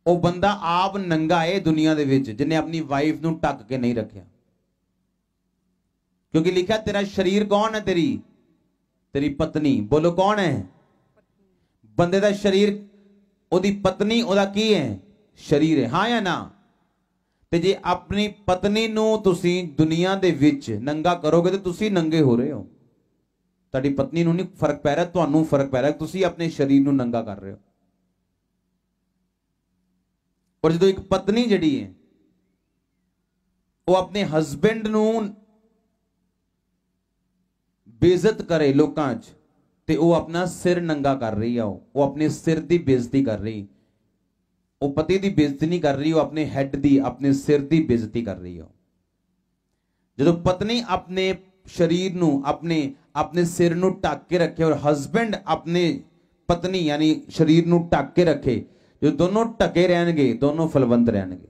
ਉਹ ਬੰਦਾ ਆਪ ਨੰਗਾ ਹੈ ਦੁਨੀਆ ਦੇ ਵਿੱਚ ਜਿਨੇ ਆਪਣੀ ਵਾਈਫ ਨੂੰ ਢੱਕ ਕੇ ਨਹੀਂ ਰੱਖਿਆ। ਕਿਉਂਕਿ ਲਿਖਿਆ ਤੇਰਾ ਸਰੀਰ ਕੌਣ ਹੈ? ਤੇਰੀ ਪਤਨੀ। ਬੋਲੋ ਕੌਣ ਹੈ? ਬੰਦੇ ਦਾ ਸਰੀਰ ਉਹਦੀ ਪਤਨੀ, ਉਹਦਾ ਕੀ ਹੈ? ਸਰੀਰ ਹੈ। ਹਾਂ ਜਾਂ ਨਾ? ਤੇ ਜੇ ਆਪਣੀ ਪਤਨੀ ਨੂੰ ਤੁਸੀਂ ਦੁਨੀਆ ਦੇ ਵਿੱਚ ਨੰਗਾ ਕਰੋਗੇ ਤੇ ਤੁਸੀਂ ਨੰਗੇ ਹੋ ਰਹੇ ਹੋ। ਤੁਹਾਡੀ ਪਤਨੀ ਨੂੰ ਨਹੀਂ ਫਰਕ ਪੈ ਰਿਹਾ, ਤੁਹਾਨੂੰ ਫਰਕ ਪੈ ਰਿਹਾ। ਤੁਸੀਂ ਆਪਣੇ ਸਰੀਰ ਨੂੰ ਨੰਗਾ ਕਰ ਰਹੇ ਹੋ। ਔਰ ਜਦੋਂ ਇੱਕ ਪਤਨੀ ਜਿਹੜੀ ਹੈ ਉਹ ਆਪਣੇ ਹਸਬੈਂਡ ਨੂੰ ਬੇਇੱਜ਼ਤ ਕਰੇ ਲੋਕਾਂ 'ਚ, ਤੇ ਉਹ ਆਪਣਾ ਸਿਰ ਨੰਗਾ ਕਰ ਰਹੀ ਆ। ਉਹ ਆਪਣੇ ਸਿਰ ਦੀ ਬੇਇੱਜ਼ਤੀ ਕਰ ਰਹੀ। ਉਹ ਪਤੀ ਦੀ ਬੇਇੱਜ਼ਤੀ ਨਹੀਂ ਕਰ ਰਹੀ, ਉਹ ਆਪਣੇ ਹੈਡ ਦੀ, ਆਪਣੇ ਸਿਰ ਦੀ ਬੇਇੱਜ਼ਤੀ ਕਰ ਰਹੀ ਆ। ਜਦੋਂ ਪਤਨੀ ਆਪਣੇ ਸਰੀਰ ਨੂੰ, ਆਪਣੇ ਸਿਰ ਨੂੰ ਢੱਕ ਕੇ ਰੱਖੇ ਔਰ ਹਸਬੈਂਡ ਆਪਣੇ ਪਤਨੀ ਯਾਨੀ ਸਰੀਰ ਨੂੰ ਢੱਕ ਕੇ ਰੱਖੇ, ਜੋ ਦੋਨੋਂ ਢਕੇ ਰਹਿਣਗੇ ਦੋਨੋਂ ਫਲਵੰਤ ਰਹਿਣਗੇ।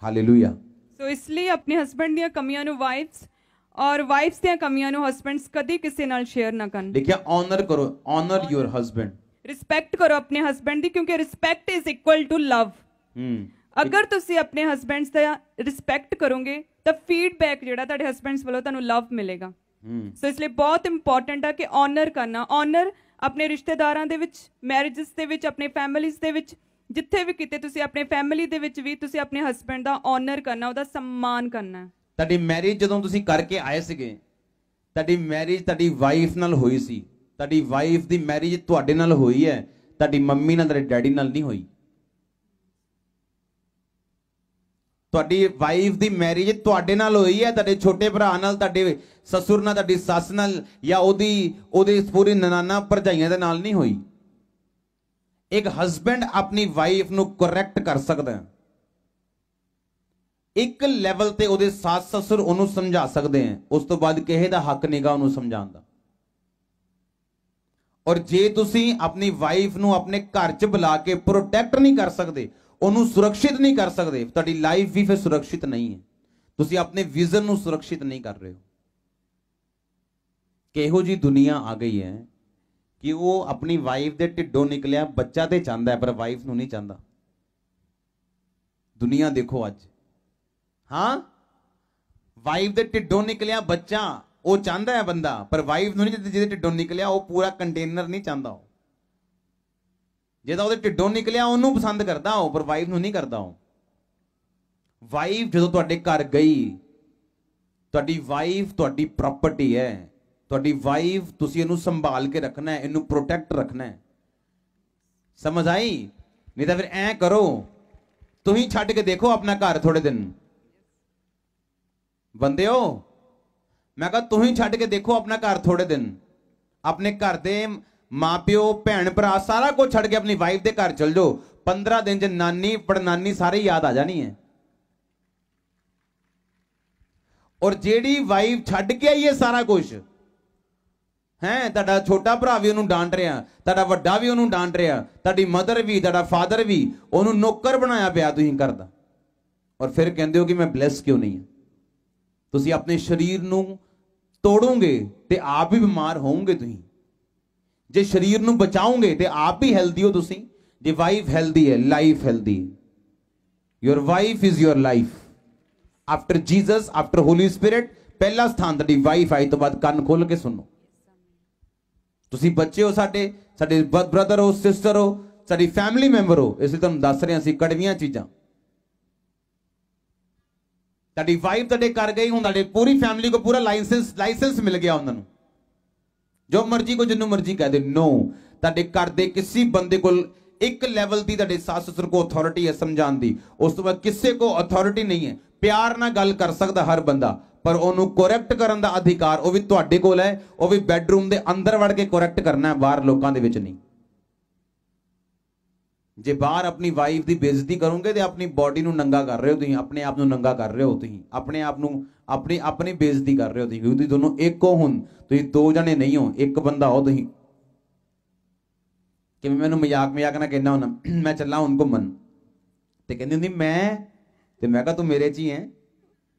ਹਾਲੇਲੂਇਆ। ਸੋ ਇਸ ਲਈ ਆਪਣੇ ਹਸਬੈਂਡ ਦੀਆਂ ਕਮੀਆਂ ਨੂੰ ਵਾਈਫਸ ਔਰ ਵਾਈਫਸ ਦੀਆਂ ਕਮੀਆਂ ਨੂੰ ਹਸਬੈਂਡਸ ਕਦੀ ਕਿਸੇ ਨਾਲ ਸ਼ੇਅਰ ਨਾ ਕਰਨ। ਲਿਖਿਆ ਆਨਰ ਕਰੋ, ਆਨਰ ਯੂਰ ਹਸਬੈਂਡ। ਰਿਸਪੈਕਟ ਕਰੋ ਆਪਣੇ ਹਸਬੈਂਡ ਦੀ, ਕਿਉਂਕਿ ਰਿਸਪੈਕਟ ਇਜ਼ ਇਕੁਅਲ ਟੂ ਲਵ। ਅਗਰ ਤੁਸੀਂ ਆਪਣੇ ਹਸਬੈਂਡਸ ਦਾ ਰਿਸਪੈਕਟ ਕਰੋਗੇ ਤਾਂ ਫੀਡਬੈਕ ਜਿਹੜਾ ਤੁਹਾਡੇ ਹਸਬੈਂਡਸ ਵੱਲੋਂ ਤੁਹਾਨੂੰ ਲਵ ਮਿਲੇਗਾ। ਸੋ ਇਸ ਲਈ ਬਹੁਤ ਇੰਪੋਰਟੈਂਟ ਆ ਕਿ ਆਨਰ ਕਰਨਾ। ਆਨਰ ਆਪਣੇ ਰਿਸ਼ਤੇਦਾਰਾਂ ਦੇ ਵਿੱਚ, ਮੈਰਿਜਸ ਦੇ ਵਿੱਚ, ਆਪਣੇ ਫੈਮਿਲੀਜ਼ ਦੇ ਵਿੱਚ, ਜਿੱਥੇ ਵੀ ਕਿਤੇ ਤੁਸੀਂ ਆਪਣੇ ਫੈਮਿਲੀ ਦੇ ਵਿੱਚ ਵੀ ਤੁਸੀਂ ਆਪਣੇ ਹਸਬੈਂਡ ਦਾ ਆਨਰ ਕਰਨਾ, ਉਹਦਾ सम्मान ਕਰਨਾ। ਤੁਹਾਡੀ ਮੈਰਿਜ ਜਦੋਂ ਤੁਸੀਂ ਕਰਕੇ ਆਏ ਸੀਗੇ, ਤੁਹਾਡੀ ਮੈਰਿਜ ਤੁਹਾਡੀ ਵਾਈਫ ਨਾਲ ਹੋਈ ਸੀ। ਤੁਹਾਡੀ ਵਾਈਫ ਦੀ ਮੈਰਿਜ ਤੁਹਾਡੇ ਨਾਲ ਹੋਈ ਹੈ, ਤੁਹਾਡੀ ਮੰਮੀ ਨਾਲ, ਤੁਹਾਡੇ ਡੈਡੀ ਨਾਲ ਨਹੀਂ ਹੋਈ। ਤੁਹਾਡੀ ਵਾਈਫ ਦੀ ਮੈਰਿਜ ਤੁਹਾਡੇ ਨਾਲ ਹੋਈ ਹੈ, ਤੁਹਾਡੇ ਛੋਟੇ ਭਰਾ ਨਾਲ, ਤੁਹਾਡੇ ਸਸੁਰ ਨਾਲ, ਤੁਹਾਡੀ ਸੱਸ ਨਾਲ, ਜਾਂ ਉਹਦੇ ਪੂਰੀ ਨਨਾਨਾ ਭਰਜਾਈਆਂ ਦੇ ਨਾਲ ਨਹੀਂ ਹੋਈ। ਇੱਕ ਹਸਬੈਂਡ ਆਪਣੀ ਵਾਈਫ ਨੂੰ ਕਰੈਕਟ ਕਰ ਸਕਦਾ ਹੈ। ਇੱਕ ਲੈਵਲ ਤੇ ਉਹਦੇ ਸੱਸ ਸਸੁਰ ਉਹਨੂੰ ਸਮਝਾ ਸਕਦੇ ਹੈ, ਉਸ ਤੋਂ ਬਾਅਦ ਕਿਸੇ ਦਾ ਹੱਕ ਨਹੀਂਗਾ ਉਹਨੂੰ ਸਮਝਾਉਣ ਦਾ। ਔਰ ਜੇ ਤੁਸੀਂ ਆਪਣੀ ਵਾਈਫ ਨੂੰ ਆਪਣੇ ਘਰ 'ਚ ਬੁਲਾ ਕੇ ਪ੍ਰੋਟੈਕਟ ਨਹੀਂ ਕਰ ਸਕਦੇ, ਉਹਨੂੰ ਸੁਰੱਖਿਅਤ ਨਹੀਂ ਕਰ ਸਕਦੇ, ਤੁਹਾਡੀ ਲਾਈਫ ਵੀ ਫਿਰ ਸੁਰੱਖਿਅਤ ਨਹੀਂ ਹੈ। ਤੁਸੀਂ ਆਪਣੇ ਵਿਜ਼ਨ ਨੂੰ ਸੁਰੱਖਿਅਤ ਨਹੀਂ ਕਰ ਰਹੇ ਹੋ। ਕਿਹੋ ਜੀ ਦੁਨੀਆ ਆ ਗਈ ਹੈ ਕਿ ਉਹ ਆਪਣੀ ਵਾਈਫ ਦੇ ਢਿੱਡੋਂ ਨਿਕਲਿਆ ਬੱਚਾ ਤੇ ਚਾਹੁੰਦਾ ਹੈ, ਪਰ ਵਾਈਫ ਨੂੰ ਨਹੀਂ ਚਾਹੁੰਦਾ। ਦੁਨੀਆ ਦੇਖੋ ਅੱਜ। ਹਾਂ, ਵਾਈਫ ਦੇ ਢਿੱਡੋਂ ਨਿਕਲਿਆ ਬੱਚਾ ਉਹ ਚਾਹੁੰਦਾ ਹੈ ਬੰਦਾ, ਪਰ ਵਾਈਫ ਨੂੰ ਨਹੀਂ। ਜਿਹਦੇ ਢਿੱਡੋਂ ਨਿਕਲਿਆ ਉਹ ਪੂਰਾ ਕੰਟੇਨਰ ਨਹੀਂ ਚਾਹੁੰਦਾ। ਉਹ ਜਿਹਦਾ ਉਹਦੇ ਢਿੱਡੋਂ ਨਿਕਲਿਆ ਉਹਨੂੰ ਪਸੰਦ ਕਰਦਾ ਉਹ, ਪਰ ਵਾਈਫ ਨੂੰ ਨਹੀਂ ਕਰਦਾ ਉਹ। ਵਾਈਫ ਜਦੋਂ ਤੁਹਾਡੇ ਘਰ ਗਈ, ਤੁਹਾਡੀ ਵਾਈਫ ਤੁਹਾਡੀ ਪ੍ਰਾਪਰਟੀ ਹੈ, ਤੁਹਾਡੀ ਵਾਈਫ ਤੁਸੀਂ ਇਹਨੂੰ ਸੰਭਾਲ ਕੇ ਰੱਖਣਾ ਹੈ, ਇਹਨੂੰ ਪ੍ਰੋਟੈਕਟ ਰੱਖਣਾ ਹੈ। ਸਮਝ ਆਈ? ਨਹੀਂ ਤਾਂ ਫਿਰ ਐ ਕਰੋ, ਤੁਸੀਂ ਛੱਡ ਕੇ ਦੇਖੋ ਆਪਣਾ ਘਰ ਥੋੜੇ ਦਿਨ। ਬੰਦਿਓ, ਮੈਂ ਕਹਾ ਤੁਸੀਂ ਛੱਡ ਕੇ ਦੇਖੋ ਆਪਣਾ ਘਰ ਥੋੜੇ ਦਿਨ। ਆਪਣੇ ਘਰ ਦੇ ਮਾਪਿਓ, ਭੈਣ ਭਰਾ ਸਾਰਾ ਕੁਝ ਛੱਡ ਕੇ ਆਪਣੀ ਵਾਈਫ ਦੇ ਘਰ ਚਲ ਜਾਓ। 15 ਦਿਨ ਚ ਨਾਨੀ ਪੜਨਾਨੀ ਸਾਰੇ ਯਾਦ ਆ ਜਾਣੀ ਹੈ। ਔਰ ਜਿਹੜੀ ਵਾਈਫ ਛੱਡ ਕੇ ਆਈ ਹੈ ਸਾਰਾ ਕੁਝ ਹੈ, ਤੁਹਾਡਾ ਛੋਟਾ ਭਰਾ ਵੀ ਉਹਨੂੰ ਡਾਂਟ ਰਿਹਾ, ਤੁਹਾਡਾ ਵੱਡਾ ਵੀ ਉਹਨੂੰ ਡਾਂਟ ਰਿਹਾ, ਤੁਹਾਡੀ ਮਦਰ ਵੀ, ਤੁਹਾਡਾ ਫਾਦਰ ਵੀ, ਉਹਨੂੰ ਨੌਕਰ ਬਣਾਇਆ ਪਿਆ ਤੁਸੀਂ ਘਰ ਦਾ। ਔਰ ਫਿਰ ਕਹਿੰਦੇ ਹੋ ਕਿ ਮੈਂ ਬਲੈਸ ਕਿਉਂ ਨਹੀਂ ਹਾਂ। ਤੁਸੀਂ ਆਪਣੇ ਸਰੀਰ ਨੂੰ ਤੋੜੋਗੇ ਤੇ ਆਪ ਵੀ ਬਿਮਾਰ ਹੋਵੋਗੇ। ਤੁਸੀਂ ਜੇ ਸਰੀਰ ਨੂੰ ਬਚਾਓਗੇ ਤੇ ਆਪ ਵੀ ਹੈਲਦੀ ਹੋ। ਤੁਸੀਂ ਜੇ ਵਾਈਫ ਹੈਲਦੀ ਹੈ, ਲਾਈਫ ਹੈਲਦੀ ਹੈ। Your wife is your life. After Jesus, after Holy Spirit, ਪਹਿਲਾ ਸਥਾਨ ਤੁਹਾਡੀ ਵਾਈਫ ਆਈ। ਤੋਂ ਬਾਅਦ ਕੰਨ ਖੋਲ ਕੇ ਸੁਣੋ। ਤੁਸੀਂ ਬੱਚੇ ਹੋ, ਸਾਡੇ ਬ੍ਰਦਰ ਹੋ, ਸਿਸਟਰ ਹੋ, ਸਾਡੀ ਫੈਮਿਲੀ ਮੈਂਬਰ ਹੋ। ਇਸ ਲਈ ਤੁਹਾਨੂੰ ਦੱਸ ਰਹੇ ਹਾਂ ਅਸੀਂ ਕੜਵੀਆਂ ਚੀਜ਼ਾਂ। ਤੁਹਾਡੀ ਵਾਈਫ ਤੁਹਾਡੇ ਕਰ ਗਈ, ਹੁਣ ਤੁਹਾਡੇ ਪੂਰੀ ਫੈਮਿਲੀ ਕੋ ਪੂਰਾ ਲਾਇਸੈਂਸ ਮਿਲ ਗਿਆ ਉਹਨਾਂ ਨੂੰ। ਜੋ ਮਰਜ਼ੀ ਕੋ ਜਿੰਨੂੰ ਮਰਜ਼ੀ ਕਹਿ ਦੇ। ਨੋ, ਤੁਹਾਡੇ ਘਰ ਦੇ ਕਿਸੇ ਬੰਦੇ ਕੋਲ ਇੱਕ ਲੈਵਲ ਦੀ ਤੁਹਾਡੇ ਸੱਸ ਸਸੁਰ ਕੋ ਅਥਾਰਟੀ ਹੈ ਸਮਝਾਉਣ ਦੀ। ਉਸ ਤੋਂ ਬਾਅਦ ਕਿਸੇ ਕੋ ਅਥਾਰਟੀ ਨਹੀਂ ਹੈ। ਪਿਆਰ ਨਾਲ ਗੱਲ ਕਰ ਸਕਦਾ ਹਰ ਬੰਦਾ, ਪਰ ਉਹਨੂੰ ਕਰੈਕਟ ਕਰਨ ਦਾ ਅਧਿਕਾਰ ਉਹ ਵੀ ਤੁਹਾਡੇ ਕੋਲ ਹੈ। ਉਹ ਵੀ ਬੈਡਰੂਮ ਦੇ ਅੰਦਰ ਵੜ ਕੇ ਕਰੈਕਟ ਕਰਨਾ ਹੈ, ਬਾਹਰ ਲੋਕਾਂ ਦੇ ਵਿੱਚ ਨਹੀਂ। ਜੇ ਬਾਹਰ ਆਪਣੀ ਵਾਈਫ ਦੀ ਬੇਇੱਜ਼ਤੀ ਕਰੋਗੇ ਤੇ ਆਪਣੀ ਬਾਡੀ ਨੂੰ ਨੰਗਾ ਕਰ ਰਹੇ ਹੋ ਤੁਸੀਂ, ਆਪਣੇ ਆਪ ਨੂੰ ਨੰਗਾ ਕਰ ਰਹੇ ਹੋ ਤੁਸੀਂ, ਆਪਣੇ ਆਪ ਨੂੰ ਆਪਣੀ ਬੇਇੱਜ਼ਤੀ ਕਰ ਰਹੇ ਹੋ ਤੁਸੀਂ। ਤੁਸੀਂ ਦੋਨੋਂ ਇੱਕ ਹੋ, ਹੁਣ ਤੁਸੀਂ ਦੋ ਜਣੇ ਨਹੀਂ ਹੋ, ਇੱਕ ਬੰਦਾ ਹੋ ਤੁਸੀਂ। ਕਿ ਮੈਨੂੰ ਮਜ਼ਾਕ ਨਾ ਕਹਿਣਾ ਹੁੰਦਾ, ਮੈਂ ਚੱਲਾਂ ਹੁਣ ਘੁੰਮਣ, ਤੇ ਕਹਿੰਦੀ ਹੁੰਦੀ ਮੈਂ, ਤੇ ਮੈਂ ਕਹਾ ਤੂੰ ਮੇਰੇ ਚ ਹੀ ਹੈ,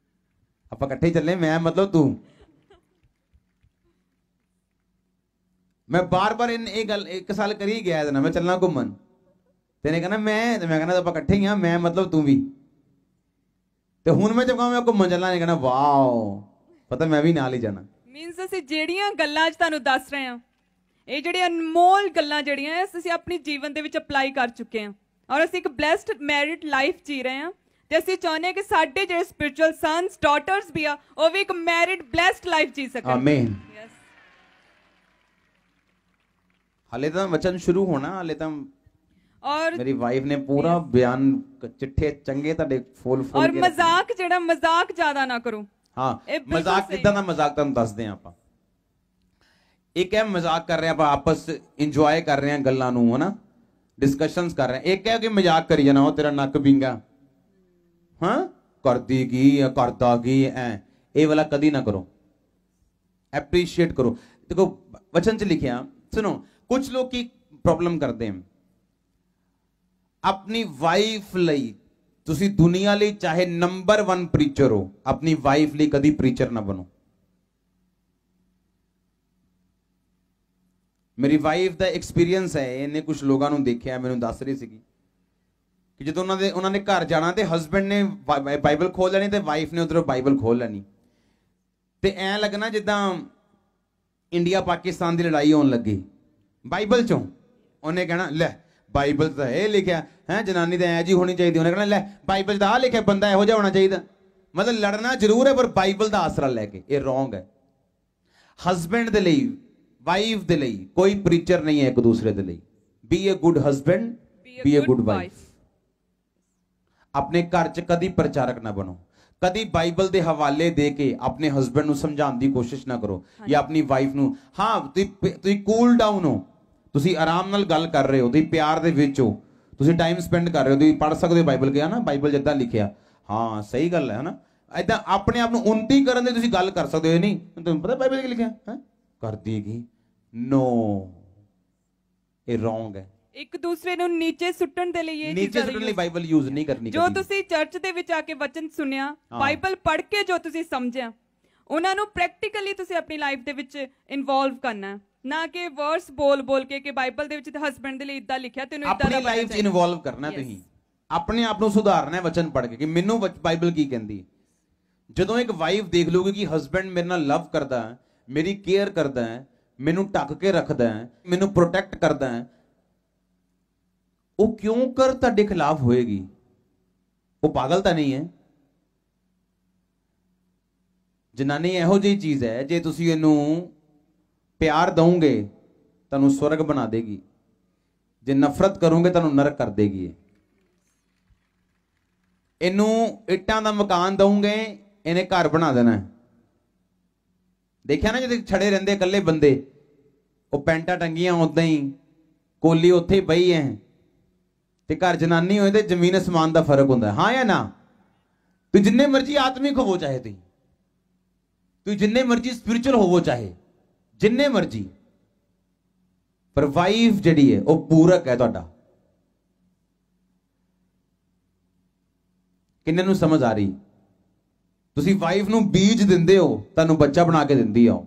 ਆਪਾਂ ਇਕੱਠੇ ਚੱਲੇ, ਮੈਂ ਮਤਲਬ ਤੂੰ। ਮੈਂ ਬਾਰ-ਬਾਰ ਇਹ ਗੱਲ 1 ਸਾਲ ਕਰੀ ਗਿਆ ਇਹਦੇ ਨਾਲ, ਮੈਂ ਚੱਲਣਾ ਘੁੰਮਣ, ਤੇਨੇ ਕਹਿੰਦਾ ਮੈਂ, ਤੇ ਮੈਂ ਕਹਿੰਦਾ ਆਪਾਂ ਇਕੱਠੇ ਹੀ ਆ, ਮੈਂ ਮਤਲਬ ਤੂੰ ਵੀ। ਤੇ ਹੁਣ ਮੈਂ ਜਦ ਕਹਾਂ ਮੈਂ ਘੁੰਮਣ ਚੱਲਾਂ, ਨਹੀਂ ਕਹਿੰਦਾ ਵਾਓ, ਪਤਾ ਮੈਂ ਵੀ ਨਾਲ ਹੀ ਜਾਣਾ। ਮੀਨਸ ਅਸੀਂ ਜਿਹੜੀਆਂ ਗੱਲਾਂ ਅੱਜ ਤੁਹਾਨੂੰ ਦੱਸ ਰਹੇ ਹਾਂ, ਇਹ ਜਿਹੜੀਆਂ ਅਨਮੋਲ ਗੱਲਾਂ ਜਿਹੜੀਆਂ ਅਸੀਂ ਆਪਣੀ ਜੀਵਨ ਦੇ ਵਿੱਚ ਅਪਲਾਈ ਕਰ ਚੁੱਕੇ ਹਾਂ, ਔਰ ਅਸੀਂ ਇੱਕ ਬਲੈਸਡ ਮੈਰਿਡ ਲਾਈਫ ਜੀ ਰਹੇ ਹਾਂ। ਤੇ ਅਸੀਂ ਚਾਹੁੰਦੇ ਹਾਂ ਕਿ ਸਾਡੇ ਜਿਹੜੇ ਸਪਿਰਚੁਅਲ ਸਨਸ, ਡਾਟਰਸ ਵੀ ਆ, ਉਹ ਵੀ ਇੱਕ ਮੈਰਿਡ ਬਲੈਸਡ ਲਾਈਫ ਜੀ ਸਕਣ। ਆਮੀਨ। ਹਾਲੇ ਤਾਂ ਵਚਨ ਸ਼ੁਰੂ ਹੋਣਾ, ਹਾਲੇ ਤਾਂ ਔਰ ਮੇਰੀ ਵਾਈਫ ਨੇ ਪੂਰਾ ਬਿਆਨ ਚਿੱਠੇ ਚੰਗੇ ਤੁਹਾਡੇ ਫੁੱਲ ਔਰ ਮਜ਼ਾਕ ਜਿਹੜਾ ਮਜ਼ਾਕ ਜ਼ਿਆਦਾ ਨਾ ਕਰੋ। ਹਾਂ, ਮਜ਼ਾਕ ਕਿੱਦਾਂ ਦਾ ਮਜ਼ਾਕ ਤੁਹਾਨੂੰ ਦੱਸਦੇ ਹਾਂ ਆਪਾਂ। ਇੱਕ ਹੈ ਮਜ਼ਾਕ ਕਰ ਰਹੇ ਆਪਾਂ, ਆਪਸ ਇੰਜੋਏ ਕਰ ਰਹੇ ਹਾਂ ਗੱਲਾਂ ਨੂੰ, ਹਨਾ, ਡਿਸਕਸ਼ਨਸ ਕਰ ਰਹੇ ਹਾਂ। ਇੱਕ ਹੈ ਕਿ ਮਜ਼ਾਕ ਕਰੀ ਜਾਣਾ, ਉਹ ਤੇਰਾ ਨੱਕ ਵਿੰਗਾ, ਹਾਂ ਕਰਦੀ ਕੀ, ਕਰਦਾ ਕੀ, ਇਹ ਵਾਲਾ ਕਦੀ ਨਾ ਕਰੋ। ਐਪਰੀਸ਼ੀਏਟ ਕਰੋ। ਦੇਖੋ ਵਚਨ ਚ ਲਿਖਿਆ, ਸੁਣੋ, ਕੁਝ ਲੋਕ ਕੀ ਪ੍ਰੋਬਲਮ ਕਰਦੇ ਹਨ, ਆਪਣੀ ਵਾਈਫ ਲਈ ਤੁਸੀਂ ਦੁਨੀਆ ਲਈ ਚਾਹੇ ਨੰਬਰ 1 ਪ੍ਰੀਚਰ ਹੋ, ਆਪਣੀ ਵਾਈਫ ਲਈ ਕਦੀ ਪ੍ਰੀਚਰ ਨਾ ਬਣੋ। ਮੇਰੀ ਵਾਈਫ ਦਾ ਐਕਸਪੀਰੀਅੰਸ ਹੈ, ਇਹਨੇ ਕੁਝ ਲੋਕਾਂ ਨੂੰ ਦੇਖਿਆ, ਮੈਨੂੰ ਦੱਸ ਰਹੀ ਸੀਗੀ ਕਿ ਜਦੋਂ ਉਹਨਾਂ ਨੇ ਘਰ ਜਾਣਾ ਤੇ ਹਸਬੈਂਡ ਨੇ ਬਾਈਬਲ ਖੋਲ ਲੈਣੀ ਤੇ ਵਾਈਫ ਨੇ ਉਧਰੋਂ ਬਾਈਬਲ ਖੋਲ ਲੈਣੀ, ਤੇ ਐਂ ਲੱਗਣਾ ਜਿੱਦਾਂ ਇੰਡੀਆ ਪਾਕਿਸਤਾਨ ਦੀ ਲੜਾਈ ਹੋਣ ਲੱਗੀ। ਬਾਈਬਲ ਚੋਂ ਉਹਨੇ ਕਹਿਣਾ ਲੈ ਬਾਈਬਲ ਤਾਂ ਇਹ ਲਿਖਿਆ ਹੈ, ਜਨਾਨੀ ਤਾਂ ਐ ਜੀ ਹੋਣੀ ਚਾਹੀਦੀ, ਉਹਨੇ ਕਹਿਣਾ ਲੈ ਬਾਈਬਲ ਦਾ ਆ ਲਿਖਿਆ, ਬੰਦਾ ਇਹੋ ਜਿਹਾ ਹੋਣਾ ਚਾਹੀਦਾ। ਮਤਲਬ ਲੜਨਾ ਜ਼ਰੂਰ ਹੈ ਪਰ ਬਾਈਬਲ ਦਾ ਆਸਰਾ ਲੈ ਕੇ। ਇਹ ਰੋਂਗ ਹੈ। ਹਸਬੈਂਡ ਦੇ ਲਈ, ਵਾਈਫ ਦੇ ਲਈ ਕੋਈ ਪ੍ਰੀਚਰ ਨਹੀਂ ਹੈ ਇੱਕ ਦੂਸਰੇ ਦੇ ਲਈ। B A good husband, B A good wife. ਆਪਣੇ ਘਰ 'ਚ ਕਦੀ ਪ੍ਰਚਾਰਕ ਨਾ ਬਣੋ, ਕਦੀ ਬਾਈਬਲ ਦੇ ਹਵਾਲੇ ਦੇ ਕੇ ਆਪਣੇ ਹਸਬੈਂਡ ਨੂੰ ਸਮਝਾਉਣ ਦੀ ਕੋਸ਼ਿਸ਼ ਨਾ ਕਰੋ ਜਾਂ ਆਪਣੀ ਵਾਈਫ ਨੂੰ। ਹਾਂ, ਤੁਸੀਂ ਕੂਲ ਡਾਊਨ ਹੋ, ਤੁਸੀਂ ਆਰਾਮ ਨਾਲ ਗੱਲ ਕਰ ਰਹੇ ਹੋ, ਤੁਸੀਂ ਪਿਆਰ ਦੇ ਵਿੱਚ ਹੋ, ਤੁਸੀਂ ਟਾਈਮ ਸਪੈਂਡ ਕਰ ਰਹੇ ਹੋ, ਤੁਸੀਂ ਪੜ੍ਹ ਸਕਦੇ ਹੋ ਬਾਈਬਲ, ਕਿਹਾ ਨਾ ਬਾਈਬਲ ਜਿੱਦਾਂ ਲਿਖਿਆ, ਹਾਂ ਸਹੀ ਗੱਲ ਹੈ ਨਾ। ਏਦਾਂ ਆਪਣੇ ਆਪ ਨੂੰ ਉન્નਤੀ ਕਰਨ ਦੇ ਤੁਸੀਂ ਗੱਲ ਕਰ ਸਕਦੇ ਹੋ। ਨਹੀਂ ਤੁਹਾਨੂੰ ਪਤਾ ਬਾਈਬਲ ਕੀ ਲਿਖਿਆ ਹੈ, ਕਰਦੀ ਕੀ, ਨੋ, ਇਹ ਰੋਂਗ ਹੈ। ਇੱਕ ਦੂਸਰੇ ਨੂੰ ਨੀਚੇ ਸੁੱਟਣ ਦੇ ਲਈ ਇਹ ਨੀਚੇ ਸੁੱਟਣ ਲਈ ਬਾਈਬਲ ਯੂਜ਼ ਨਹੀਂ ਕਰਨੀ। ਜੋ ਤੁਸੀਂ ਚਰਚ ਦੇ ਵਿੱਚ ਆ ਕੇ ਵਚਨ ਸੁਣਿਆ, ਬਾਈਬਲ ਪੜ੍ਹ ਕੇ ਜੋ ਤੁਸੀਂ ਸਮਝਿਆ, ਉਹਨਾਂ ਨੂੰ ਪ੍ਰੈਕਟੀਕਲੀ ਤੁਸੀਂ ਆਪਣੀ ਲਾਈਫ ਦੇ ਵਿੱਚ ਇਨਵੋਲਵ ਕਰਨਾ, ਨਾ ਕਿ ਵਰਸ ਬੋਲ ਕੇ ਕਿ ਬਾਈਬਲ ਦੇ ਵਿੱਚ ਤੇ ਹਸਬੈਂਡ ਦੇ ਲਈ ਇਦਾਂ ਲਿਖਿਆ, ਤੈਨੂੰ ਇਦਾਂ ਦਾ ਆਪਣੀ ਲਾਈਫ 'ਚ ਇਨਵੋਲਵ ਕਰਨਾ। ਤੁਸੀਂ ਆਪਣੇ ਆਪ ਨੂੰ ਸੁਧਾਰਨਾ ਹੈ ਵਚਨ ਪੜ੍ਹ ਕੇ ਕਿ ਮੈਨੂੰ ਬਾਈਬਲ ਕੀ ਕਹਿੰਦੀ ਹੈ। ਜਦੋਂ ਇੱਕ ਵਾਈਫ ਦੇਖ ਲੂਗੀ ਕਿ ਹਸਬੈਂਡ ਮੇਰੇ ਨਾਲ ਲਵ ਕਰਦਾ ਹੈ, ਮੇਰੀ ਕੇਅਰ ਕਰਦਾ ਹੈ, ਮੈਨੂੰ ਢੱਕ ਕੇ ਰੱਖਦਾ ਹੈ, ਮੈਨੂੰ ਪ੍ਰੋਟੈਕਟ ਕਰਦਾ ਹੈ, ਉਹ ਕਿਉਂ ਕਰ ਤੁਹਾਡੇ ਖਿਲਾਫ ਹੋਏਗੀ? ਉਹ ਪਾਗਲ ਤਾਂ ਨਹੀਂ ਹੈ। ਜਨਾਨੀ ਇਹੋ ਜਿਹੀ ਚੀਜ਼ ਹੈ, ਜੇ ਤੁਸੀਂ ਇਹਨੂੰ प्यार दोगे तुहानू स्वर्ग बना देगी, जे नफरत करोगे तुहानू नरक कर देगी। इनू इट्टां दा मकान दोगे इन्हें घर बना देना। देखिया ना जो छड़े रहंदे कल्ले बंदे, वो पैंटा टंगियां उदां ही, कोली उत्थे ही पई है, ते घर जनानी होए ते जमीन आसमान दा फर्क हुंदा। हाँ या ना? तू जिन्ने मर्जी आत्मिक होवो, चाहे तू जिन्ने मर्जी स्पिरिचुअल होवो, चाहे जिन्ने मर्जी, पर वाइफ जिहड़ी है वो पूरक है तुहाडा। किन्ने नूं समझ आ रही? तुसी वाइफ नूं बीज दिंदे हो, तुहानूं बच्चा बना के दिंदी हो,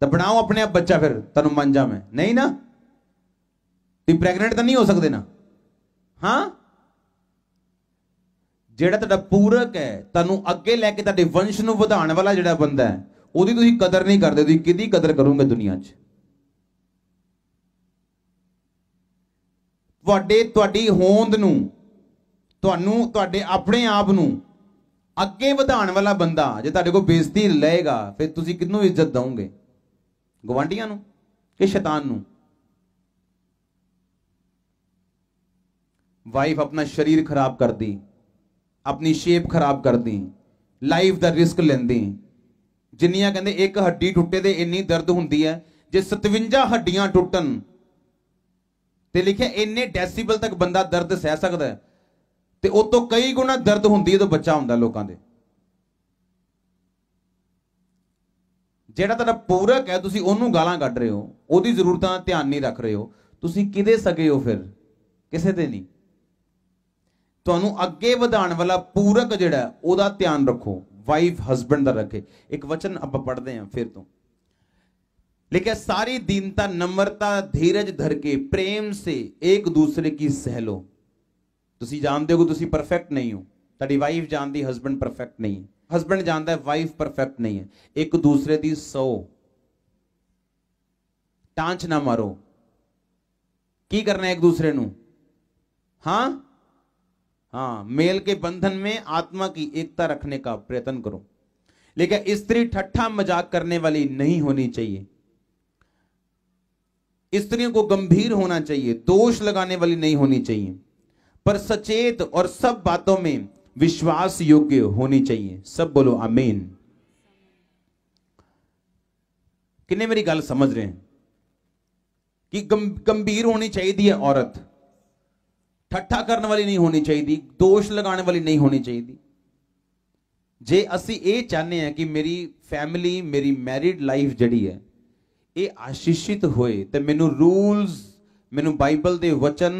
तो बनाओ अपने आप बच्चा, फिर तुहानूं मंजा मैं नहीं ना, तुसीं प्रैगनेंट तो नहीं हो सकते ना। हाँ, ਜਿਹੜਾ ਤੁਹਾਡਾ ਪੂਰਕ ਹੈ, ਤੁਹਾਨੂੰ ਅੱਗੇ ਲੈ ਕੇ ਤੁਹਾਡੇ ਵੰਸ਼ ਨੂੰ ਵਧਾਉਣ ਵਾਲਾ ਜਿਹੜਾ ਬੰਦਾ ਹੈ, ਉਹਦੀ ਤੁਸੀਂ ਕਦਰ ਨਹੀਂ ਕਰਦੇ। ਤੁਸੀਂ ਕਿਹਦੀ ਕਦਰ ਕਰੋਗੇ ਦੁਨੀਆ 'ਚ? ਤੁਹਾਡੀ ਹੋਂਦ ਨੂੰ, ਤੁਹਾਨੂੰ ਤੁਹਾਡੇ ਆਪਣੇ ਆਪ ਨੂੰ ਅੱਗੇ ਵਧਾਉਣ ਵਾਲਾ ਬੰਦਾ ਜੇ ਤੁਹਾਡੇ ਕੋਲ ਬੇਇੱਜ਼ਤੀ ਲਏਗਾ, ਫਿਰ ਤੁਸੀਂ ਕਿਹਨੂੰ ਇੱਜ਼ਤ ਦਵੋਗੇ? ਗਵਾਂਢੀਆਂ ਨੂੰ ਕਿ ਸ਼ੈਤਾਨ ਨੂੰ? ਵਾਈਫ ਆਪਣਾ ਸਰੀਰ ਖਰਾਬ ਕਰਦੀ, अपनी शेप खराब कर दी, लाइफ का रिस्क लेंदी। जिन्नियां कहंदे एक हड्डी टुटे ते इन्नी दर्द हुंदी है, जे 57 हड्डियां टुटन ते लिखिया इन्ने डेसीबल तक बंदा दर्द सह सकता है, ते उस तो कई गुना दर्द हुंदी है तो बच्चा हुंदा लोकां दे। जेड़ा तुहाडा पूरक है, तुसीं ओनू गालां कढ रहे हो, ओदी जरूरतां दा ध्यान नहीं रख रहे हो, तुसीं किहदे सगे हो? फिर किसे दे नहीं। ਤੁਹਾਨੂੰ ਅੱਗੇ ਵਧਾਉਣ ਵਾਲਾ ਪੂਰਕ ਜਿਹੜਾ ਉਹਦਾ ਧਿਆਨ ਰੱਖੋ, ਵਾਈਫ ਹਸਬੈਂਡ ਦਾ ਰੱਖੇ। ਇੱਕ ਵਚਨ ਆਪਾਂ ਪੜ੍ਹਦੇ ਹਾਂ ਫਿਰ ਤੋਂ, लिखा सारी दीनता नम्रता धीरज धर के प्रेम से एक दूसरे की सह लो। तुसी जानते हो कि तुसी परफेक्ट नहीं हो, ताड़ी वाइफ जानती हस्बैंड परफेक्ट नहीं है, हस्बैंड जानता है वाइफ परफेक्ट नहीं है। एक दूसरे की सौ टांच ना मारो। की करना है एक दूसरे नू? हाँ हाँ, मेल के बंधन में आत्मा की एकता रखने का प्रयत्न करो। लेकिन स्त्री ठट्ठा मजाक करने वाली नहीं होनी चाहिए, स्त्रियों को गंभीर होना चाहिए, दोष लगाने वाली नहीं होनी चाहिए, पर सचेत और सब बातों में विश्वास योग्य होनी चाहिए। सब बोलो आमीन। किन्ने मेरी गल समझ रहे हैं कि गंभीर होनी चाहिए औरत, ठट्ठा करने वाली नहीं होनी चाहिए, दोष लगाने वाली नहीं होनी चाहिए। जे असी ये चाहते हैं कि मेरी फैमिली, मेरी मैरिड लाइफ जड़ी है ये आशीषित होए, तो मैनू रूल्स, मैनू बाइबल दे वचन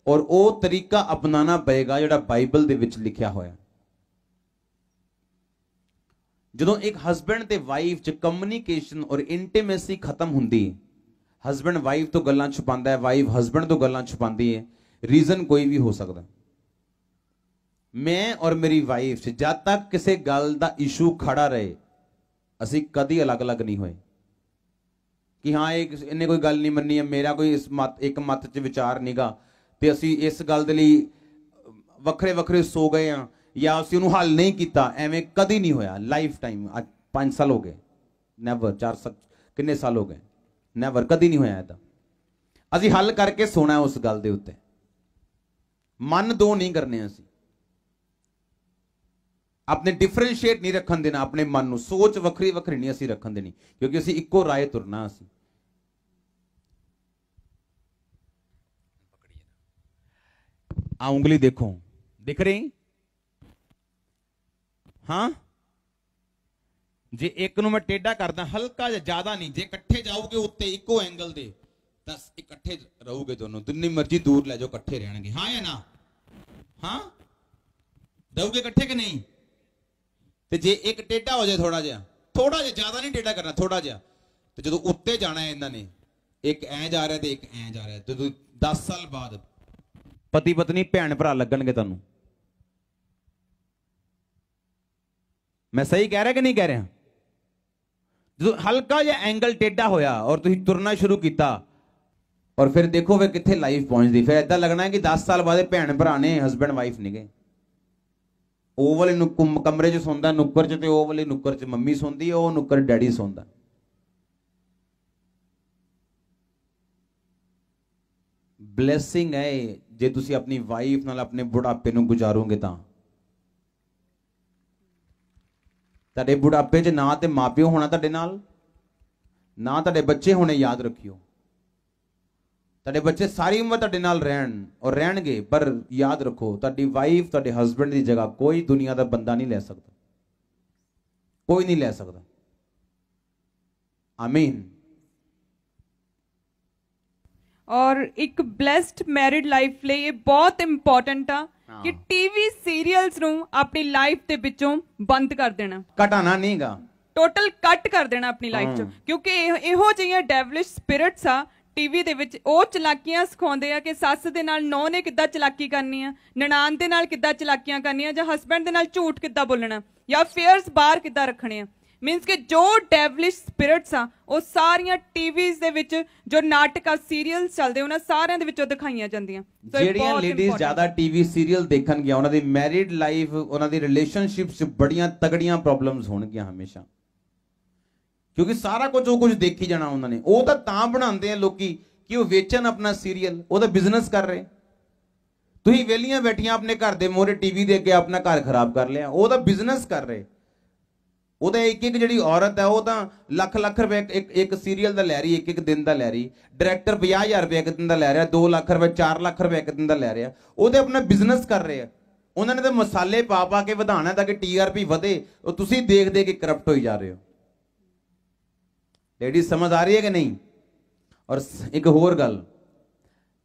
और वो तरीका अपनाना पएगा जिहड़ा बाइबल दे विच लिखिया होया। जदों एक हस्बैंड ते वाइफ च कम्युनिकेशन और इंटीमेसी खत्म हुंदी, हस्बैंड वाइफ तो गल्लां छुपांदा है, वाइफ हस्बैंड तो गल्लां छुपांदी है, रीजन कोई भी हो सकता। मैं और मेरी वाइफ जब तक किसी गल का इशू खड़ा रहे, असी कदी अलग अलग नहीं होए कि हाँ इन्हें कोई गल नहीं मन्नी है, मेरा कोई इस मत एक मत च विचार नहीं गा, ते असी इस गल दे लई वखरे वखरे सो गए हैं या असी उन्होंने हल नहीं किया, एवं कदी नहीं होया लाइफ टाइम। आज 5 साल हो गए, नैवर 4 साल किन्ने साल हो गए, नैवर कदी नहीं होया ऐसा। असी हल करके सोना है उस गल दे उत्ते, मन दो नहीं करने, असी अपने डिफरेंशिएट नहीं रखन देना, अपने मन नूं सोच वखरी वखरी नहीं असी रखन देनी, क्योंकि असी इक्को राय तुरना। असी आ उंगली देखो, दिख रही? हाँ, जे एक नूं मैं टेढ़ा करदा हल्का ज्यादा नहीं, जे इकट्ठे जाओगे उत्ते इक्को एंगल दे तां इकट्ठे रहोगे दोनों, जिन्नी मर्जी दूर ले जाओ इकट्ठे रहणगे। हाँ या ना? हाँ, रहोगे इकट्ठे कि नहीं? ते जे एक टेढ़ा हो जाए थोड़ा जिहा ज्यादा नहीं टेढ़ा करना, थोड़ा जिहा, तो जो उत्ते जाना है इन्होंने, एक ऐ जा रहा है तो एक ऐ जा रहा है, तो 10 साल बाद पति पत्नी भैन भरा लगणगे तुहानूं। मैं सही कह रहा कि नहीं कह रहा? जो हल्का जिहा एंगल टेढ़ा होया और तुसीं तुरना शुरू किया, और फिर देखो फिर कित्थे लाइफ पहुंचदी, फिर ऐसा लगना है कि 10 साल बाद भैन भरा ने हस्बैंड वाइफ नहीं गए। ਉਹ ਵਾਲੇ ਕਮਰੇ 'ਚ ਸੌਂਦਾ नुक्कर 'ਚ, ਤੇ ਉਹ ਵਾਲੇ नुक्कर 'ਚ ਮੰਮੀ ਸੌਂਦੀ, ਉਹ नुक्कर डैडी सौंदा। ਬਲੇਸਿੰਗ ਹੈ ਜੇ ਤੁਸੀਂ ਆਪਣੀ ਵਾਈਫ ਨਾਲ ਆਪਣੇ ਬੁਢਾਪੇ ਨੂੰ ਗੁਜ਼ਾਰੋਗੇ ਤਾਂ। ਤੁਹਾਡੇ ਬੁਢਾਪੇ 'ਚ ਨਾ ਤੇ ਮਾਪਿਓ ਹੋਣਾ ਤੁਹਾਡੇ ਨਾਲ, ਨਾ ਤੁਹਾਡੇ ਬੱਚੇ ਹੋਣੇ। ਯਾਦ ਰੱਖਿਓ, ਤੁਹਾਡੇ ਬੱਚੇ ਸਾਰੀ ਉਮਰ ਤੁਹਾਡੇ ਨਾਲ ਰਹਿਣ ਔਰ ਰਹਿਣਗੇ, ਪਰ ਯਾਦ ਰੱਖੋ ਤੁਹਾਡੀ ਵਾਈਫ ਤੁਹਾਡੇ ਹਸਬੈਂਡ ਦੀ ਜਗ੍ਹਾ ਕੋਈ ਦੁਨੀਆ ਦਾ ਬੰਦਾ ਨਹੀਂ ਲੈ ਸਕਦਾ, ਕੋਈ ਨਹੀਂ ਲੈ ਸਕਦਾ। ਆਮੀਨ। ਔਰ ਇੱਕ ਬਲੈਸਡ ਮੈਰਿਡ ਲਾਈਫ ਲਈ ਇਹ ਬਹੁਤ ਇੰਪੋਰਟੈਂਟ ਆ ਕਿ ਟੀਵੀ ਸੀਰੀਅਲਸ ਨੂੰ ਆਪਣੀ ਲਾਈਫ ਦੇ ਵਿੱਚੋਂ ਬੰਦ ਕਰ ਦੇਣਾ, ਘਟਾਣਾ ਨਹੀਂਗਾ, ਟੋਟਲ ਕੱਟ ਕਰ ਦੇਣਾ ਆਪਣੀ ਲਾਈਫ 'ਚ, ਕਿਉਂਕਿ ਇਹੋ ਜਿਹੀਆਂ ਡੈਵਲਿਸ਼ ਸਪਿਰਿਟਸ ਆ ਟੀਵੀ ਦੇ ਵਿੱਚ। ਉਹ ਚਲਾਕੀਆਂ ਸਿਖਾਉਂਦੇ ਆ ਕਿ ਸੱਸ ਦੇ ਨਾਲ ਨੌਂ ਨੇ ਕਿੱਦਾਂ ਚਲਾਕੀ ਕਰਨੀ ਆ, ਨਨਾਣ ਦੇ ਨਾਲ ਕਿੱਦਾਂ ਚਲਾਕੀਆਂ ਕਰਨੀਆਂ, ਜਾਂ ਹਸਬੈਂਡ ਦੇ ਨਾਲ ਝੂਠ ਕਿੱਦਾਂ ਬੋਲਣਾ, ਜਾਂ ਅਫੇਅਰਸ ਬਾਹਰ ਕਿੱਦਾਂ ਰੱਖਣੇ ਆ। ਮੀਨਸ ਕਿ ਜੋ ਡੈਵਲਿਸ਼ ਸਪਿਰਿਟਸ ਆ ਉਹ ਸਾਰੀਆਂ ਟੀਵੀਜ਼ ਦੇ ਵਿੱਚ ਜੋ ਨਾਟਕ ਆ ਸੀਰੀਅਲਸ ਚੱਲਦੇ ਉਹਨਾਂ ਸਾਰਿਆਂ ਦੇ ਵਿੱਚੋਂ ਦਿਖਾਈਆਂ ਜਾਂਦੀਆਂ। ਜਿਹੜੀਆਂ ਲੇਡੀਜ਼ ਜ਼ਿਆਦਾ ਟੀਵੀ ਸੀਰੀਅਲ ਦੇਖਣ ਗਿਆ ਉਹਨਾਂ ਦੀ ਮੈਰਿਡ ਲਾਈਫ, ਉਹਨਾਂ ਦੀ ਰਿਲੇਸ਼ਨਸ਼ਿਪ 'ਚ ਬੜੀਆਂ ਤਗੜੀਆਂ ਪ੍ਰੋਬਲਮਸ ਹੋਣਗੀਆਂ ਹਮੇਸ਼ਾ, ਕਿਉਂਕਿ ਸਾਰਾ ਕੁਝ ਉਹ ਕੁਝ ਦੇਖੀ ਜਾਣਾ ਉਹਨਾਂ ਨੇ। ਉਹ ਤਾਂ ਬਣਾਉਂਦੇ ਆ ਲੋਕੀ ਕਿ ਉਹ ਵੇਚਣ ਆਪਣਾ ਸੀਰੀਅਲ, ਉਹਦਾ ਬਿਜ਼ਨਸ ਕਰ ਰਹੇ। ਤੁਸੀਂ ਵੇਲੀਆਂ ਬੈਠੀਆਂ ਆਪਣੇ ਘਰ ਦੇ ਮੋਹਰੇ ਟੀਵੀ ਦੇ ਕੇ ਆਪਣਾ ਘਰ ਖਰਾਬ ਕਰ ਲਿਆ, ਉਹਦਾ ਬਿਜ਼ਨਸ ਕਰ ਰਹੇ। ਉਹਦਾ ਇੱਕ ਜਿਹੜੀ ਔਰਤ ਹੈ ਉਹ ਤਾਂ ਲੱਖ ਰੁਪਏ ਇੱਕ ਸੀਰੀਅਲ ਦਾ ਲੈ ਰਹੀ, ਇੱਕ ਦਿਨ ਦਾ ਲੈ ਰਹੀ। ਡਾਇਰੈਕਟਰ 50,000 ਰੁਪਏ ਇੱਕ ਦਿਨ ਦਾ ਲੈ ਰਿਹਾ, 2 ਲੱਖ ਰੁਪਏ 4 ਲੱਖ ਰੁਪਏ ਇੱਕ ਦਿਨ ਦਾ ਲੈ ਰਿਹਾ। ਉਹਦੇ ਆਪਣਾ ਬਿਜ਼ਨਸ ਕਰ ਰਹੇ ਆ। ਉਹਨਾਂ ਨੇ ਤਾਂ ਮਸਾਲੇ ਪਾ ਕੇ ਵਧਾਉਣਾ ਤਾਂ ਕਿ TRP ਵਧੇ, ਉਹ ਤੁਸੀਂ ਦੇਖ ਕੇ ਕਰਪਟ ਹੋਈ ਜਾ ਰਹੇ ਹੋ। ਲੇਡੀਜ਼ ਸਮਝ ਆ ਰਹੀ ਹੈ ਕਿ ਨਹੀਂ? ਔਰ ਇੱਕ ਹੋਰ ਗੱਲ,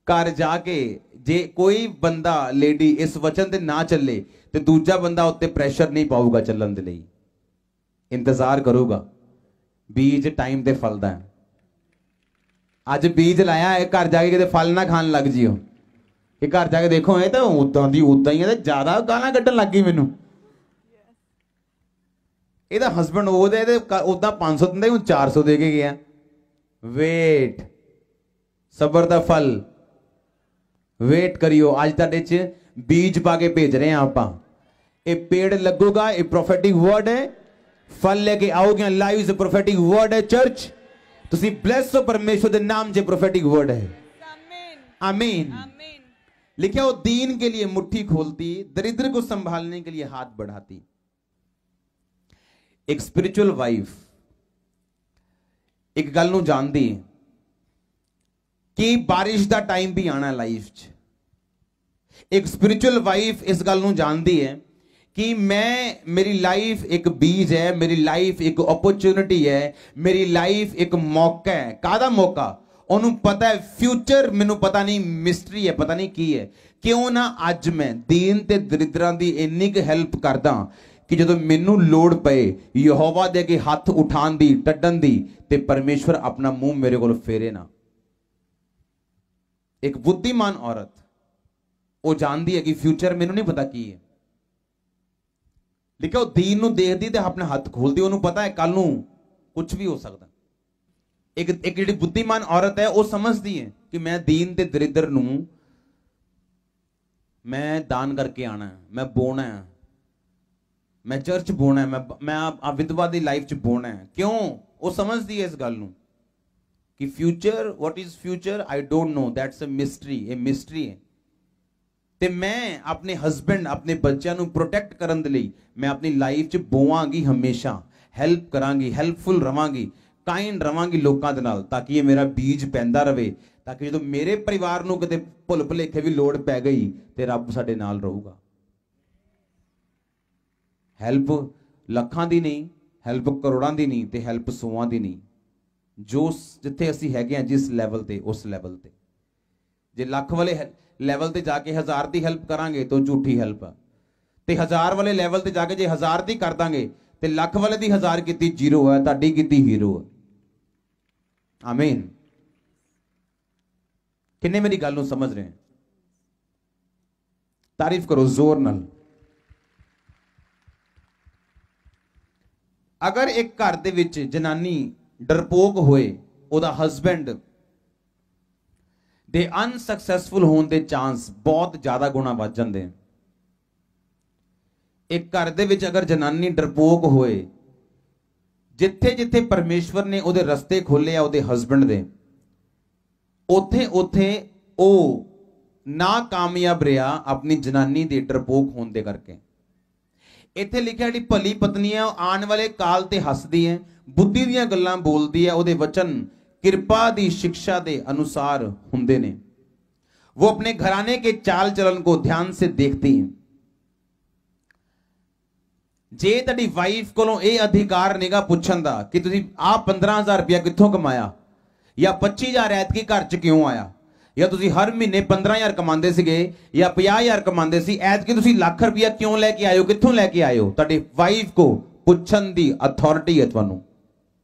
ਘਰ ਜਾ ਕੇ ਜੇ ਕੋਈ ਬੰਦਾ ਲੇਡੀ ਇਸ ਵਚਨ ਤੇ ਨਾ ਚੱਲੇ ਤੇ ਦੂਜਾ ਬੰਦਾ ਉੱਤੇ ਪ੍ਰੈਸ਼ਰ ਨਹੀਂ ਪਾਊਗਾ ਚੱਲਣ ਦੇ ਲਈ, ਇੰਤਜ਼ਾਰ ਕਰੂਗਾ। ਬੀਜ ਟਾਈਮ ਤੇ ਫਲਦਾ ਹੈ। ਅੱਜ ਬੀਜ ਲਾਇਆ ਹੈ, ਘਰ ਜਾ ਕੇ ਕਿਤੇ ਫਲ ਨਾ ਖਾਣ ਲੱਗ ਜਿਓ ਕਿ ਘਰ ਜਾ ਕੇ ਦੇਖੋ ਇਹ ਤਾਂ ਉਦਾਂ ਦੀ ਉਦਾਂ ਹੀ ਹੈ, ਤੇ ਜ਼ਿਆਦਾ ਗਾਲਾਂ ਕੱਢਣ ਲੱਗ ਗਈ ਮੈਨੂੰ। ਇਹਦਾ ਹਸਬੰਡ ਉਹਦੇ ਉਦਾਂ 500 ਦਿੰਦਾ, ਹੁਣ 400 ਦੇ ਕੇ ਗਿਆ। ਵੇਟ, ਸਬਰ ਦਾ ਫਲ, ਵੇਟ ਕਰਿਓ। ਅੱਜ ਤੁਹਾਡੇ 'ਚ ਬੀਜ ਪਾ ਕੇ ਭੇਜ ਰਹੇ ਹਾਂ ਆਪਾਂ। ਇਹ ਪੇੜ ਲੱਗੂਗਾ, ਇਹ ਪ੍ਰੋਫੈਟਿਕ ਵਰਡ ਹੈ। फल लेके आओगे, लाइव से प्रोफेटिक वर्ड है। चर्च तुसी ब्लेस हो परमेश्वर के नाम से, प्रोफेटिक वर्ड है। आमीन। लिखा हो दीन के लिए मुट्ठी खोलती, दरिद्र को संभालने के लिए हाथ बढ़ाती। एक स्पिरिचुअल वाइफ एक गल नूं जानदी कि बारिश दा टाइम भी आना लाइफ च। एक स्पिरिचुअल वाइफ इस गल नूं जानदी है कि मेरी लाइफ एक बीज है, मेरी लाइफ एक अपॉर्चुनिटी है, मेरी लाइफ एक मौका है। कादा मौका? ਉਹਨੂੰ ਪਤਾ ਹੈ ਫਿਊਚਰ ਮੈਨੂੰ ਪਤਾ ਨਹੀਂ, ਮਿਸਟਰੀ ਹੈ, ਪਤਾ ਨਹੀਂ ਕੀ ਹੈ। ਕਿਉਂ ਨਾ ਅੱਜ ਮੈਂ ਦੀਨ ਤੇ ਦਰਿਦਰਾਂ ਦੀ ਇੰਨੀ ਕੁ ਹੈਲਪ ਕਰਦਾ ਕਿ ਜਦੋਂ ਮੈਨੂੰ ਲੋੜ ਪਏ ਯਹੋਵਾ ਦੇ ਅੱਗੇ ਹੱਥ ਉਠਾਉਣ ਦੀ, ਟੱਡਣ ਦੀ, ਤੇ ਪਰਮੇਸ਼ਵਰ ਆਪਣਾ ਮੂੰਹ ਮੇਰੇ ਕੋਲ ਫੇਰੇ ਨਾ। ਇੱਕ ਬੁੱਧੀਮਾਨ ਔਰਤ ਉਹ ਜਾਣਦੀ ਹੈ ਕਿ ਫਿਊਚਰ ਮੈਨੂੰ ਨਹੀਂ ਪਤਾ ਕੀ ਹੈ। ਲਿਖਿਆ ਉਹ ਦੀਨ ਨੂੰ ਦੇਖਦੀ ਤੇ ਆਪਣੇ ਹੱਥ ਖੋਲਦੀ, ਉਹਨੂੰ ਪਤਾ ਹੈ ਕੱਲ ਨੂੰ ਕੁਝ ਵੀ ਹੋ ਸਕਦਾ। ਇੱਕ ਜਿਹੜੀ ਬੁੱਧੀਮਾਨ ਔਰਤ ਹੈ ਉਹ ਸਮਝਦੀ ਹੈ ਕਿ ਮੈਂ ਦੀਨ ਤੇ ਦਰਿਦਰ ਨੂੰ ਮੈਂ ਦਾਨ ਕਰਕੇ ਆਣਾ ਹੈ, ਮੈਂ ਬੋਣਾ ਹੈ, ਮੈਂ ਚਰਚ ਬੋਣਾ ਹੈ, ਮੈਂ ਆ ਵਿਧਵਾ ਦੀ ਲਾਈਫ ਚ ਬੋਣਾ ਹੈ। ਕਿਉਂ? ਉਹ ਸਮਝਦੀ ਹੈ ਇਸ ਗੱਲ ਨੂੰ ਕਿ future, what is future I don't know, that's a mystery. ਇਹ ਮਿਸਟਰੀ ਹੈ। ਤੇ ਮੈਂ ਆਪਣੇ ਹਸਬੈਂਡ, ਆਪਣੇ ਬੱਚਿਆਂ ਨੂੰ ਪ੍ਰੋਟੈਕਟ ਕਰਨ ਦੇ ਲਈ ਮੈਂ ਆਪਣੀ ਲਾਈਫ 'ਚ ਬੋਵਾਂਗੀ, ਹਮੇਸ਼ਾ ਹੈਲਪ ਕਰਾਂਗੀ, ਹੈਲਪਫੁਲ ਰਵਾਂਗੀ, ਕਾਇੰਡ ਰਵਾਂਗੀ ਲੋਕਾਂ ਦੇ ਨਾਲ, ਤਾਂ ਕਿ ਇਹ ਮੇਰਾ ਬੀਜ ਪੈਂਦਾ ਰਵੇ, ਤਾਂ ਕਿ ਜਦੋਂ ਮੇਰੇ ਪਰਿਵਾਰ ਨੂੰ ਕਿਤੇ ਭੁੱਲ ਭੁਲੇਖੇ ਵੀ ਲੋੜ ਪੈ ਗਈ ਤੇ ਰੱਬ ਸਾਡੇ ਨਾਲ ਰਹੂਗਾ। ਹੈਲਪ ਲੱਖਾਂ ਦੀ ਨਹੀਂ, ਹੈਲਪ ਕਰੋੜਾਂ ਦੀ ਨਹੀਂ, ਤੇ ਹੈਲਪ 100 ਦੀ ਨਹੀਂ। ਜੋ ਜਿੱਥੇ ਅਸੀਂ ਹੈਗੇ ਆ, ਜਿਸ ਲੈਵਲ ਤੇ, ਉਸ ਲੈਵਲ ਤੇ। ਜੇ ਲੱਖ ਵਾਲੇ ਲੈਵਲ ਤੇ ਜਾ ਕੇ 1000 ਦੀ ਹੈਲਪ ਕਰਾਂਗੇ ਤਾਂ ਝੂਠੀ ਹੈਲਪ ਆ, ਤੇ 1000 ਵਾਲੇ ਲੈਵਲ ਤੇ ਜਾ ਕੇ ਜੇ 1000 ਦੀ ਕਰ ਦਾਂਗੇ ਤੇ ਲੱਖ ਵਾਲੇ ਦੀ 1000 ਕੀਤੀ 0 ਹੈ, ਤੁਹਾਡੀ ਕੀਤੀ ਹੀਰੋ ਹੈ। ਆਮੀਨ। ਕਿੰਨੇ ਮੇਰੀ ਗੱਲ ਨੂੰ ਸਮਝ ਰਹੇ हैं? ਤਾਰੀਫ ਕਰੋ ਜ਼ੋਰ ਨਾਲ। ਅਗਰ ਇੱਕ ਘਰ ਦੇ ਵਿੱਚ ਜਨਾਨੀ ਡਰਪੋਕ ਹੋਏ, ਉਹਦਾ ਹਸਬੈਂਡ ਦੇ ਅਨਸਕਸੈਸਫੁਲ ਹੋਣ ਦੇ ਚਾਂਸ ਬਹੁਤ ਜ਼ਿਆਦਾ ਗੁਣਾ ਵੱਧ ਜਾਂਦੇ ਹਨ। ਇੱਕ ਘਰ ਦੇ ਵਿੱਚ ਅਗਰ ਜਨਾਨੀ ਡਰਪੋਕ ਹੋਏ, ਜਿੱਥੇ ਜਿੱਥੇ ਪਰਮੇਸ਼ਵਰ ਨੇ ਉਹਦੇ ਰਸਤੇ ਖੋਲੇ ਆ ਉਹਦੇ ਹਸਬੈਂਡ ਦੇ, ਉੱਥੇ ਉੱਥੇ ਉਹ ਨਾਕਾਮਯਾਬ ਰਿਹਾ ਆਪਣੀ ਜਨਾਨੀ ਦੇ ਡਰਪੋਕ ਹੋਣ ਦੇ ਕਰਕੇ। ਇੱਥੇ ਲਿਖਿਆ ਜਿਹੜੀ ਭਲੀ ਪਤਨੀ ਹੈ ਉਹ ਆਉਣ ਵਾਲੇ ਕਾਲ ਤੇ ਹੱਸਦੀ ਹੈ, ਬੁੱਧੀ ਦੀਆਂ ਗੱਲਾਂ ਬੋਲਦੀ ਹੈ, ਉਹਦੇ ਵਚਨ ਕਿਰਪਾ ਦੀ ਸਿੱਖਿਆ ਦੇ ਅਨੁਸਾਰ ਹੁੰਦੇ ਨੇ। वो अपने घराने के चाल चलन को ध्यान से देखती है। जे ਤੁਹਾਡੀ ਵਾਈਫ ਕੋਲੋਂ ਇਹ ਅਧਿਕਾਰ ਨਿਗਾ ਪੁੱਛਣ ਦਾ ਕਿ ਤੁਸੀਂ ਆ 15000 ਰੁਪਇਆ ਕਿੱਥੋਂ ਕਮਾਇਆ, ਜਾਂ 25000 ਐਤਕੀ ਘਰ ਚ ਕਿਉਂ ਆਇਆ, ਜਾਂ ਤੁਸੀਂ ਹਰ ਮਹੀਨੇ 15000 ਕਮਾਉਂਦੇ ਸੀਗੇ ਜਾਂ 50000 ਕਮਾਉਂਦੇ ਸੀ, ਐਤਕੀ ਤੁਸੀਂ ਲੱਖ ਰੁਪਇਆ ਕਿਉਂ ਲੈ ਕੇ ਆਏ ਹੋ, ਕਿੱਥੋਂ ਲੈ ਕੇ ਆਏ ਹੋ, ਤੁਹਾਡੀ ਵਾਈਫ ਕੋ ਪੁੱਛਣ ਦੀ ਅਥਾਰਟੀ ਹੈ ਤੁਹਾਨੂੰ।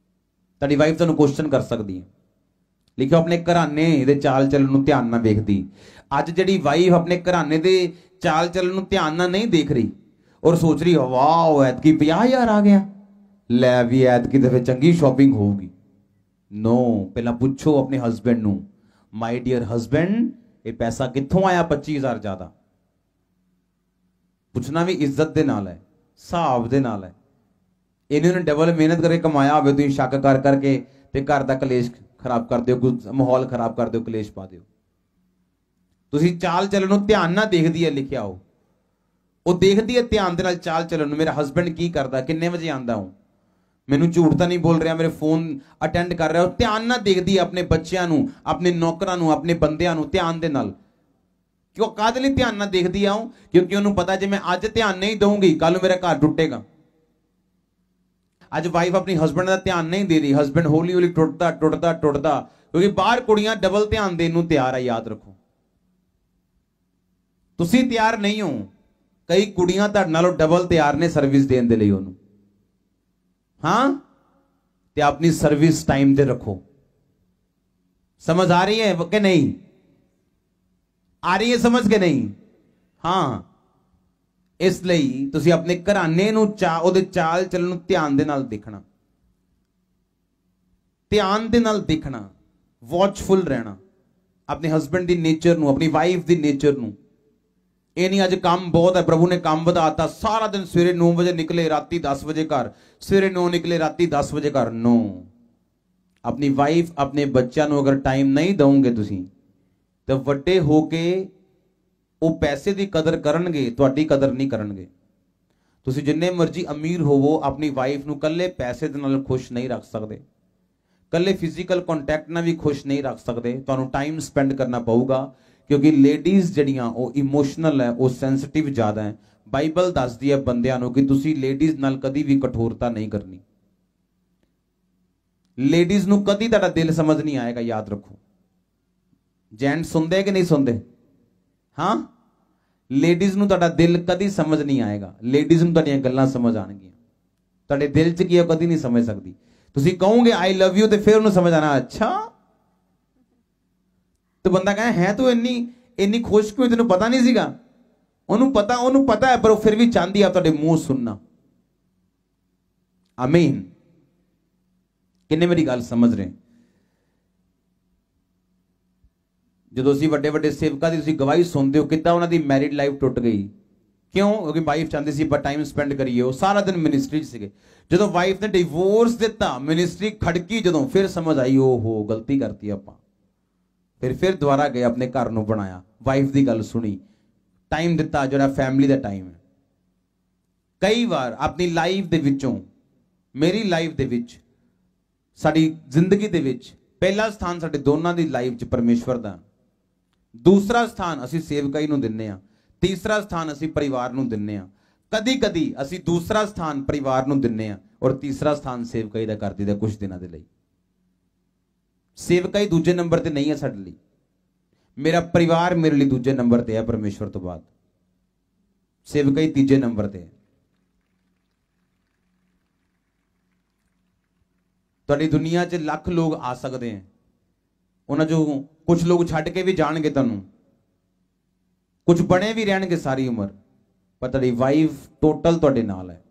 ਤੁਹਾਡੀ ਵਾਈਫ ਤੁਹਾਨੂੰ ਕੁਐਸਚਨ ਕਰ ਸਕਦੀ ਹੈ। ਲਿਖਿਓ ਆਪਣੇ ਘਰਾਣੇ ਦੇ ਚਾਲ ਚੱਲਣ ਨੂੰ ਧਿਆਨ ਨਾਲ ਵੇਖਦੀ। ਅੱਜ ਜਿਹੜੀ ਵਾਈਫ ਆਪਣੇ ਘਰਾਣੇ ਦੇ ਚਾਲ ਚੱਲਣ ਨੂੰ ਧਿਆਨ ਨਾਲ ਨਹੀਂ ਦੇਖ ਰਹੀ ਔਰ ਸੋਚ ਰਹੀ ਵਾਓ ਐਤਕੀ 50000 ਆ ਗਿਆ, ਲੈ ਵੀ ਐਤਕੀ ਤੇ ਫਿਰ ਚੰਗੀ ਸ਼ਾਪਿੰਗ ਹੋਊਗੀ। ਨੋ, ਪਹਿਲਾਂ ਪੁੱਛੋ ਆਪਣੇ ਹਸਬੈਂਡ ਨੂੰ, ਮਾਈ ਡੀਅਰ ਹਸਬੈਂਡ ਇਹ ਪੈਸਾ ਕਿੱਥੋਂ ਆਇਆ 25000 ਜ਼ਿਆਦਾ। ਪੁੱਛਣਾ ਵੀ ਇੱਜ਼ਤ ਦੇ ਨਾਲ ਹੈ, ਹਿਸਾਬ ਦੇ ਨਾਲ ਹੈ। ਇਹਨੇ ਡਬਲ ਮਿਹਨਤ ਕਰਕੇ ਕਮਾਇਆ ਹੋਵੇ, ਤੁਸੀਂ ਸ਼ੱਕ ਕਰ ਕਰਕੇ ਤੇ ਘਰ ਦਾ ਕਲੇਸ਼ ਖਰਾਬ ਕਰ ਦਿਓ, ਮਾਹੌਲ ਖਰਾਬ ਕਰ ਦਿਓ, ਕਲੇਸ਼ ਪਾ ਦਿਓ। ਤੁਸੀਂ ਚਾਲ ਚੱਲਣ ਨੂੰ ਧਿਆਨ ਨਾਲ ਦੇਖਦੀ ਹੈ, ਲਿਖਿਆ ਉਹ ਦੇਖਦੀ ਹੈ ਧਿਆਨ ਦੇ ਨਾਲ ਚਾਲ ਚੱਲਣ ਨੂੰ। ਮੇਰਾ ਹਸਬੈਂਡ ਕੀ ਕਰਦਾ, ਕਿੰਨੇ ਵਜੇ ਆਂਦਾ ਹੂੰ, ਮੈਨੂੰ ਝੂਠ ਤਾਂ ਨਹੀਂ ਬੋਲ ਰਿਹਾ, ਮੇਰੇ ਫੋਨ ਅਟੈਂਡ ਕਰ ਰਿਹਾ। ਉਹ ਧਿਆਨ ਨਾਲ ਦੇਖਦੀ ਹੈ ਆਪਣੇ ਬੱਚਿਆਂ ਨੂੰ, ਆਪਣੇ ਨੌਕਰਾਂ ਨੂੰ, ਆਪਣੇ ਬੰਦਿਆਂ ਨੂੰ ਧਿਆਨ ਦੇ ਨਾਲ। ਕਿਉਂ ਕਾਹਦੇ ਲਈ ਧਿਆਨ ਨਾਲ ਦੇਖਦੀ ਆਉਂ? ਕਿਉਂਕਿ ਉਹਨੂੰ ਪਤਾ ਜੇ ਮੈਂ ਅੱਜ ਧਿਆਨ ਨਹੀਂ ਦਊਂਗੀ ਕੱਲ ਨੂੰ ਮੇਰਾ ਘਰ ਟੁੱਟੇਗਾ। ਅੱਜ ਵਾਈਫ ਆਪਣੀ ਹਸਬੈਂਡ ਦਾ ਧਿਆਨ ਨਹੀਂ ਦੇ ਰਹੀ, ਹਸਬੈਂਡ ਹੌਲੀ ਹੌਲੀ ਟੁੱਟਦਾ ਟੁੱਟਦਾ ਟੁੱਟਦਾ, ਕਿਉਂਕਿ ਬਾਹਰ ਕੁੜੀਆਂ ਡਬਲ ਧਿਆਨ ਦੇਣ ਨੂੰ ਤਿਆਰ ਆ। ਯਾਦ ਰੱਖੋ, ਤੁਸੀਂ ਤਿਆਰ ਨਹੀਂ ਹੋ, ਕਈ ਕੁੜੀਆਂ ਤੁਹਾਡੇ ਨਾਲੋਂ ਡਬਲ ਤਿਆਰ ਨੇ ਸਰਵਿਸ ਦੇਣ ਦੇ ਲਈ ਉਹਨੂੰ। ਹਾਂ, ਤੇ ਆਪਣੀ ਸਰਵਿਸ ਟਾਈਮ ਤੇ ਰੱਖੋ। ਸਮਝ ਆ ਰਹੀ ਹੈ ਕਿ ਨਹੀਂ ਆ ਰਹੀ ਹੈ? ਸਮਝ ਕੇ ਨਹੀਂ? ਹਾਂ, ਇਸ ਲਈ ਤੁਸੀਂ ਆਪਣੇ ਘਰਾਣੇ ਨੂੰ ਉਹਦੇ ਚਾਲ ਚੱਲਣ ਨੂੰ ਧਿਆਨ ਦੇ ਨਾਲ ਦੇਖਣਾ, ਧਿਆਨ ਦੇ ਨਾਲ ਦੇਖਣਾ, ਵਾਚਫੁਲ ਰਹਿਣਾ ਆਪਣੇ ਹਸਬੈਂਡ ਦੀ ਨੇਚਰ ਨੂੰ, ਆਪਣੀ ਵਾਈਫ ਦੀ ਨੇਚਰ ਨੂੰ। ਇਹ ਨਹੀਂ ਅੱਜ ਕੰਮ ਬਹੁਤ ਹੈ, ਪ੍ਰਭੂ ਨੇ ਕੰਮ ਵਧਾਤਾ, ਸਾਰਾ ਦਿਨ ਸਵੇਰੇ 9 ਵਜੇ ਨਿਕਲੇ ਰਾਤੀ 10 ਵਜੇ ਘਰ, ਸਵੇਰੇ 9 ਨਿਕਲੇ ਰਾਤੀ 10 ਵਜੇ ਘਰ। ਨੋ, ਆਪਣੀ ਵਾਈਫ ਆਪਣੇ ਬੱਚਿਆਂ ਨੂੰ ਅਗਰ ਟਾਈਮ ਨਹੀਂ ਦਵੋਗੇ ਤੁਸੀਂ, ਤਾਂ ਵੱਡੇ ਹੋ ਕੇ ਉਹ ਪੈਸੇ ਦੀ ਕਦਰ ਕਰਨਗੇ, ਤੁਹਾਡੀ ਕਦਰ ਨਹੀਂ ਕਰਨਗੇ। ਤੁਸੀਂ ਜਿੰਨੇ ਮਰਜ਼ੀ ਅਮੀਰ ਹੋਵੋ, ਆਪਣੀ ਵਾਈਫ ਨੂੰ ਕੱਲੇ ਪੈਸੇ ਦੇ ਨਾਲ ਖੁਸ਼ ਨਹੀਂ ਰੱਖ ਸਕਦੇ, ਕੱਲੇ ਫਿਜ਼ੀਕਲ ਕੰਟੈਕਟ ਨਾਲ ਵੀ ਖੁਸ਼ ਨਹੀਂ ਰੱਖ ਸਕਦੇ। ਤੁਹਾਨੂੰ ਟਾਈਮ ਸਪੈਂਡ ਕਰਨਾ ਪਊਗਾ, ਕਿਉਂਕਿ ਲੇਡੀਜ਼ ਜਿਹੜੀਆਂ ਉਹ ਇਮੋਸ਼ਨਲ ਹੈ, ਉਹ ਸੈਂਸਿਟਿਵ ਜ਼ਿਆਦਾ ਹੈ। ਬਾਈਬਲ ਦੱਸਦੀ ਹੈ ਬੰਦਿਆਂ ਨੂੰ ਕਿ ਤੁਸੀਂ ਲੇਡੀਜ਼ ਨਾਲ ਕਦੀ ਵੀ ਕਠੋਰਤਾ ਨਹੀਂ ਕਰਨੀ। ਲੇਡੀਜ਼ ਨੂੰ ਕਦੀ ਤੁਹਾਡਾ ਦਿਲ ਸਮਝ ਨਹੀਂ ਆਏਗਾ, ਯਾਦ ਰੱਖੋ। ਜੈਂਟ ਸੁਣਦੇ ਕਿ ਨਹੀਂ ਸੁਣਦੇ? ਹਾਂ, ਲੇਡੀਜ਼ ਨੂੰ ਤੁਹਾਡਾ ਦਿਲ ਕਦੀ ਸਮਝ ਨਹੀਂ ਆਏਗਾ, ਲੇਡੀਜ਼ ਨੂੰ ਤੁਹਾਡੀਆਂ ਗੱਲਾਂ ਸਮਝ ਆਣਗੀਆਂ। ਤੁਹਾਡੇ ਦਿਲ 'ਚ ਕੀ ਹੈ ਕਦੀ ਨਹੀਂ ਸਮਝ ਸਕਦੀ। ਤੁਸੀਂ ਕਹੋਗੇ ਆਈ ਲਵ ਯੂ ਤੇ ਫਿਰ ਉਹਨੂੰ ਸਮਝ ਆਣਾ ਅੱਛਾ। ਤੇ ਬੰਦਾ ਕਹਿੰਦਾ ਹੈ ਤੂੰ ਇੰਨੀ ਖੁਸ਼ ਕਿਉਂ, ਤੈਨੂੰ ਪਤਾ ਨਹੀਂ ਸੀਗਾ? ਉਹਨੂੰ ਪਤਾ ਹੈ, ਪਰ ਉਹ ਫਿਰ ਵੀ ਚਾਹੁੰਦੀ ਆ ਤੁਹਾਡੇ ਮੂੰਹ ਸੁਣਨਾ। ਆਮੀਨ। ਕਿੰਨੇ ਮੇਰੀ ਗੱਲ ਸਮਝ ਰਹੇ? ਜਦੋਂ ਅਸੀਂ ਵੱਡੇ ਵੱਡੇ ਸੇਵਕਾਂ ਦੀ ਤੁਸੀਂ ਗਵਾਹੀ ਸੁਣਦੇ ਹੋ, ਕਿੱਦਾਂ ਉਹਨਾਂ ਦੀ ਮੈਰਿਡ ਲਾਈਫ ਟੁੱਟ ਗਈ। ਕਿਉਂ? ਕਿਉਂਕਿ ਵਾਈਫ ਚਾਹੁੰਦੀ ਸੀ ਪਰ ਟਾਈਮ ਸਪੈਂਡ ਕਰੀਏ, ਉਹ ਸਾਰਾ ਦਿਨ ਮਿਨਿਸਟਰੀ 'ਚ ਸੀਗੇ। ਜਦੋਂ ਵਾਈਫ ਨੇ ਡਿਵੋਰਸ ਦਿੱਤਾ, ਮਿਨਿਸਟਰੀ ਖੜਕੀ, ਜਦੋਂ ਫਿਰ ਸਮਝ ਆਈ ਓਹੋ ਗਲਤੀ ਕਰਤੀ ਆਪਾਂ, ਫਿਰ ਦੁਬਾਰਾ ਗਏ, ਆਪਣੇ ਘਰ ਨੂੰ ਬਣਾਇਆ, ਵਾਈਫ ਦੀ ਗੱਲ ਸੁਣੀ, ਟਾਈਮ ਦਿੱਤਾ ਜਿਹੜਾ ਫੈਮਿਲੀ ਦਾ ਟਾਈਮ ਹੈ। ਕਈ ਵਾਰ ਆਪਣੀ ਲਾਈਫ ਦੇ ਵਿੱਚੋਂ, ਮੇਰੀ ਲਾਈਫ ਦੇ ਵਿੱਚ, ਸਾਡੀ ਜ਼ਿੰਦਗੀ ਦੇ ਵਿੱਚ ਪਹਿਲਾ ਸਥਾਨ ਸਾਡੇ ਦੋਨਾਂ ਦੀ ਲਾਈਫ 'ਚ ਪਰਮੇਸ਼ਵਰ ਦਾ, ਦੂਸਰਾ ਸਥਾਨ ਅਸੀਂ ਸੇਵਕਾਈ ਨੂੰ ਦਿੰਨੇ ਆ, ਤੀਸਰਾ ਸਥਾਨ ਅਸੀਂ ਪਰਿਵਾਰ ਨੂੰ ਦਿੰਨੇ ਆ। ਕਦੀ ਕਦੀ ਅਸੀਂ ਦੂਸਰਾ ਸਥਾਨ ਪਰਿਵਾਰ ਨੂੰ ਦਿੰਨੇ ਆ ਔਰ ਤੀਸਰਾ ਸਥਾਨ ਸੇਵਕਾਈ ਦਾ ਕਰ ਦਈਦਾ ਕੁਝ ਦਿਨਾਂ ਦੇ ਲਈ। ਸੇਵਕਾਈ ਦੂਜੇ ਨੰਬਰ ਤੇ ਨਹੀਂ ਹੈ ਸਾਡੇ ਲਈ, ਮੇਰਾ ਪਰਿਵਾਰ ਮੇਰੇ ਲਈ ਦੂਜੇ ਨੰਬਰ ਤੇ ਹੈ, ਪਰਮੇਸ਼ਵਰ ਤੋਂ ਬਾਅਦ ਸੇਵਕਾਈ ਤੀਜੇ ਨੰਬਰ ਤੇ ਹੈ। ਤੁਹਾਡੀ ਦੁਨੀਆ 'ਚ ਲੱਖ ਲੋਕ ਆ ਸਕਦੇ ਹੈ, ਉਹਨਾਂ 'ਚੋਂ ਕੁਝ ਲੋਕ ਛੱਡ ਕੇ ਵੀ ਜਾਣਗੇ ਤੁਹਾਨੂੰ, ਕੁਝ ਬਣੇ ਵੀ ਰਹਿਣਗੇ ਸਾਰੀ ਉਮਰ, ਪਰ ਤੁਹਾਡੀ ਵਾਈਫ ਟੋਟਲ ਤੁਹਾਡੇ ਨਾਲ ਹੈ।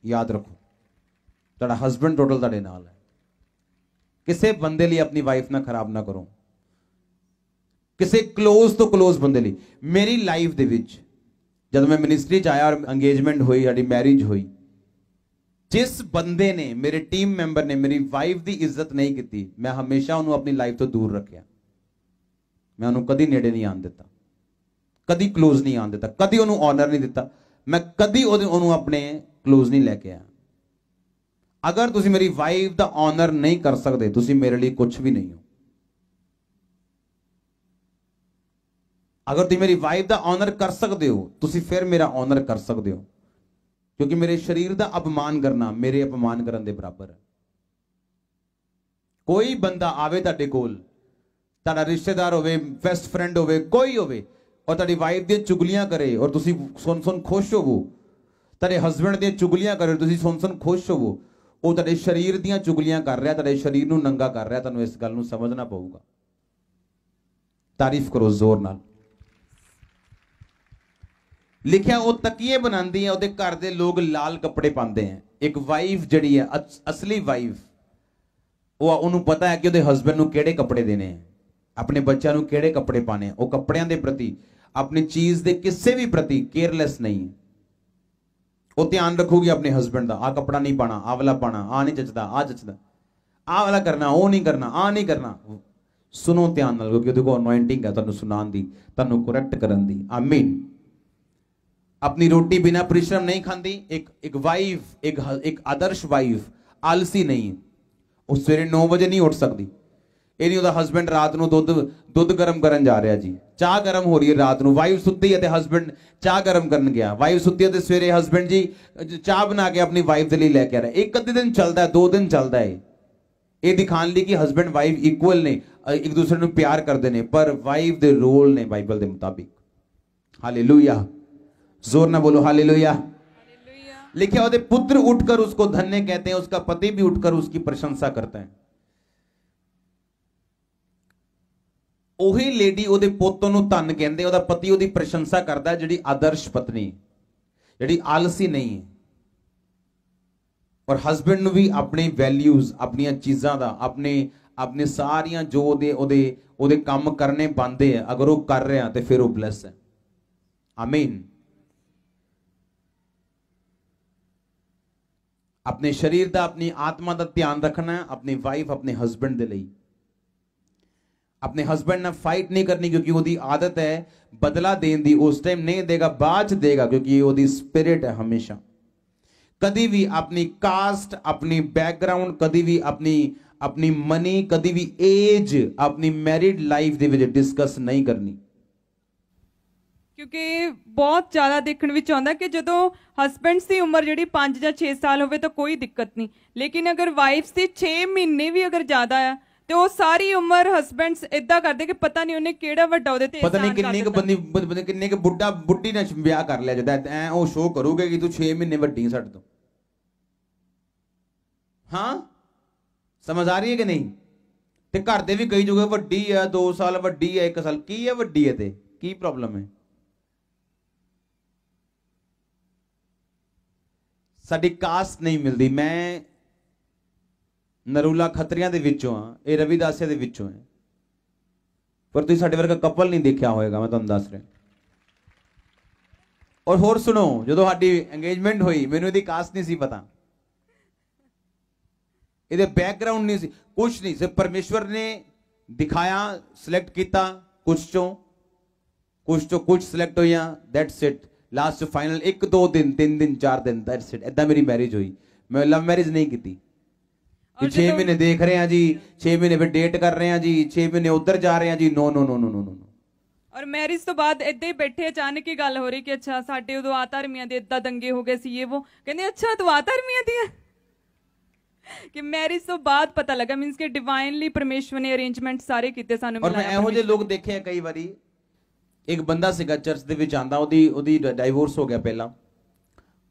ਯਾਦ ਰੱਖੋ, ਤੁਹਾਡਾ ਹਸਬੈਂਡ ਟੋਟਲ ਤੁਹਾਡੇ ਨਾਲ ਹੈ। ਕਿਸੇ ਬੰਦੇ ਲਈ ਆਪਣੀ ਵਾਈਫ ਨਾਲ ਖਰਾਬ ਨਾ ਕਰੋ, ਕਿਸੇ ਕਲੋਜ਼ ਤੋਂ ਕਲੋਜ਼ ਬੰਦੇ ਲਈ। ਮੇਰੀ ਲਾਈਫ ਦੇ ਵਿੱਚ ਜਦੋਂ ਮੈਂ ਮਿਨਿਸਟਰੀ 'ਚ ਆਇਆ ਔਰ ਅੰਗੇਜਮੈਂਟ ਹੋਈ, ਸਾਡੀ ਮੈਰਿਜ ਹੋਈ, ਜਿਸ ਬੰਦੇ ਨੇ, ਮੇਰੇ ਟੀਮ ਮੈਂਬਰ ਨੇ ਮੇਰੀ ਵਾਈਫ ਦੀ ਇੱਜ਼ਤ ਨਹੀਂ ਕੀਤੀ, ਮੈਂ ਹਮੇਸ਼ਾ ਉਹਨੂੰ ਆਪਣੀ ਲਾਈਫ ਤੋਂ ਦੂਰ ਰੱਖਿਆ। मैं उन्होंने कदी नेड़े नहीं आन दिता, कदी क्लोज नहीं आन दिता, कदी उन्होंने ऑनर नहीं दिता, मैं कदी उन्होंने अपने क्लोज नहीं लैके आया। अगर तुसी मेरी वाइफ दा ऑनर नहीं कर सकते, तुसी मेरे लिए कुछ भी नहीं हो। अगर तुम मेरी वाइफ दा ऑनर कर सकते हो, तुसी फिर मेरा ऑनर कर सकते हो, क्योंकि मेरे शरीर दा अपमान करना मेरे अपमान करने दे बराबर है। कोई बंदा आवे तुहाडे कोल, तुहाडा रिश्तेदार होवे, बेस्ट फ्रेंड होवे, कोई होवे, और तुहाडी वाइफ दी चुगलियां करे और तुसी सुन सुन खुश होवो, तुहाडे हस्बैंड दी चुगलियां करे और तुसी सुन सुन खुश होवो, वो तुहाडे शरीर दी चुगलियां कर रहा, तुहाडे शरीर नूं नंगा कर रहा। तुहानूं इस गल नूं समझना पऊगा। तारीफ करो जोर नाल। लिखिया वो तकिए बनाती है, ਉਹਦੇ घर ਦੇ लोग लाल कपड़े पाते हैं। एक वाइफ जड़ी है असली वाइफ, वो ਉਹਨੂੰ पता है कि ਉਹਦੇ हस्बैंड ਨੂੰ ਕਿਹੜੇ कपड़े देने हैं, अपने बच्चों ਨੂੰ ਕਿਹੜੇ कपड़े पाने हैं। वो कपड़ियां ਦੇ प्रति, अपनी चीज के किसी भी प्रति केयरलैस नहीं है। वो ध्यान रखूगी अपने हस्बैंड का, आ कपड़ा नहीं पाना, आ वाला पाना, आ नहीं जचदा, आ जचदा, आ वाला करना, वो नहीं करना, आ नहीं करना। सुनो ध्यान नाल, क्योंकि ਉਹਦੇ ਕੋਲ अनॉइंटिंग है ਤੁਹਾਨੂੰ सुनान दी, ਤੁਹਾਨੂੰ करैक्ट करन दी। आमीन। अपनी रोटी बिना परिश्रम नहीं खाती। एक वाइफ, एक आदर्श वाइफ आलसी नहीं है। वो सवेरे 9 बजे नहीं उठ सकती। ये नहीं ਉਹਦਾ हस्बैंड रात ਨੂੰ ਦੁੱਧ ਗਰਮ ਕਰਨ ਜਾ ਰਿਹਾ ਜੀ, ਚਾਹ ਗਰਮ ਹੋ ਰਹੀ ਹੈ ਰਾਤ ਨੂੰ, ਵਾਈਫ ਸੁੱਤੀ ਹੈ ਤੇ ਹਸਬੈਂਡ ਚਾਹ ਗਰਮ ਕਰਨ ਗਿਆ। ਵਾਈਫ ਸੁੱਤੀ ਹੈ ਤੇ ਸਵੇਰੇ ਹਸਬੈਂਡ ਜੀ ਚਾਹ ਬਣਾ ਕੇ ਆਪਣੀ ਵਾਈਫ ਦੇ ਲਈ ਲੈ ਕੇ ਆ ਰਿਹਾ। ਇੱਕ ਅੱਧੇ ਦਿਨ ਚੱਲਦਾ ਹੈ, 2 ਦਿਨ ਚੱਲਦਾ ਹੈ। ਇਹ ਦਿਖਾਣ ਲਈ ਕਿ ਹਸਬੈਂਡ ਵਾਈਫ ਇਕੁਅਲ ਨੇ, ਇੱਕ ਦੂਸਰੇ ਨੂੰ ਪਿਆਰ ਕਰਦੇ ਨੇ, ਪਰ ਵਾਈਫ ਦੇ ਰੋਲ ਨੇ ਬਾਈਬਲ ਦੇ ਮੁਤਾबिक। हालेलुया, जोर ना बोलो हालेलुया। लिखा होते पुत्र उठकर उसको धन्य कहते हैं, उसका पति भी उठकर उसकी प्रशंसा करता है। ਉਹੀ ਲੇਡੀ ਉਹਦੇ ਪੁੱਤ ਨੂੰ ਧੰਨ ਕਹਿੰਦੇ, ਉਹਦਾ ਪਤੀ ਉਹਦੀ ਪ੍ਰਸ਼ੰਸਾ ਕਰਦਾ, ਜਿਹੜੀ ਆਦਰਸ਼ ਪਤਨੀ, ਜਿਹੜੀ ਆਲਸੀ ਨਹੀਂ ਹੈ। ਔਰ ਹਸਬੈਂਡ ਨੂੰ ਵੀ ਆਪਣੀ ਵੈਲਿਊਜ਼, ਆਪਣੀਆਂ ਚੀਜ਼ਾਂ ਦਾ, ਆਪਣੇ ਸਾਰੀਆਂ ਜੋ ਉਹਦੇ ਕੰਮ ਕਰਨੇ ਬੰਦੇ ਆ, ਅਗਰ ਉਹ ਕਰ ਰਿਹਾ ਤੇ ਫਿਰ ਉਹ ਬਲੈਸ ਹੈ। ਆਮੀਨ। अपने शरीर का, अपनी आत्मा का ध्यान रखना है। अपनी वाइफ अपने हस्बैंड दे लई, अपने हस्बैंड ना फाइट नहीं करनी, क्योंकि वो आदत है बदला देने दी। उस टाइम नहीं देगा, बाद च देगा, क्योंकि वो स्पिरिट है। हमेशा कभी भी अपनी कास्ट, अपनी बैकग्राउंड, कभी भी अपनी मनी, कभी भी एज अपनी मैरिड लाइफ दे विच डिस्कस नहीं करनी। क्योंकि बहुत ज्यादा देखने विच आउंदा कि जदों हस्बैंड्स की उम्र जिहड़ी 5 ਜਾਂ 6 साल होवे तो कोई दिक्कत नहीं, लेकिन अगर वाइफ्स की 6 महीने भी अगर ज्यादा है तो वो सारी उम्र हस्बैंड्स इदा करदे कि पता नहीं उन्हें केड़ा वड्डा ओदे ते पता नहीं किन्नी क बंदी किन्ने क बुड्ढी ने ब्याह कर लिया जदा ऐ ओ शो करूगे कि तू 6 महीने वड्डी है साडे तो। हाँ, समझ आ रही है कि नहीं? ते घर दे भी कई जगह वड्डी है, 2 साल वड्डी है, 1 साल की है वड्डी है, ते की प्रॉब्लम है? साडी कास्ट नहीं मिलती। मैं नरूला खत्रियां दे विचों हाँ, ये रविदासिया दे विचों है, पर तुसीं साडे वर्गा कपल नहीं देखा होएगा, मैं तुहानूं दस रहा। और होर सुनो, जदों साडी एंगेजमेंट हुई मैनूं इहदी कास्ट नहीं सी पता, इहदे बैकग्राउंड नहीं सी, कुछ नहीं, सिर्फ परमेश्वर ने दिखाया, सिलेक्ट किया, कुछ कुछ सिलेक्ट होइयां, दैट्स इट। लास्ट फाइनल 1 2 दिन 3 दिन 4 दिन, दैट्स इट। ऐदा मेरी मैरिज हुई। मैं लव मैरिज नहीं की। 6 महीने देख रहे हैं जी, 6 महीने फिर डेट कर रहे हैं जी, 6 महीने उधर जा रहे हैं जी, no no no no no no. और मैरिज तो बाद इदा ही बैठे अचानक ही गल हो रही कि अच्छा साडे उदों आ धर्मियां दे इदा दंगे हो गए सी, ये वो कहंदे अच्छा तू आ धर्मियां दी है कि मैरिज तो बाद पता लगा। मींस कि डिवाइनली परमेश्वर ने अरेंजमेंट सारे कीते सानू। और मैं एहो जे लोग देखे कई बारी, एक बंदा सीगा चर्च दे विच आंदा, ओदी डाइवोर्स हो गया पहला,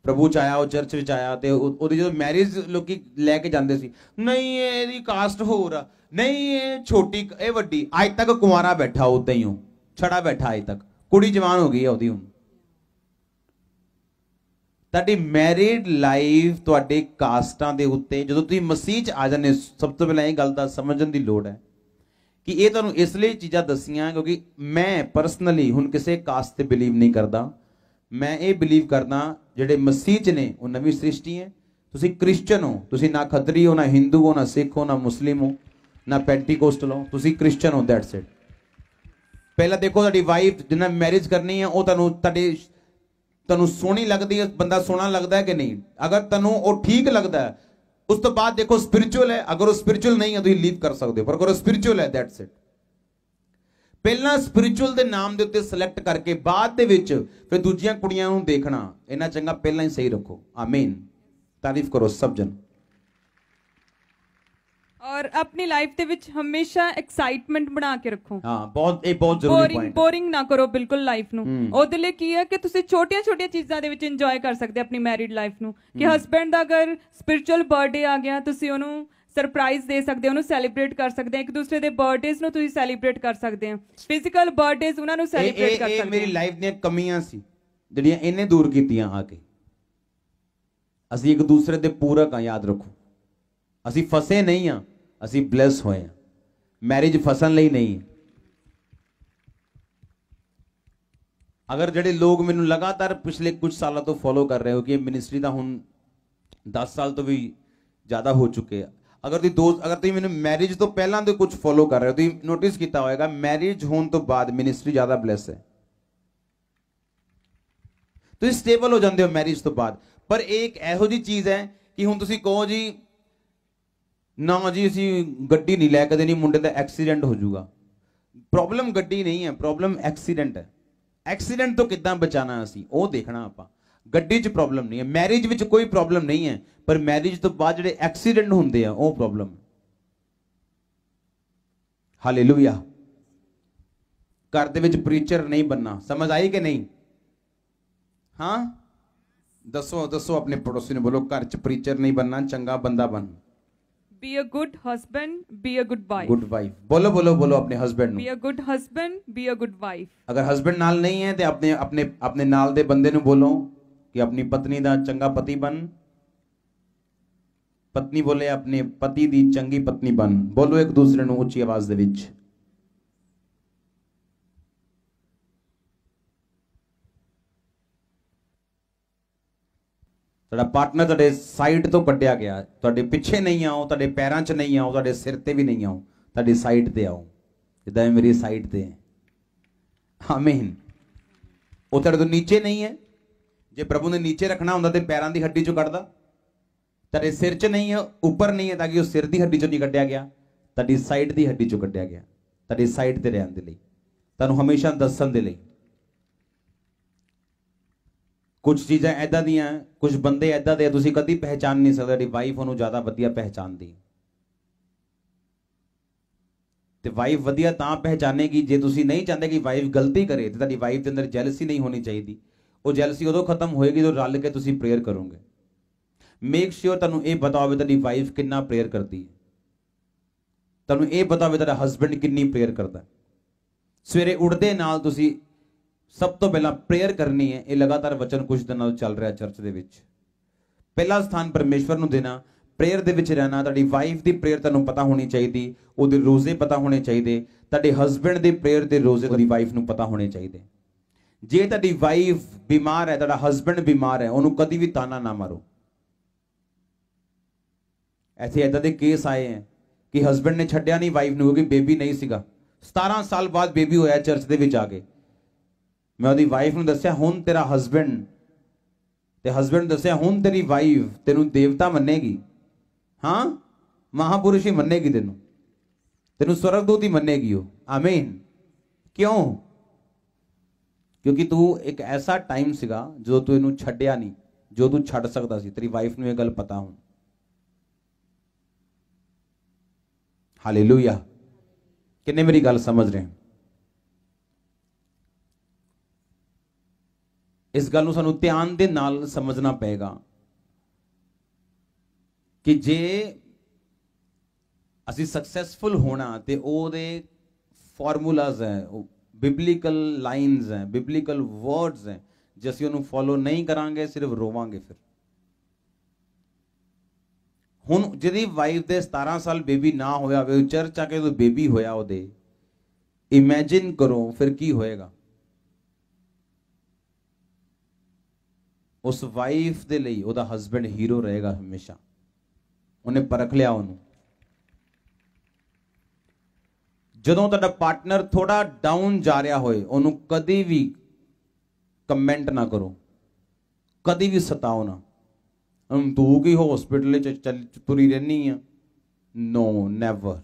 प्रभु च आया, वो चर्च विच आया, ते ओदी जो मैरिज लोग लैके जांदे सी, नहीं एदी कास्ट होर आ, नहीं ये छोटी ए वड्डी, अज तक कुंवारा बैठा, उदां ही छड़ा बैठा, अज तक कुड़ी जवान हो गई है ओदी। हुण ਤੁਹਾਡੀ ਮੈਰਿਡ ਲਾਈਫ ਤੁਹਾਡੇ ਕਾਸਟਾਂ ਦੇ ਉੱਤੇ ਜਦੋਂ ਤੁਸੀਂ ਮਸੀਹ 'ਚ ਆ ਜਾਂਦੇ, ਸਭ ਤੋਂ ਪਹਿਲਾਂ ਇਹ ਗੱਲ ਦਾ ਸਮਝਣ ਦੀ ਲੋੜ ਹੈ ਕਿ ਇਹ ਤੁਹਾਨੂੰ ਇਸ ਲਈ ਚੀਜ਼ਾਂ ਦੱਸੀਆਂ ਕਿਉਂਕਿ ਮੈਂ ਪਰਸਨਲੀ ਹੁਣ ਕਿਸੇ ਕਾਸਟ ਤੇ ਬਿਲੀਵ ਨਹੀਂ ਕਰਦਾ। ਮੈਂ ਇਹ ਬਿਲੀਵ ਕਰਦਾ ਜਿਹੜੇ ਮਸੀਹ 'ਚ ਨੇ ਉਹ ਨਵੀਂ ਸ੍ਰਿਸ਼ਟੀ ਹੈ। ਤੁਸੀਂ ਕ੍ਰਿਸਚਨ ਹੋ, ਤੁਸੀਂ ਨਾ ਖੱਤਰੀ ਹੋ, ਨਾ ਹਿੰਦੂ ਹੋ, ਨਾ ਸਿੱਖ ਹੋ, ਨਾ ਮੁਸਲਿਮ ਹੋ, ਨਾ ਪੈਂਟੀਕੋਸਟਲ ਹੋ, ਤੁਸੀਂ ਕ੍ਰਿਸਚਨ ਹੋ, ਦੈਟਸ ਇਟ। ਪਹਿਲਾਂ ਦੇਖੋ ਤੁਹਾਡੀ ਵਾਈਫ ਜਿੰਨਾ ਮੈਰਿਜ ਕਰਨੀ ਹੈ ਉਹ ਤੁਹਾਨੂੰ ਸੋਹਣੀ ਲੱਗਦੀ ਹੈ, ਬੰਦਾ ਸੋਹਣਾ ਲੱਗਦਾ ਹੈ ਕਿ ਨਹੀਂ। ਅਗਰ ਤੁਹਾਨੂੰ ਉਹ ਠੀਕ ਲੱਗਦਾ ਹੈ, ਉਸ ਤੋਂ ਬਾਅਦ ਦੇਖੋ ਸਪਿਰਿਚੁਅਲ ਹੈ। ਅਗਰ ਉਹ ਸਪਿਰਿਚੁਅਲ ਨਹੀਂ ਹੈ ਤੁਸੀਂ ਲੀਵ ਕਰ ਸਕਦੇ ਹੋ, ਪਰ ਅਗਰ ਉਹ ਸਪਿਰਿਚੁਅਲ ਹੈ ਦੈਟਸ ਇਟ। ਪਹਿਲਾਂ ਸਪਿਰਿਚੁਅਲ ਦੇ ਨਾਮ ਦੇ ਉੱਤੇ ਸਿਲੈਕਟ ਕਰਕੇ ਬਾਅਦ ਦੇ ਵਿੱਚ ਫਿਰ ਦੂਜੀਆਂ ਕੁੜੀਆਂ ਨੂੰ ਦੇਖਣਾ, ਇਹਨਾਂ ਚੰਗਾ ਪਹਿਲਾਂ ਹੀ ਸਹੀ ਰੱਖੋ। ਆਮੀਨ, ਤਾਰੀਫ ਕਰੋ ਸਭ ਜਨ। ਔਰ ਆਪਣੀ ਲਾਈਫ ਦੇ ਵਿੱਚ ਹਮੇਸ਼ਾ ਐਕਸਾਈਟਮੈਂਟ ਬਣਾ ਕੇ ਰੱਖੋ। ਹਾਂ, ਬਹੁਤ ਜ਼ਰੂਰੀ ਪੁਆਇੰਟ। ਬੋਰਿੰਗ ਨਾ ਕਰੋ ਬਿਲਕੁਲ ਲਾਈਫ ਨੂੰ। ਉਹਦੇ ਲਈ ਕੀ ਹੈ ਕਿ ਤੁਸੀਂ ਛੋਟੀਆਂ-ਛੋਟੀਆਂ ਚੀਜ਼ਾਂ ਦੇ ਵਿੱਚ ਇੰਜੋਏ ਕਰ ਸਕਦੇ ਆਪਣੀ ਮੈਰਿਡ ਲਾਈਫ ਨੂੰ। ਕਿ ਹਸਬੈਂਡ ਦਾ ਅਗਰ ਸਪਿਰਿਚੁਅਲ ਬਰਥਡੇ ਆ ਗਿਆ, ਤੁਸੀਂ ਉਹਨੂੰ ਸਰਪ੍ਰਾਈਜ਼ ਦੇ ਸਕਦੇ ਹੋ, ਉਹਨੂੰ ਸੈਲੀਬ੍ਰੇਟ ਕਰ ਸਕਦੇ ਆ। ਇੱਕ ਦੂਸਰੇ ਦੇ ਬਰਥਡੇਜ਼ ਨੂੰ ਤੁਸੀਂ ਸੈਲੀਬ੍ਰੇਟ ਕਰ ਸਕਦੇ ਆ, ਫਿਜ਼ੀਕਲ ਬਰਥਡੇਜ਼ ਉਹਨਾਂ ਨੂੰ ਸੈਲੀਬ੍ਰੇਟ ਕਰ ਸਕਦੇ ਆ। ਮੇਰੀ ਲਾਈਫ ਦੀਆਂ ਕਮੀਆਂ ਸੀ ਜਿਹੜੀਆਂ ਇਹਨੇ ਦੂਰ ਕੀਤੀਆਂ ਆ ਕੇ। ਅਸੀਂ ਇੱਕ ਦੂਸਰੇ ਦੇ ਪੂਰਕ ਆ, ਯਾਦ ਰੱਖੋ। ਅਸੀਂ ਫਸੇ ਨਹੀਂ ਆ, ਅਸੀਂ ਬਲੈਸ ਹੋਏ ਆ। ਮੈਰਿਜ ਫਸਣ ਲਈ ਨਹੀਂ ਹੈ। ਅਗਰ ਜਿਹੜੇ ਲੋਕ ਮੈਨੂੰ ਲਗਾਤਾਰ ਪਿਛਲੇ ਕੁਝ ਸਾਲਾਂ ਤੋਂ ਫੋਲੋ ਕਰ ਰਹੇ ਹੋ ਕਿ ਮਿਨਿਸਟਰੀ ਦਾ ਹੁਣ 10 ਸਾਲ ਤੋਂ ਵੀ ਜ਼ਿਆਦਾ ਹੋ ਚੁੱਕੇ ਆ, ਅਗਰ ਤੁਸੀਂ ਮੈਨੂੰ ਮੈਰਿਜ ਤੋਂ ਪਹਿਲਾਂ ਤੋਂ ਕੁਝ ਫੋਲੋ ਕਰ ਰਹੇ ਹੋ, ਤੁਸੀਂ ਨੋਟਿਸ ਕੀਤਾ ਹੋਏਗਾ ਮੈਰਿਜ ਹੋਣ ਤੋਂ ਬਾਅਦ ਮਿਨਿਸਟਰੀ ਜ਼ਿਆਦਾ ਬਲੈਸ ਹੈ। ਤੁਸੀਂ ਸਟੇਬਲ ਹੋ ਜਾਂਦੇ ਹੋ ਮੈਰਿਜ ਤੋਂ ਬਾਅਦ। ਪਰ ਇੱਕ ਇਹੋ ਜਿਹੀ ਚੀਜ਼ ਹੈ ਕਿ ਹੁਣ ਤੁਸੀਂ ਕਹੋ ਜੀ ਨਾ ਜੀ ਅਸੀਂ ਗੱਡੀ ਨਹੀਂ ਲੈ ਕੇ ਦੇਣੀ, ਮੁੰਡੇ ਦਾ ਐਕਸੀਡੈਂਟ ਹੋ ਜਾਊਗਾ। ਪ੍ਰੋਬਲਮ ਗੱਡੀ ਨਹੀਂ ਹੈ, ਪ੍ਰੋਬਲਮ ਐਕਸੀਡੈਂਟ ਹੈ। ਐਕਸੀਡੈਂਟ ਤੋਂ ਕਿੱਦਾਂ ਬਚਾਣਾ ਅਸੀਂ ਉਹ ਦੇਖਣਾ ਆਪਾਂ। ਗੱਡੀ 'ਚ ਪ੍ਰੋਬਲਮ ਨਹੀਂ ਹੈ, ਮੈਰਿਜ ਵਿੱਚ ਕੋਈ ਪ੍ਰੋਬਲਮ ਨਹੀਂ ਹੈ, ਪਰ ਮੈਰਿਜ ਤੋਂ ਬਾਅਦ ਜਿਹੜੇ ਐਕਸੀਡੈਂਟ ਹੁੰਦੇ ਆ ਉਹ ਪ੍ਰੋਬਲਮ। ਹਾਲੇਲੂਇਆ। ਘਰ ਦੇ ਵਿੱਚ ਪ੍ਰੀਚਰ ਨਹੀਂ ਬਣਨਾ। ਸਮਝ ਆਈ ਕਿ ਨਹੀਂ? ਹਾਂ ਦੱਸੋ ਆਪਣੇ ਪੜੋਸੀ ਨੂੰ, ਬੋਲੋ ਘਰ 'ਚ ਪ੍ਰੀਚਰ ਨਹੀਂ ਬਣਨਾ, ਚੰਗਾ ਬੰਦਾ ਬਣ। Be a good husband, be a good wife. Good wife. बोलो अपने हस्बैंड ਨੂੰ। Be a good husband, be a good wife. अगर हस्बैंड ਨਾਲ ਨਹੀਂ ਹੈ ਤੇ ਆਪਣੇ ਨਾਲ ਦੇ ਬੰਦੇ ਨੂੰ ਬੋਲੋ ਕਿ ਆਪਣੀ ਪਤਨੀ ਦਾ ਚੰਗਾ ਪਤੀ ਬਣ। ਪਤਨੀ ਬੋਲੇ ਆਪਣੇ ਪਤੀ ਦੀ ਚੰਗੀ ਪਤਨੀ ਬਣ। ਬੋਲੋ ਇੱਕ ਦੂਸਰੇ ਨੂੰ ਉੱਚੀ ਆਵਾਜ਼ ਦੇ ਵਿੱਚ। ਤੁਹਾਡਾ ਪਾਰਟਨਰ ਤੁਹਾਡੇ ਸਾਈਡ ਤੋਂ ਕੱਢਿਆ ਗਿਆ, ਤੁਹਾਡੇ ਪਿੱਛੇ ਨਹੀਂ ਆਓ, ਤੁਹਾਡੇ ਪੈਰਾਂ 'ਚ ਨਹੀਂ ਆਓ, ਤੁਹਾਡੇ ਸਿਰ ਤੇ ਵੀ ਨਹੀਂ ਆਓ, ਤੁਹਾਡੀ ਸਾਈਡ ਤੇ ਆਓ, ਜਿੱਦਾਂ ਇਹ ਮੇਰੀ ਸਾਈਡ ਤੇ ਹੈ। ਆਮੀਨ। ਉਹ ਤੁਹਾਡੇ ਤੋਂ ਨੀਚੇ ਨਹੀਂ ਹੈ। ਜੇ ਪ੍ਰਭੂ ਨੇ ਨੀਚੇ ਰੱਖਣਾ ਹੁੰਦਾ ਤੇ ਪੈਰਾਂ ਦੀ ਹੱਡੀ 'ਚੋਂ ਕੱਢਦਾ। ਤੁਹਾਡੇ ਸਿਰ 'ਚ ਨਹੀਂ ਹੈ, ਉੱਪਰ ਨਹੀਂ ਹੈ, ਤਾਂ ਕਿ ਉਹ ਸਿਰ ਦੀ ਹੱਡੀ 'ਚੋਂ ਨਹੀਂ ਕੱਢਿਆ ਗਿਆ, ਤੁਹਾਡੀ ਸਾਈਡ ਦੀ ਹੱਡੀ 'ਚੋਂ ਕੱਢਿਆ ਗਿਆ। ਤੁਹਾਡੀ ਸਾਈਡ ਤੇ ਰਹਿਣ ਦੇ ਲਈ, ਤੁਹਾਨੂੰ ਹਮੇਸ਼ਾ ਦੱਸਣ ਦੇ ਲਈ। ਕੁਝ ਚੀਜ਼ਾਂ ਐਦਾਂ ਦੀਆਂ, ਕੁਝ ਬੰਦੇ ਐਦਾਂ ਦੇ ਤੁਸੀਂ ਕਦੀ ਪਹਿਚਾਨ ਨਹੀਂ ਸਕਦੇ। ਤੁਹਾਡੀ ਵਾਈਫ ਉਹਨੂੰ ਜ਼ਿਆਦਾ ਵਧੀਆ ਪਹਿਚਾਨਦੀ। ਤੇ ਵਾਈਫ ਵਧੀਆ ਤਾਂ ਪਹਿਚਾਨੇਗੀ ਜੇ ਤੁਸੀਂ ਨਹੀਂ ਚਾਹੁੰਦੇ ਕਿ ਵਾਈਫ ਗਲਤੀ ਕਰੇ, ਤੇ ਤੁਹਾਡੀ ਵਾਈਫ ਦੇ ਅੰਦਰ ਜੈਲਸੀ ਨਹੀਂ ਹੋਣੀ ਚਾਹੀਦੀ। ਉਹ ਜੈਲਸੀ ਉਦੋਂ ਖਤਮ ਹੋਏਗੀ ਜਦੋਂ ਰਲ ਕੇ ਤੁਸੀਂ ਪ੍ਰੇਅਰ ਕਰੋਗੇ। ਮੇਕ ਸ਼ੋਰ ਤੁਹਾਨੂੰ ਇਹ ਪਤਾ ਹੋਵੇ ਤੁਹਾਡੀ ਵਾਈਫ ਕਿੰਨਾ ਪ੍ਰੇਅਰ ਕਰਦੀ ਹੈ। ਤੁਹਾਨੂੰ ਇਹ ਪਤਾ ਹੋਵੇ ਤੁਹਾਡਾ ਹਸਬੈਂਡ ਕਿੰਨੀ ਪ੍ਰੇਅਰ ਕਰਦਾ। ਸਵੇਰੇ ਉੱਠਦੇ ਨਾਲ ਤੁਸੀਂ ਸਭ ਤੋਂ ਪਹਿਲਾਂ ਪ੍ਰੇਅਰ ਕਰਨੀ ਹੈ। ਇਹ ਲਗਾਤਾਰ ਵਚਨ ਕੁਝ ਦਿਨਾਂ ਤੋਂ ਚੱਲ ਰਿਹਾ ਚਰਚ ਦੇ ਵਿੱਚ। ਪਹਿਲਾ ਸਥਾਨ ਪਰਮੇਸ਼ਵਰ ਨੂੰ ਦੇਣਾ, ਪ੍ਰੇਅਰ ਦੇ ਵਿੱਚ ਰਹਿਣਾ। ਤੁਹਾਡੀ ਵਾਈਫ ਦੀ ਪ੍ਰੇਅਰ ਤੁਹਾਨੂੰ ਪਤਾ ਹੋਣੀ ਚਾਹੀਦੀ, ਉਹਦੇ ਰੋਜ਼ੇ ਪਤਾ ਹੋਣੇ ਚਾਹੀਦੇ। ਤੁਹਾਡੇ ਹਸਬੈਂਡ ਦੇ ਪ੍ਰੇਅਰ ਦੇ ਰੋਜ਼ੇ ਤੁਹਾਡੀ ਵਾਈਫ ਨੂੰ ਪਤਾ ਹੋਣੇ ਚਾਹੀਦੇ। ਜੇ ਤੁਹਾਡੀ ਵਾਈਫ ਬਿਮਾਰ ਹੈ, ਤੁਹਾਡਾ ਹਸਬੈਂਡ ਬਿਮਾਰ ਹੈ, ਉਹਨੂੰ ਕਦੀ ਵੀ ਤਾਨਾ ਨਾ ਮਾਰੋ। ਐਸੇ ਇਦਾਂ ਦੇ ਕੇਸ ਆਏ ਹੈ ਕਿ ਹਸਬੈਂਡ ਨੇ ਛੱਡਿਆ ਨਹੀਂ ਵਾਈਫ ਨੂੰ ਕਿਉਂਕਿ ਬੇਬੀ ਨਹੀਂ ਸੀਗਾ। 17 ਸਾਲ ਬਾਅਦ ਬੇਬੀ ਹੋਇਆ ਚਰਚ ਦੇ ਵਿੱਚ ਆ ਕੇ। ਮੈਂ ਉਹਦੀ ਵਾਈਫ ਨੂੰ ਦੱਸਿਆ ਹੁਣ ਤੇਰਾ ਹਸਬੈਂਡ, ਤੇ ਹਸਬੈਂਡ ਦੱਸਿਆ ਹੁਣ ਤੇਰੀ ਵਾਈਫ ਤੈਨੂੰ ਦੇਵਤਾ ਮੰਨੇਗੀ। ਹਾਂ, ਮਹਾਪੁਰਸ਼ ਹੀ ਮੰਨੇਗੀ, ਤੈਨੂੰ ਸਵਰਗਦੂਤ ਹੀ ਮੰਨੇਗੀ ਉਹ। ਆਮੀਨ। ਕਿਉਂ? ਕਿਉਂਕਿ ਤੂੰ ਇੱਕ ਐਸਾ ਟਾਈਮ ਸੀਗਾ ਜਦੋਂ ਤੂੰ ਇਹਨੂੰ ਛੱਡਿਆ ਨਹੀਂ, ਜੋ ਤੂੰ ਛੱਡ ਸਕਦਾ ਸੀ। ਤੇਰੀ ਵਾਈਫ ਨੂੰ ਇਹ ਗੱਲ ਪਤਾ ਹੁਣ। ਹਾਲੇਲੂਇਆ। ਕਿੰਨੇ ਮੇਰੀ ਗੱਲ ਸਮਝ ਰਹੇ? ਇਸ ਗੱਲ ਨੂੰ ਸਾਨੂੰ ਧਿਆਨ ਦੇ ਨਾਲ ਸਮਝਣਾ ਪਏਗਾ ਕਿ ਜੇ ਅਸੀਂ ਸਕਸੈਸਫੁਲ ਹੋਣਾ ਤੇ ਉਹਦੇ ਫਾਰਮੂਲਾਜ਼ ਹੈ, ਉਹ ਬਿਬਲੀਕਲ ਲਾਈਨਸ ਹੈ, ਬਿਬਲੀਕਲ ਵਰਡਸ ਹੈ। ਜੇ ਅਸੀਂ ਉਹਨੂੰ ਫੋਲੋ ਨਹੀਂ ਕਰਾਂਗੇ ਸਿਰਫ ਰੋਵਾਂਗੇ। ਫਿਰ ਹੁਣ ਜਿਹਦੀ ਵਾਈਫ ਦੇ 17 ਸਾਲ ਬੇਬੀ ਨਾ ਹੋਇਆ ਹੋਵੇ, ਚਰਚ ਆ ਕੇ ਉਹ ਬੇਬੀ ਹੋਇਆ ਉਹਦੇ, ਇਮੇਜਿਨ ਕਰੋ ਫਿਰ ਕੀ ਹੋਏਗਾ। ਉਸ ਵਾਈਫ ਦੇ ਲਈ ਉਹਦਾ ਹਸਬੈਂਡ ਹੀਰੋ ਰਹੇਗਾ ਹਮੇਸ਼ਾ। ਉਹਨੇ ਪਰਖ ਲਿਆ ਉਹਨੂੰ। ਜਦੋਂ ਤੁਹਾਡਾ ਪਾਰਟਨਰ ਥੋੜਾ ਡਾਊਨ ਜਾ ਰਿਹਾ ਹੋਏ ਉਹਨੂੰ ਕਦੀ ਵੀ ਕਮੈਂਟ ਨਾ ਕਰੋ, ਕਦੀ ਵੀ ਸਤਾਓ ਨਾ, ਤੂੰ ਕੀ ਹਸਪੀਟਲ ਚ ਤੁਰੀ ਰਹਿਨੀ ਆ। ਨੋ, ਨੈਵਰ।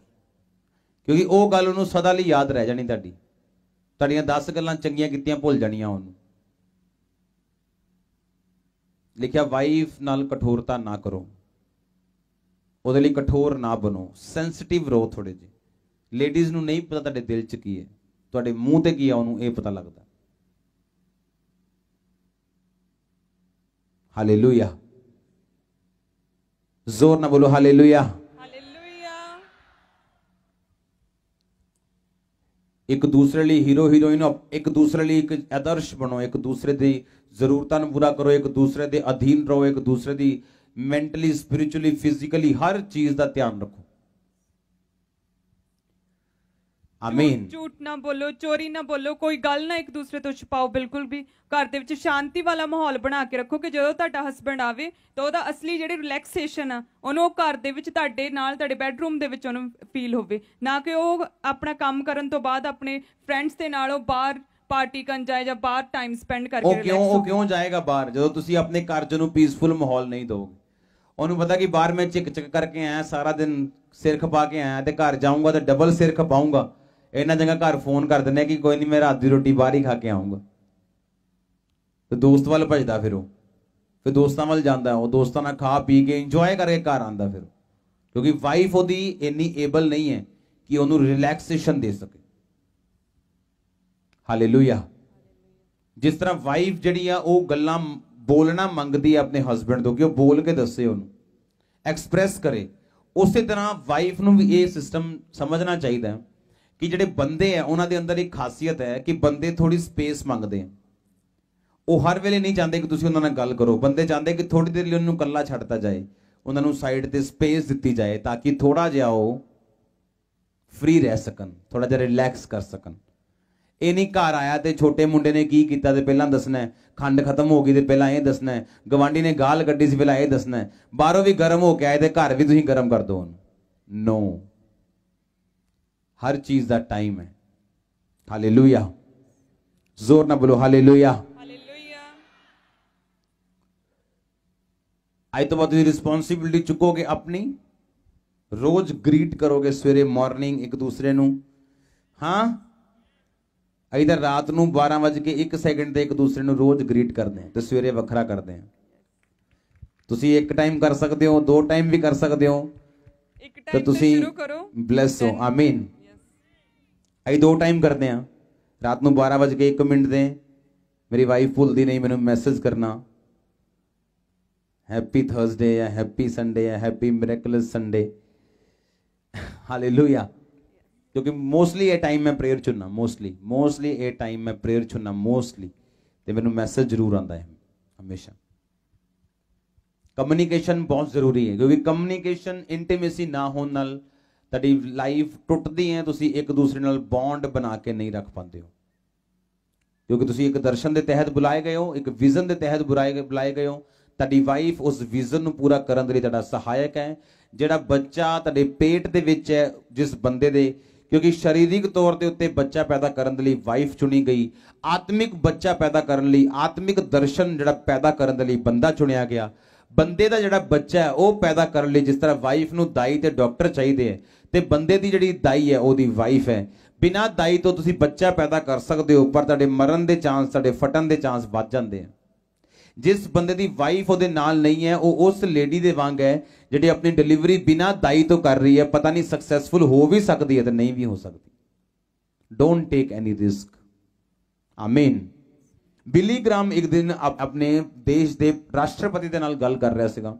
ਕਿਉਂਕਿ ਉਹ ਗੱਲ ਉਹਨੂੰ ਸਦਾ ਲਈ ਯਾਦ ਰਹਿ ਜਾਣੀ, ਤੁਹਾਡੀਆਂ 10 ਗੱਲਾਂ ਚੰਗੀਆਂ ਕੀਤੀਆਂ ਭੁੱਲ ਜਾਣੀਆਂ ਉਹਨੂੰ। ਲਿਖਿਆ ਵਾਈਫ ਨਾਲ ਕਠੋਰਤਾ ਨਾ ਕਰੋ, ਉਹਦੇ ਲਈ ਕਠੋਰ ਨਾ ਬਣੋ, ਸੈਂਸਿਟਿਵ ਰਹੋ ਥੋੜੇ ਜਿਹੇ। ਲੇਡੀਜ਼ ਨੂੰ ਨਹੀਂ ਪਤਾ ਤੁਹਾਡੇ ਦਿਲ 'ਚ ਕੀ ਹੈ, ਤੁਹਾਡੇ ਮੂੰਹ ਤੇ ਕੀ ਆ ਉਹਨੂੰ ਇਹ ਪਤਾ ਲੱਗਦਾ। ਹਾਲੇਲੂਇਆ, ਜ਼ੋਰ ਨਾ ਬੋਲੋ ਹਾਲੇਲੂਇਆ। ਹਾਲੇਲੂਇਆ। ਇੱਕ ਦੂਸਰੇ ਲਈ ਹੀਰੋ ਹੀਰੋਇਨ, ਇੱਕ ਦੂਸਰੇ ਲਈ ਇੱਕ ਆਦਰਸ਼ ਬਣੋ, ਇੱਕ ਦੂਸਰੇ ਦੀ ਜ਼ਰੂਰਤਾਂ ਨੂੰ ਪੂਰਾ ਕਰੋ, ਇੱਕ ਦੂਸਰੇ ਦੇ ਅਧੀਨ ਰਹੋ, ਇੱਕ ਦੂਸਰੇ ਦੀ ਮੈਂਟਲੀ, ਸਪਿਰਿਚੁਅਲੀ, ਫਿਜ਼ੀਕਲੀ ਹਰ ਚੀਜ਼ ਦਾ ਧਿਆਨ ਰੱਖੋ। ਆਮੀਨ। ਝੂਠ ਨਾ ਬੋਲੋ, ਚੋਰੀ ਨਾ ਬੋਲੋ, ਕੋਈ ਗੱਲ ਨਾ ਇੱਕ ਦੂਸਰੇ ਤੋਂ ਛੁਪਾਓ। ਬਿਲਕੁਲ ਵੀ ਘਰ ਦੇ ਵਿੱਚ ਸ਼ਾਂਤੀ ਵਾਲਾ ਮਾਹੌਲ ਬਣਾ ਕੇ ਰੱਖੋ ਕਿ ਜਦੋਂ ਤੁਹਾਡਾ ਹਸਬੈਂਡ ਆਵੇ ਤਾਂ ਉਹਦਾ ਅਸਲੀ ਜਿਹੜੀ ਰਿਲੈਕਸੇਸ਼ਨ ਆ ਉਹਨੂੰ ਉਹ ਘਰ ਦੇ ਵਿੱਚ ਤੁਹਾਡੇ ਨਾਲ, ਤੁਹਾਡੇ ਬੈਡਰੂਮ ਦੇ ਵਿੱਚ ਉਹਨੂੰ ਫੀਲ ਹੋਵੇ, ਨਾ ਕਿ ਉਹ ਆਪਣਾ ਕੰਮ ਕਰਨ ਤੋਂ ਬਾਅਦ ਆਪਣੇ ਫਰੈਂਡਸ ਦੇ ਨਾਲ ਉਹ ਬਾਹਰ ਪਾਰਟੀ ਕਰਨ ਜਾਏ ਜਾਂ ਬਾਹਰ ਟਾਈਮ ਸਪੈਂਡ ਕਰਕੇ। ਉਹ ਕਿਉਂ ਜਾਏਗਾ ਬਾਹਰ ਜਦੋਂ ਤੁਸੀਂ ਆਪਣੇ ਘਰ 'ਚ ਉਹਨੂੰ ਪੀਸਫੁਲ ਮਾਹੌਲ ਨਹੀਂ ਦੋਗੇ। ਉਹਨੂੰ ਪਤਾ ਕਿ ਬਾਹਰ ਮੈਂ ਚਿਕ ਚਿਕ ਕਰਕੇ ਆਇਆ, ਸਾਰਾ ਦਿਨ ਸਿਰ ਖਪਾ ਕੇ ਆਇਆ, ਤੇ ਘਰ ਜਾਊਂਗਾ ਤੇ ਡਬਲ ਸਿਰ ਖਪਾਊਂਗਾ। ਇਹਨਾਂ ਜਗ੍ਹਾ ਘਰ ਫੋਨ ਕਰ ਦਿੰਦੇ ਕਿ ਕੋਈ ਨਹੀਂ ਮੈਂ ਰਾਤ ਦੀ ਰੋਟੀ ਬਾਹਰ ਹੀ ਖਾ ਕੇ ਆਊਂਗਾ, ਤੇ ਦੋਸਤ ਵੱਲ ਭਜਦਾ, ਫਿਰ ਦੋਸਤਾਂ ਵੱਲ ਜਾਂਦਾ, ਉਹ ਦੋਸਤਾਂ ਨਾਲ ਖਾ ਪੀ ਕੇ ਇੰਜੋਏ ਕਰਕੇ ਘਰ ਆਉਂਦਾ ਫਿਰ, ਕਿਉਂਕਿ ਵਾਈਫ ਉਹਦੀ ਇੰਨੀ ਏਬਲ ਨਹੀਂ ਹੈ ਕਿ ਉਹਨੂੰ ਰਿਲੈਕਸੇਸ਼ਨ ਦੇ ਸਕੇ। ਹਾਲੇਲੂਇਆ। ਜਿਸ ਤਰ੍ਹਾਂ ਵਾਈਫ ਜਿਹੜੀ ਆ ਉਹ ਗੱਲਾਂ ਬੋਲਣਾ ਮੰਗਦੀ ਹੈ ਆਪਣੇ ਹਸਬੈਂਡ ਤੋਂ ਕਿ ਉਹ ਬੋਲ ਕੇ ਦੱਸੇ, ਉਹਨੂੰ ਐਕਸਪ੍ਰੈਸ ਕਰੇ, ਉਸੇ ਤਰ੍ਹਾਂ ਵਾਈਫ ਨੂੰ ਵੀ ਇਹ ਸਿਸਟਮ ਸਮਝਣਾ ਚਾਹੀਦਾ ਹੈ ਕਿ ਜਿਹੜੇ ਬੰਦੇ ਆ ਉਹਨਾਂ ਦੇ ਅੰਦਰ ਇੱਕ ਖਾਸੀਅਤ ਹੈ ਕਿ ਬੰਦੇ ਥੋੜੀ ਸਪੇਸ ਮੰਗਦੇ ਆ। ਉਹ ਹਰ ਵੇਲੇ ਨਹੀਂ ਚਾਹੁੰਦੇ ਕਿ ਤੁਸੀਂ ਉਹਨਾਂ ਨਾਲ ਗੱਲ ਕਰੋ, ਬੰਦੇ ਚਾਹੁੰਦੇ ਕਿ ਥੋੜੀ ਦੇਰ ਲਈ ਉਹਨੂੰ ਇਕੱਲਾ ਛੱਡਤਾ ਜਾਏ, ਉਹਨਾਂ ਨੂੰ ਸਾਈਡ ਤੇ ਸਪੇਸ ਦਿੱਤੀ ਜਾਏ ਤਾਂ ਕਿ ਥੋੜਾ ਜਿਹਾ ਉਹ ਫ੍ਰੀ ਰਹਿ ਸਕਣ, ਥੋੜਾ ਜਿਹਾ ਰਿਲੈਕਸ ਕਰ ਸਕਣ। ਇਹ ਨਹੀਂ ਘਰ ਆਇਆ ਤੇ ਛੋਟੇ ਮੁੰਡੇ ਨੇ ਕੀ ਕੀਤਾ ਤੇ ਪਹਿਲਾਂ ਦੱਸਣਾ ਹੈ, ਖੰਡ ਖਤਮ ਹੋ ਗਈ ਤੇ ਪਹਿਲਾਂ ਇਹ ਦੱਸਣਾ ਹੈ, ਗਵਾਂਢੀ ਨੇ ਗਾਲ ਕੱਢੀ ਸੀ ਪਹਿਲਾਂ ਇਹ ਦੱਸਣਾ ਹੈ, ਬਾਹਰੋਂ ਵੀ ਗਰਮ ਹੋ ਕੇ ਆਏ ਤੇ ਘਰ ਵੀ ਤੁਸੀਂ ਗਰਮ ਕਰ ਦਿਓ ਉਹਨੂੰ। ਨੋ, हर चीज का टाइम है। हालेलुया, जोर ना बोलो हालेलुया। आज तो बाद रिस्पॉन्सिबिलिटी चुकोगे अपनी, रोज ग्रीट करोगे सवेरे मॉर्निंग एक दूसरे नू। हाँ, इधर रात नू 12:01 ते एक दूसरे नू रोज ग्रीट करते हैं तो सवेरे वखरा करते हैं। तुसी एक टाइम कर सकते हो, 2 टाइम भी कर सकते हो, एक टाइम से शुरू करो, ब्लेस हो। आमीन। ਅਸੀਂ 2 टाइम करते हैं, रात ਨੂੰ 12:01 ਤੇ ਮੇਰੀ ਵਾਈਫ ਭੁੱਲਦੀ ਨਹੀਂ ਮੈਨੂੰ ਮੈਸੇਜ ਕਰਨਾ, ਹੈਪੀ ਥਰਸਡੇ ਜਾਂ ਹੈਪੀ ਸੰਡੇ ਜਾਂ ਹੈਪੀ ਮਿਰੈਕਲਸ ਸੰਡੇ। ਹਾਲੇਲੂਇਆ। ਕਿਉਂਕਿ ਮੋਸਟਲੀ ਇਹ ਟਾਈਮ ਮੈਂ ਪ੍ਰੇਅਰ ਚੁਣਨਾ, ਮੋਸਟਲੀ ਇਹ ਟਾਈਮ ਮੈਂ ਪ੍ਰੇਅਰ ਚੁਣਨਾ ਮੋਸਟਲੀ, ਤੇ ਮੈਨੂੰ ਮੈਸੇਜ ਜ਼ਰੂਰ ਆਉਂਦਾ ਹੈ ਹਮੇਸ਼ਾ। ਕਮਿਊਨੀਕੇਸ਼ਨ ਬਹੁਤ ਜ਼ਰੂਰੀ ਹੈ, ਕਿਉਂਕਿ ਕਮਿਊਨੀਕੇਸ਼ਨ ਇੰਟੀਮੇਸੀ ਨਾ ਹੋਣ ਨਾਲ ਤੁਹਾਡੀ ਲਾਈਫ ਟੁੱਟਦੀ ਹੈ, ਤੁਸੀਂ ਇੱਕ ਦੂਸਰੇ ਨਾਲ ਬੌਂਡ ਬਣਾ ਕੇ ਨਹੀਂ ਰੱਖ ਪਾਉਂਦੇ ਹੋ, ਕਿਉਂਕਿ ਤੁਸੀਂ ਇੱਕ ਦਰਸ਼ਨ ਦੇ ਤਹਿਤ ਬੁਲਾਏ ਗਏ ਹੋ, ਇੱਕ ਵਿਜ਼ਨ ਦੇ ਤਹਿਤ ਬੁਲਾਏ ਗਏ ਹੋ। ਤੁਹਾਡੀ ਵਾਈਫ ਉਸ ਵਿਜ਼ਨ ਨੂੰ ਪੂਰਾ ਕਰਨ ਦੇ ਲਈ ਤੁਹਾਡਾ ਸਹਾਇਕ ਹੈ। ਜਿਹੜਾ ਬੱਚਾ ਤੁਹਾਡੇ ਪੇਟ ਦੇ ਵਿੱਚ ਹੈ ਜਿਸ ਬੰਦੇ ਦੇ, ਕਿਉਂਕਿ ਸਰੀਰਕ ਤੌਰ ਦੇ ਉੱਤੇ ਬੱਚਾ ਪੈਦਾ ਕਰਨ ਦੇ ਲਈ ਵਾਈਫ ਚੁਣੀ ਗਈ, ਆਤਮਿਕ ਬੱਚਾ ਪੈਦਾ ਕਰਨ ਲਈ, ਆਤਮਿਕ ਦਰਸ਼ਨ ਜਿਹੜਾ ਪੈਦਾ ਕਰਨ ਦੇ ਲਈ ਬੰਦਾ ਚੁਣਿਆ ਗਿਆ। ਬੰਦੇ ਦਾ ਜਿਹੜਾ ਬੱਚਾ ਹੈ ਉਹ ਪੈਦਾ ਕਰਨ ਲਈ ਜਿਸ ਤਰ੍ਹਾਂ ਵਾਈਫ ਨੂੰ ਦਾਈ ਤੇ ਡਾਕਟਰ ਚਾਹੀਦੇ ਹੈ, ਤੇ ਬੰਦੇ ਦੀ ਜਿਹੜੀ ਦਾਈ ਹੈ ਉਹਦੀ ਵਾਈਫ ਹੈ। ਬਿਨਾਂ ਦਾਈ ਤੋਂ ਤੁਸੀਂ ਬੱਚਾ ਪੈਦਾ ਕਰ ਸਕਦੇ ਹੋ, ਪਰ ਤੁਹਾਡੇ ਮਰਨ ਦੇ ਚਾਂਸ, ਤੁਹਾਡੇ ਫਟਣ ਦੇ ਚਾਂਸ ਵੱਧ ਜਾਂਦੇ ਆ। ਜਿਸ ਬੰਦੇ ਦੀ ਵਾਈਫ ਉਹਦੇ ਨਾਲ ਨਹੀਂ ਹੈ ਉਹ ਉਸ ਲੇਡੀ ਦੇ ਵਾਂਗ ਹੈ ਜਿਹੜੀ ਆਪਣੀ ਡਿਲੀਵਰੀ ਬਿਨਾਂ ਦਾਈ ਤੋਂ ਕਰ ਰਹੀ ਹੈ। ਪਤਾ ਨਹੀਂ ਸਕਸੈਸਫੁਲ ਹੋ ਵੀ ਸਕਦੀ ਹੈ ਤੇ ਨਹੀਂ ਵੀ ਹੋ ਸਕਦੀ। Don't take any risk. ਆਮੀਨ। ਬਿਲੀ ਗ੍ਰਾਮ ਇੱਕ ਦਿਨ ਆਪਣੇ ਦੇਸ਼ ਦੇ ਰਾਸ਼ਟਰਪਤੀ ਦੇ ਨਾਲ ਗੱਲ ਕਰ ਰਿਹਾ ਸੀਗਾ,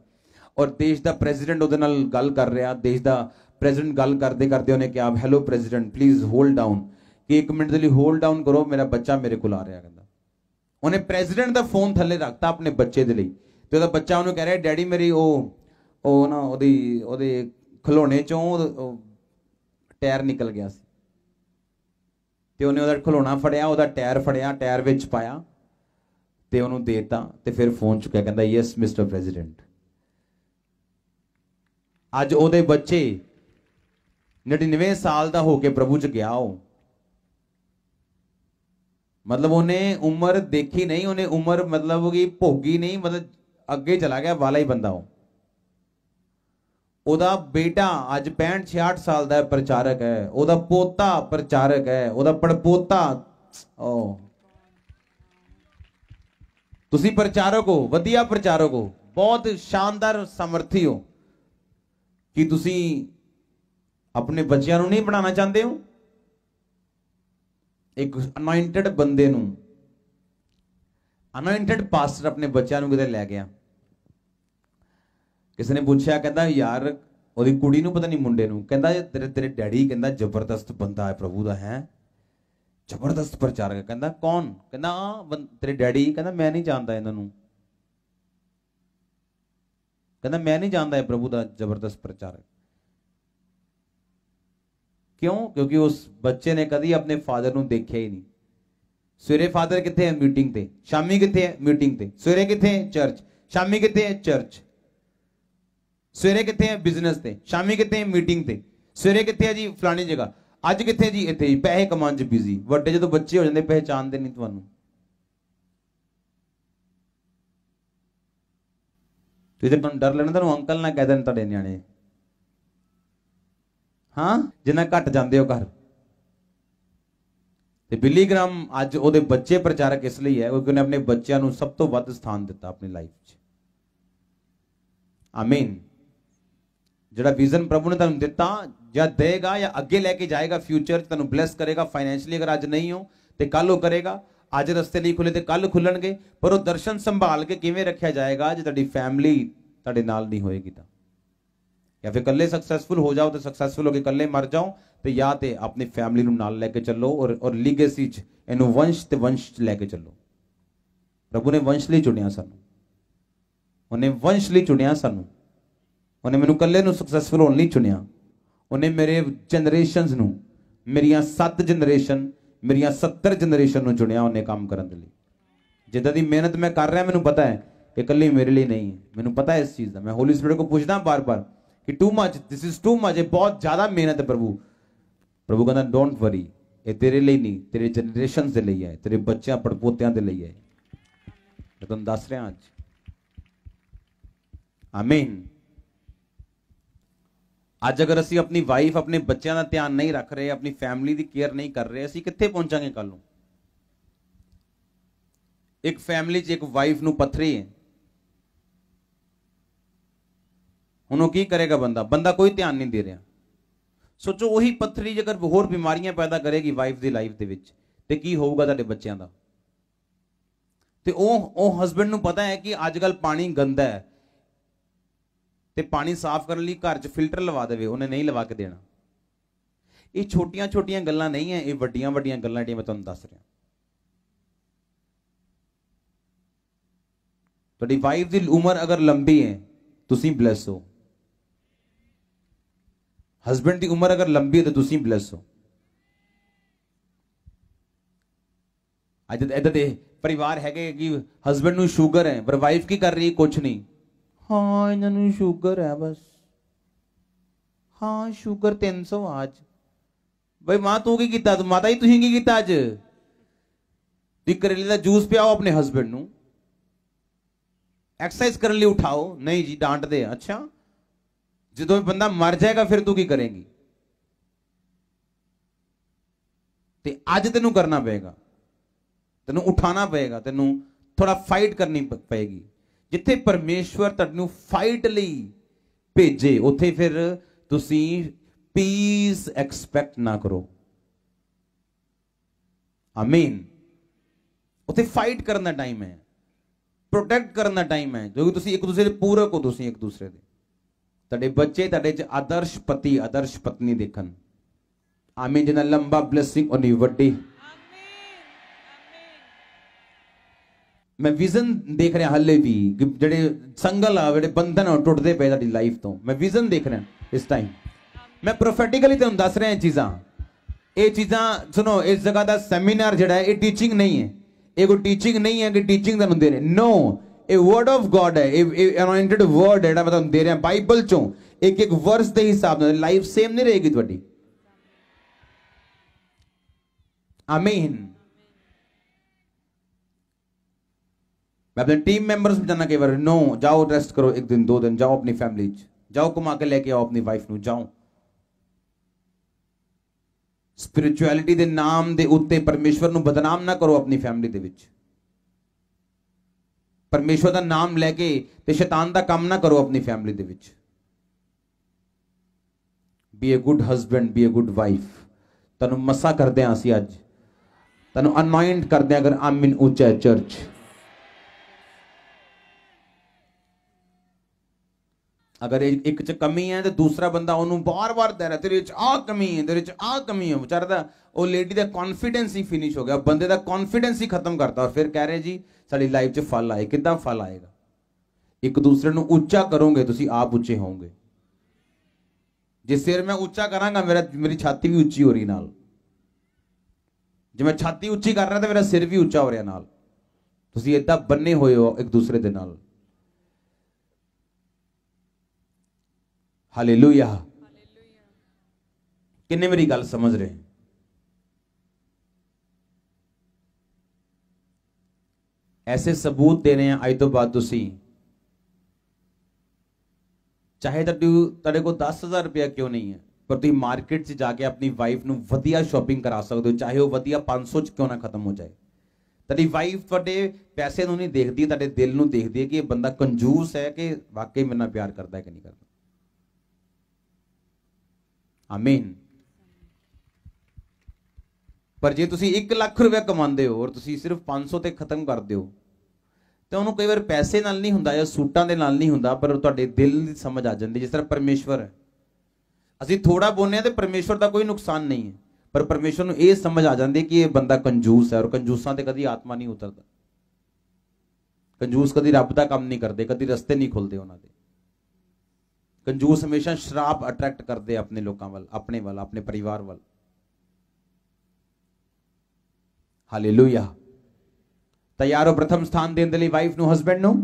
ਔਰ ਦੇਸ਼ ਦਾ ਪ੍ਰੈਜ਼ੀਡੈਂਟ ਉਹਦੇ ਨਾਲ ਗੱਲ ਕਰ ਰਿਹਾ। ਦੇਸ਼ ਦਾ ਪ੍ਰੈਜ਼ੀਡੈਂਟ ਗੱਲ ਕਰਦੇ ਕਰਦੇ ਉਹਨੇ ਕਿਹਾ, hello president please hold down, ਕਿ 1 ਮਿੰਟ ਦੇ ਲਈ ਹੋਲਡ ਡਾਊਨ ਕਰੋ, ਮੇਰਾ ਬੱਚਾ ਮੇਰੇ ਕੋਲ ਆ ਰਿਹਾ। ਕਹਿੰਦਾ ਉਹਨੇ ਪ੍ਰੈਜ਼ੀਡੈਂਟ ਦਾ ਫੋਨ ਥੱਲੇ ਰੱਖਤਾ ਆਪਣੇ ਬੱਚੇ ਦੇ ਲਈ, ਤੇ ਉਹਦਾ ਬੱਚਾ ਉਹਨੂੰ ਕਹਿ ਰਿਹਾ, ਡੈਡੀ ਮੇਰੀ ਉਹ ਨਾ ਉਹਦੇ ਖਿਡੌਣੇ ਚੋਂ ਟਾਇਰ ਨਿਕਲ ਗਿਆ ਸੀ, ਤੇ ਉਹਨੇ ਉਹਦਾ ਖਿਡੌਣਾ ਫੜਿਆ, ਉਹਦਾ ਟਾਇਰ ਫੜਿਆ, ਟਾਇਰ ਵਿੱਚ ਪਾਇਆ ਤੇ ਉਹਨੂੰ ਦੇਤਾ, ਤੇ ਫਿਰ ਫੋਨ ਚੁੱਕਿਆ, ਕਹਿੰਦਾ ਯੈਸ ਮਿਸਟਰ ਪ੍ਰੈਜ਼ੀਡੈਂਟ। ਅੱਜ ਉਹਦੇ ਬੱਚੇ 99 ਸਾਲ ਦਾ ਹੋ ਕੇ ਪ੍ਰਭੂ ਚ ਗਿਆ ਉਹ। मतलब उन्हें उम्र देखी नहीं, उन्हें उम्र मतलब कि भोगी नहीं, मतलब अगे चला गया वाला ही बंदा हो। ओदा बेटा अज 65-66 साल का प्रचारक है, ओदा पोता प्रचारक है, ओदा पड़पोता। तुसी प्रचारक हो, वधिया प्रचारक हो, बहुत शानदार सामर्थी हो कि तुसी अपने बच्चों को नहीं बनाना चाहते हो। एक अनॉइंटेड बंदे नूं, अनॉइंटेड पास्टर अपने बच्चों को किते लै गया। किसी ने पूछा, कहता यार ओदी कुड़ी नूं पता नहीं मुंडे नूं, कहता तेरे तेरे डैडी कहता जबरदस्त बंदा है प्रभु दा, है जबरदस्त प्रचारक है। कहता कौन? कहता तेरे डैडी। कहता मैं नहीं जानता इन्हां नूं, कहता मैं नहीं जानता है प्रभु दा जबरदस्त प्रचारक। क्यों? क्योंकि उस बच्चे ने कभी अपने फादर को देखा ही नहीं। सवेरे फादर किथे है? मीटिंग ते। शामी किथे है? मीटिंग ते। सवेरे किथे है? चर्च। शामी किथे है? चर्च। सवेरे किथे है? बिजनेस ते। शामी किथे है? मीटिंग ते। सवेरे किथे है जी? फलानी जगह। अज किथे जी? इत्थे। पैसे कमाने च बिजी। वड्डे जो बच्चे हो जाते पहचानते नहीं तुहानू। तुहानू डर लगना तुहानू अंकल ना कह देन तुहाडे न्याणे, हाँ जिन्ना घट जाते हो घर। ते बिली ग्राम अज ओदे बच्चे प्रचारक इसलिए है क्योंकि उन्हें अपने बच्चों को सब तो वध स्थान दिता अपनी लाइफ च। आमीन। जिहड़ा विजन प्रभु ने तुहानू दिता या देगा या अगे लैके जाएगा, फ्यूचर तुहानू ब्लैस करेगा फाइनैंशियली। अगर अज नहीं हो तो कल वो करेगा। अज रस्ते नहीं खुले तो कल खुलणगे, पर वो दर्शन संभाल के किवें रखा जाएगा जो तुहाडी फैमिली तुहाडे नाल नहीं होएगी। तो या फिर कल्ले सक्सैसफुल हो जाओ तो सक्सैसफुल होके कल्ले मर जाओ, तो या तो अपनी फैमिली नूं नाल लेके चलो और लीगेसी च इहनूं वंश ते वंश लेके चलो। प्रभु ने वंश लई चुनिया सानूं, उन्हें वंश लई चुनिया सानूं। उन्हें मैनूं कल्ले नूं सक्सैसफुल होण लई चुनिया। उन्हें मेरे जनरेशनस नूं, मेरियां 7 जनरेशन, मेरियां 70 जनरेशन नूं चुनिया उन्हें काम करन दे लई। जिद्दां दी मेहनत मैं कर रहा, मैनूं पता है कि कल्ली मेरे लिए नहीं है। मैनूं पता है इस चीज़ का। मैं होली स्पिरिट को पूछदा बार बार कि too much, this is too much, बहुत ज्यादा मेहनत है प्रभु। प्रभु कहता डोंट वरी, ये तेरे लिए नहीं, तेरे जनरेशन के लिए है, तेरे बच्चों पड़पोत्या के लिए है। मैं तुम दस रहा आज। आमीन। अज अगर असी अपनी वाइफ अपने बच्चों का ध्यान नहीं रख रहे, अपनी फैमिली की केयर नहीं कर रहे, असी कित्थे पहुंचांगे कल नूं। एक फैमिली च एक वाइफ नूं पत्थरी है, उन्होंने की करेगा बंदा? बंदा कोई ध्यान नहीं दे रहा। सोचो वही पत्थरी अगर होर बीमारियां पैदा करेगी वाइफ की लाइफ दे विच, ते की होगा तुहाडे बच्चों का? ते ओ हस्बैंड नूं पता है कि आजकल पानी गंदा है, ते पानी साफ करने लिए घर च फिल्टर लवा देवे, उन्हें नहीं लवा के देना। ये छोटियां छोटियां गल्लां नहीं है, ये वड्डियां वड्डियां गल्लां जिहड़ियां मैं तुहानूं दस रहा। तुहाडी वाइफ की उम्र अगर लंबी है, तुसीं ब्लैस हो। हस्बैंड की उम्र अगर लंबी है तो तुसीं ब्लैस हो। अज इधर दे परिवार है कि हस्बैंड नूं शुगर है, पर वाइफ की कर रही कुछ नहीं। हाँ इन्हां नूं शुगर है बस, हाँ शुगर 300 आज। भाई मां तू की कीता? माता जी तुसीं की कीता अज? तुसीं करेले दा जूस पियाओ अपने हस्बैंड नूं, एक्सरसाइज करने लिए उठाओ। नहीं जी डांट दे। अच्छा जो बंदा मर जाएगा फिर तू की करेंगी? ते आज तेनू करना पेगा, तेनू उठाना पेगा, तेनू थोड़ा फाइट करनी पेगी। जिथे परमेश्वर तेनू फाइट लई भेजे उथे फिर तुसी पीस एक्सपेक्ट ना करो। आमीन। उथे फाइट करने का टाइम है, प्रोटेक्ट करने का टाइम है, क्योंकि तुसी एक दूसरे के पूरक हो। तुसी एक दूसरे के, तुहाडे बच्चे तुहाडे च आदर्श पति आदर्श पत्नी देखन। आमीन। जिन्ना लंबा ब्लेसिंग उन्नी वड्डी। मैं विजन देख रहा हले भी, जेडे संगल आ जेडे बंधन टुटते पे तुहाडी लाइफ तो, मैं विजन देख रहा इस टाइम। मैं प्रोफेटिकली तुहानूं दस रहा चीज़ां। ये चीज़ां सुनो, इस जगह का सैमीनार जिहड़ा है ये टीचिंग नहीं है, ये कोई टीचिंग नहीं है कि टीचिंग तुहानूं दे रहे। No, a word of God है, अनॉइंटेड वर्ड है, मैं तुहानूं दे रहा बाइबल चों एक एक वर्स के हिसाब नाल। लाइफ सेम नहीं रहेगी तुहाडी। आमीन। मैं अपने टीम मेंबर्स में जाना कई बार, नो जाओ रेस्ट करो, एक दिन 2 दिन जाओ अपनी फैमिली जाओ, घुमा के लेके आओ अपनी वाइफ ਨੂੰ जाओ। स्पिरिचुअलिटी ਦੇ ਨਾਮ ਦੇ ਉੱਤੇ ਪਰਮੇਸ਼ਵਰ ਨੂੰ ਬਦਨਾਮ ਨਾ ਕਰੋ ਆਪਣੀ ਫੈਮਿਲੀ ਦੇ ਵਿੱਚ। ਪਰਮੇਸ਼ਵਰ ਦਾ ਨਾਮ ਲੈ ਕੇ ਤੇ ਸ਼ੈਤਾਨ ਦਾ ਕੰਮ ਨਾ ਕਰੋ ਆਪਣੀ ਫੈਮਿਲੀ ਦੇ ਵਿੱਚ। Be a good husband, be a good wife. ਤੁਹਾਨੂੰ ਮਸਾ ਕਰਦੇ ਹਾਂ ਅਸੀਂ ਅੱਜ, ਤੁਹਾਨੂੰ ਅਨੋਇੰਟ ਕਰਦੇ ਹਾਂ ਅਗਰ ਆਮੀਨ ਉੱਚਾ ਚਰਚ। अगर एक च कमी है तो दूसरा बंदा उन्होंने बार बार दे रहा तेरे च आ कमी है, तेरे च आ कमी है, बेचारा दा वो लेडी दा कॉन्फिडेंस ही फिनिश हो गया, बंदे दा कॉन्फिडेंस ही खत्म करता। और फिर कह रहे जी साडी लाइफ च फल आए। कितना फल आएगा? एक दूसरे ਨੂੰ ਉੱਚਾ ਕਰੋਗੇ ਤੁਸੀਂ ਆਪ ਉੱਚੇ ਹੋਵੋਗੇ। ਜੇ ਸਿਰ ਮੈਂ ਉੱਚਾ ਕਰਾਂਗਾ ਮੇਰੀ ਛਾਤੀ ਵੀ ਉੱਚੀ ਹੋ ਰਹੀ ਨਾਲ, ਜੇ ਮੈਂ ਛਾਤੀ ਉੱਚੀ ਕਰ ਰਿਹਾ ਤਾਂ ਮੇਰਾ ਸਿਰ ਵੀ ਉੱਚਾ ਹੋ ਰਿਹਾ ਨਾਲ। ਤੁਸੀਂ ਇਦਾਂ ਬੰਨੇ ਹੋਏ ਹੋ ਇੱਕ ਦੂਸਰੇ ਦੇ ਨਾਲ। हालेलुया। किन्ने मेरी गल समझ रहे हैं? ऐसे सबूत दे रहे हैं अज तो बाद तुसी चाहे तुहाडे कोल 10,000 रुपया क्यों नहीं है, पर तुसीं मार्केट च जाके अपनी वाइफ नूं वधिया शॉपिंग करा सकते हो, चाहे वो वधिया 500 च क्यों ना खत्म हो जाए। तुहाडी वाइफ तुहाडे पैसे नूं नहीं देखदी, तुहाडे दिल नूं देखदी है कि ये बंदा कंजूस है कि वाकई मेरे नाल प्यार करता है कि नहीं करता। आमीन। पर जे तुसी 1 लाख रुपया कमाते हो और तुसी सिर्फ 500 ते खत्म करते हो तो उन्होंने कई बार पैसे नाल नहीं हुंदा या सूटां दे नाल नहीं हुंदा, पर तुहाडे दिल दी समझ आ जाती। जिस तरह परमेश्वर है, असीं थोड़ा बोलने तो परमेश्वर का कोई नुकसान नहीं है, पर परमेश्वर नूं ये समझ आ जाती कि ये बंदा कंजूस है। और कंजूसां ते कदी आत्मा नहीं उतरदा। कंजूस कदी रब दा काम नहीं करते, कदी रस्ते नहीं खुलते उन्हां दे। कंजूस हमेशा शराब अट्रैक्ट करते अपने लोगों वाल, अपने वाल, अपने परिवार वाल। हालेलुया। तैयार हो प्रथम स्थान देने के लिए वाइफ नूं, हस्बैंड नूं,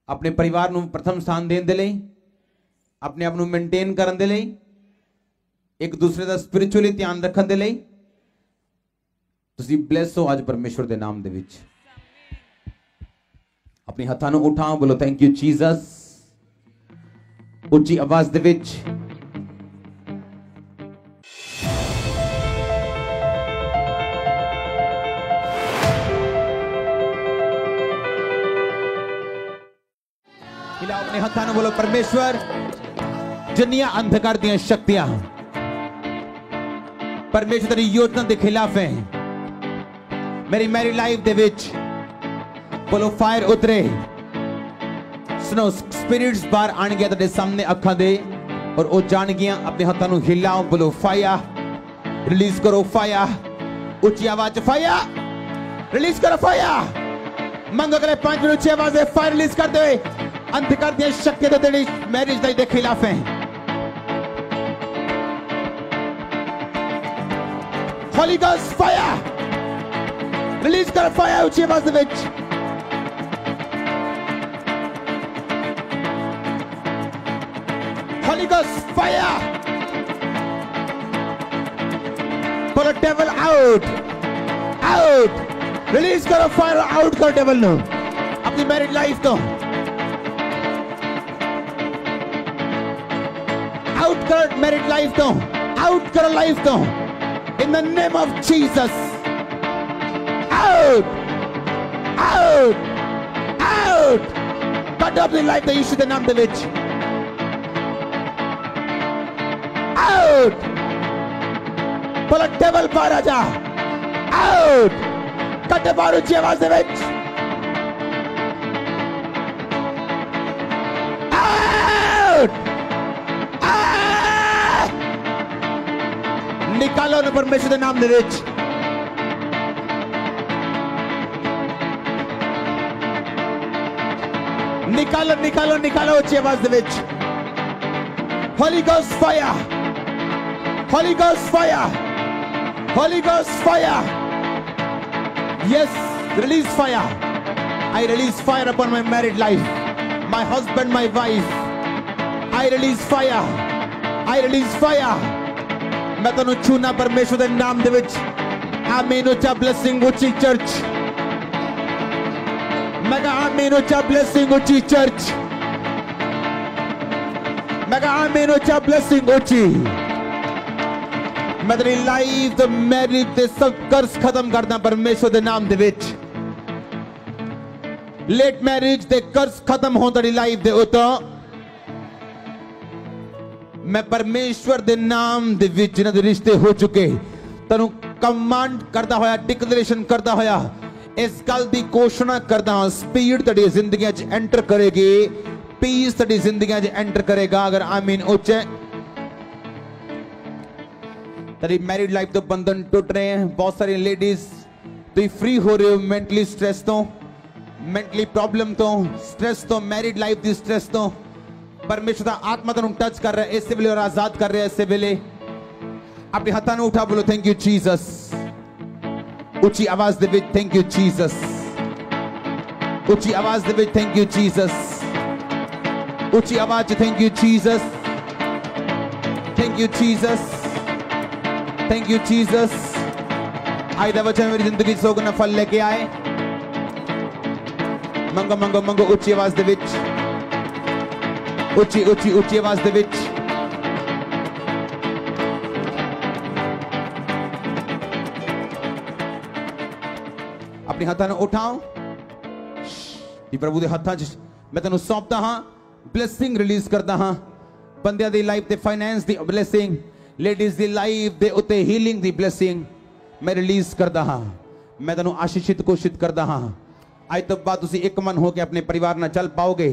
अपने परिवार नूं प्रथम स्थान देने के लिए, अपने आप नूं मेनटेन करने के लिए, एक दूसरे का स्पिरिचुअली ध्यान रखने के लिए। तुसीं ब्लेस हो आज परमेश्वर के नाम दे विच। अपने हत्थां नूं उठाओ, बोलो थैंक यू जीसस। ਉੱਚੀ आवाज ਦੇ ਵਿੱਚ हिलाओ अपने हत्थां ਨੂੰ, बोलो परमेश्वर जिन्नियां अंधकार ਦੀਆਂ ਸ਼ਕਤੀਆਂ परमेश्वर ਦੀ ਯੋਜਨਾ ਦੇ ਖਿਲਾਫ ਹੈ मेरी मैरिड लाइफ ਦੇ ਵਿੱਚ, बोलो फायर उतरे। सुनो स्पिरिट्स बाहर आन गया तेरे सामने अखा दे और वो जान गया। अपने हाथों को हिलाओ, बोलो फायर, रिलीज करो फायर। ऊंची आवाज फायर, रिलीज करो फायर। मंगो अगले 5 मिनट ऊंची आवाज में फायर रिलीज कर दे। अंधकार दी शक्ति तो तेरी मैरिज दे खिलाफ है। होली गोस्ट फायर, रिलीज करो फायर ऊंची आवाज में। Holy Ghost fire, pull the devil out, out, release करो fire out करो devil नो अपनी married life तो out करो married life तो out करो life तो in the name of Jesus, out, out, out, cut up the life तो यीशु के नाम दे विच out, pull a devil बाहर आ जा, out, कटे बाहर ऊंची आवाज दे विच, out, निकालो न परमेश्वर के नाम दे विच। निकालो निकालो निकालो ऊंची आवाज दे विच। Holy Ghost fire, Holy Ghost fire, Holy Ghost fire. Yes, release fire. I release fire upon my married life, my husband, my wife. I release fire. I release fire. मैं तनु छूना परमेश्वर के नाम दे विच आमीन उच्चा ब्लेसिंग उच्ची चर्च मैं कहा आमीन उच्चा ब्लेसिंग उच्ची चर्च मैं कहा आमीन उच्चा ब्लेसिंग उच्ची मैं तेरी लाइफ ते मैरिज ते सब कर्ज खत्म करदा परमेश्वर दे नाम दे विच लेट मैरिज ते कर्ज खत्म होण तेरी लाइफ दे उतो मैं परमेश्वर दे नाम दे विच जिन्हां दे रिश्ते हो चुके तैनूं कमांड करदा होया डिक्लेरेशन करदा होया इस गल दी घोषणा करदा हां स्पीड तेरी जिंदगी च एंटर करेगी पीस तेरी जिंदगी च एंटर करेगा अगर आमीन उच्चे तेरी मैरिड लाइफ तो बंधन टूट रहे हैं बहुत सारी लेडीज तुम फ्री हो रहे हो मेंटली स्ट्रेस तो मेंटली प्रॉब्लम तो स्ट्रेस तो मैरिड लाइफ दी स्ट्रेस तो परमेश्वर दा आत्मा तैनूं टच कर रहा है इस वेले और आजाद कर रहा है इस वेले अपने हाथां नूं उठा बोलो थैंक यू जीसस उच्ची आवाज दे विच थैंक यू जीसस उच्ची आवाज दे विच थैंक यू जीसस उच्ची आवाज thank you Jesus thank you Jesus thank you Jesus आज दा वचन मेरी जिंदगी च 100 गुना फल लेके आए मंगो मंगो मंगो उच्ची आवाज दे विच उच्ची उच्ची उच्ची आवाज दे विच अपने हाथां नूं उठाओ ये प्रभु दे हत्थां च मैं तैनूं सौंपदा हां ब्लेसिंग रिलीज करदा हां बंदियां दी लाइफ ते फाइनेंस दी ब्लेसिंग लेडीज दी लाइफ दे उत्ते हीलिंग दी ब्लेसिंग मैं रिलीज करदा हां मैं तैनूं आशीषित घोषित करदा हां आज तो बाद तुसीं एक मन होकर अपने परिवार नाल चल पाओगे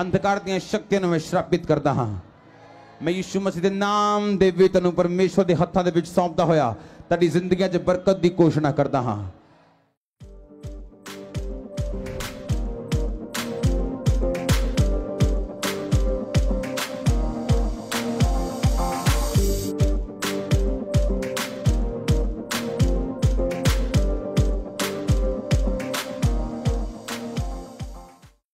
अंधकार दी शक्तियां नूं मैं श्रापित करदा हां मैं यीशु मसीह दे नाम दे विच तैनूं परमेश्वर दे हत्थां दे विच सौंपदा होया तेरी जिंदगी च बरकत दी घोषणा करदा हां